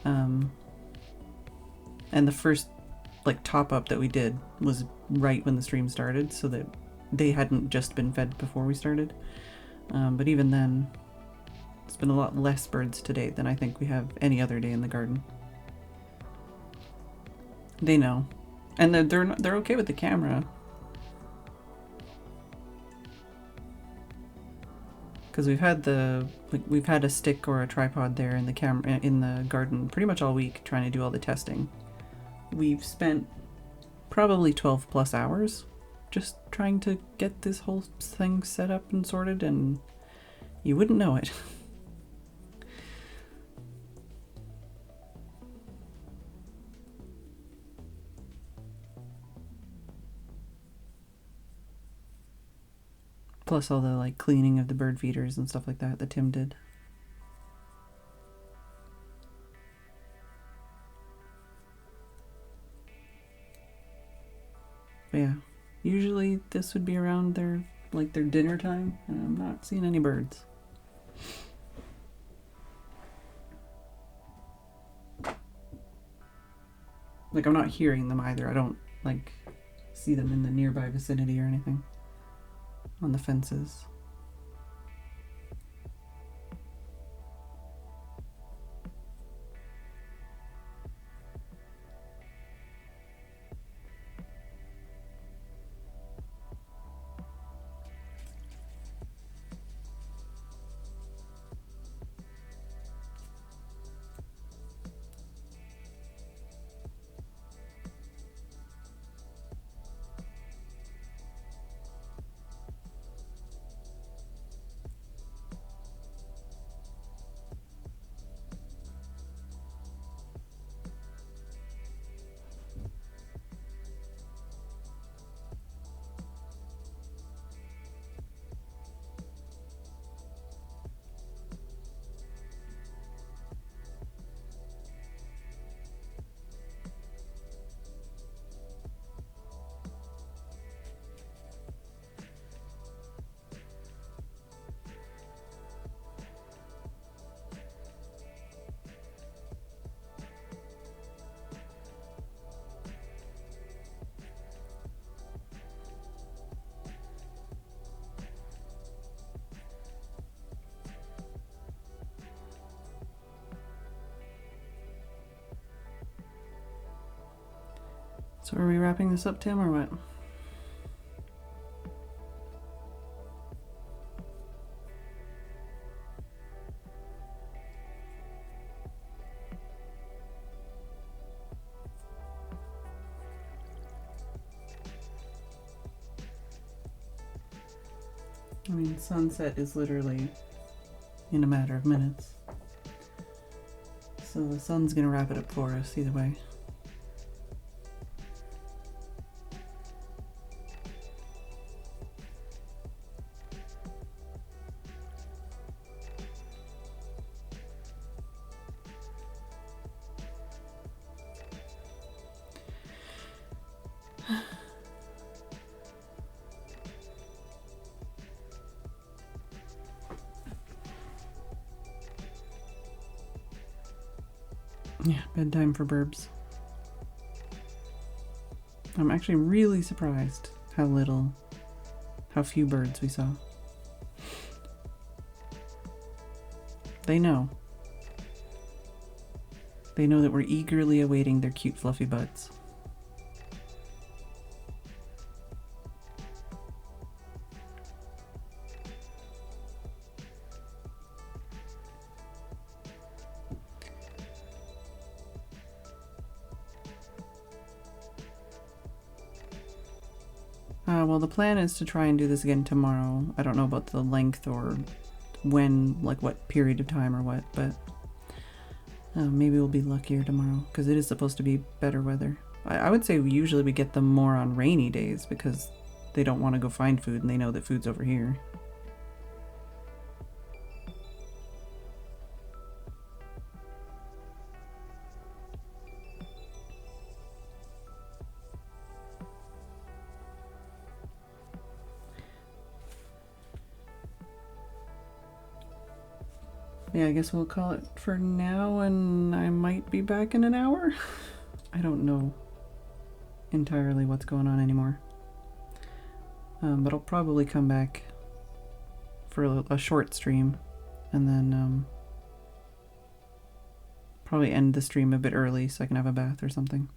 And the first top up that we did was right when the stream started, so that they hadn't just been fed before we started. But even then, it's been a lot less birds to date than I think we have any other day in the garden. They know. And they're okay with the camera. Because we've had a stick or a tripod there in the camera in the garden pretty much all week trying to do all the testing. We've spent probably 12 plus hours just trying to get this whole thing set up and sorted, and you wouldn't know it. Plus all the cleaning of the bird feeders and stuff like that Tim did. But yeah, usually this would be around their dinner time, and I'm not seeing any birds. I'm not hearing them either. I don't see them in the nearby vicinity or anything on the fences. So are we wrapping this up, Tim, or what? I mean, sunset is literally in a matter of minutes. So the sun's gonna wrap it up for us either way. Yeah, bedtime for burbs. I'm actually really surprised how few birds we saw. They know. They know that we're eagerly awaiting their cute fluffy butts. Well, the plan is to try and do this again tomorrow. I don't know about the length or when, like what period of time or what, but maybe we'll be luckier tomorrow because it is supposed to be better weather. I would say usually we get them more on rainy days because they don't want to go find food and they know that food's over here. Yeah, I guess we'll call it for now, and I might be back in an hour. I don't know entirely what's going on anymore. But I'll probably come back for a short stream, and then probably end the stream a bit early so I can have a bath or something.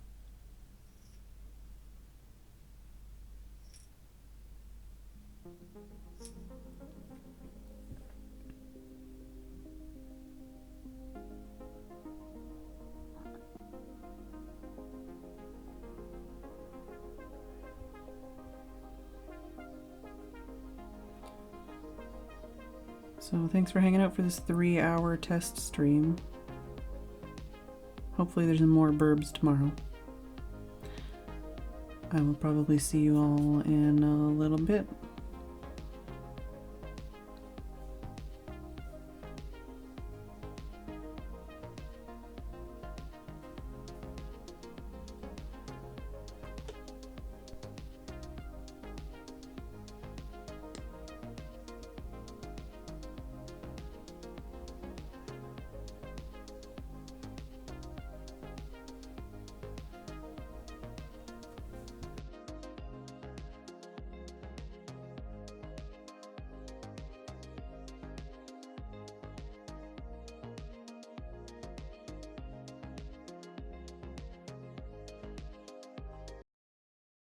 So thanks for hanging out for this 3-hour test stream. Hopefully there's more burbs tomorrow. I will probably see you all in a little bit.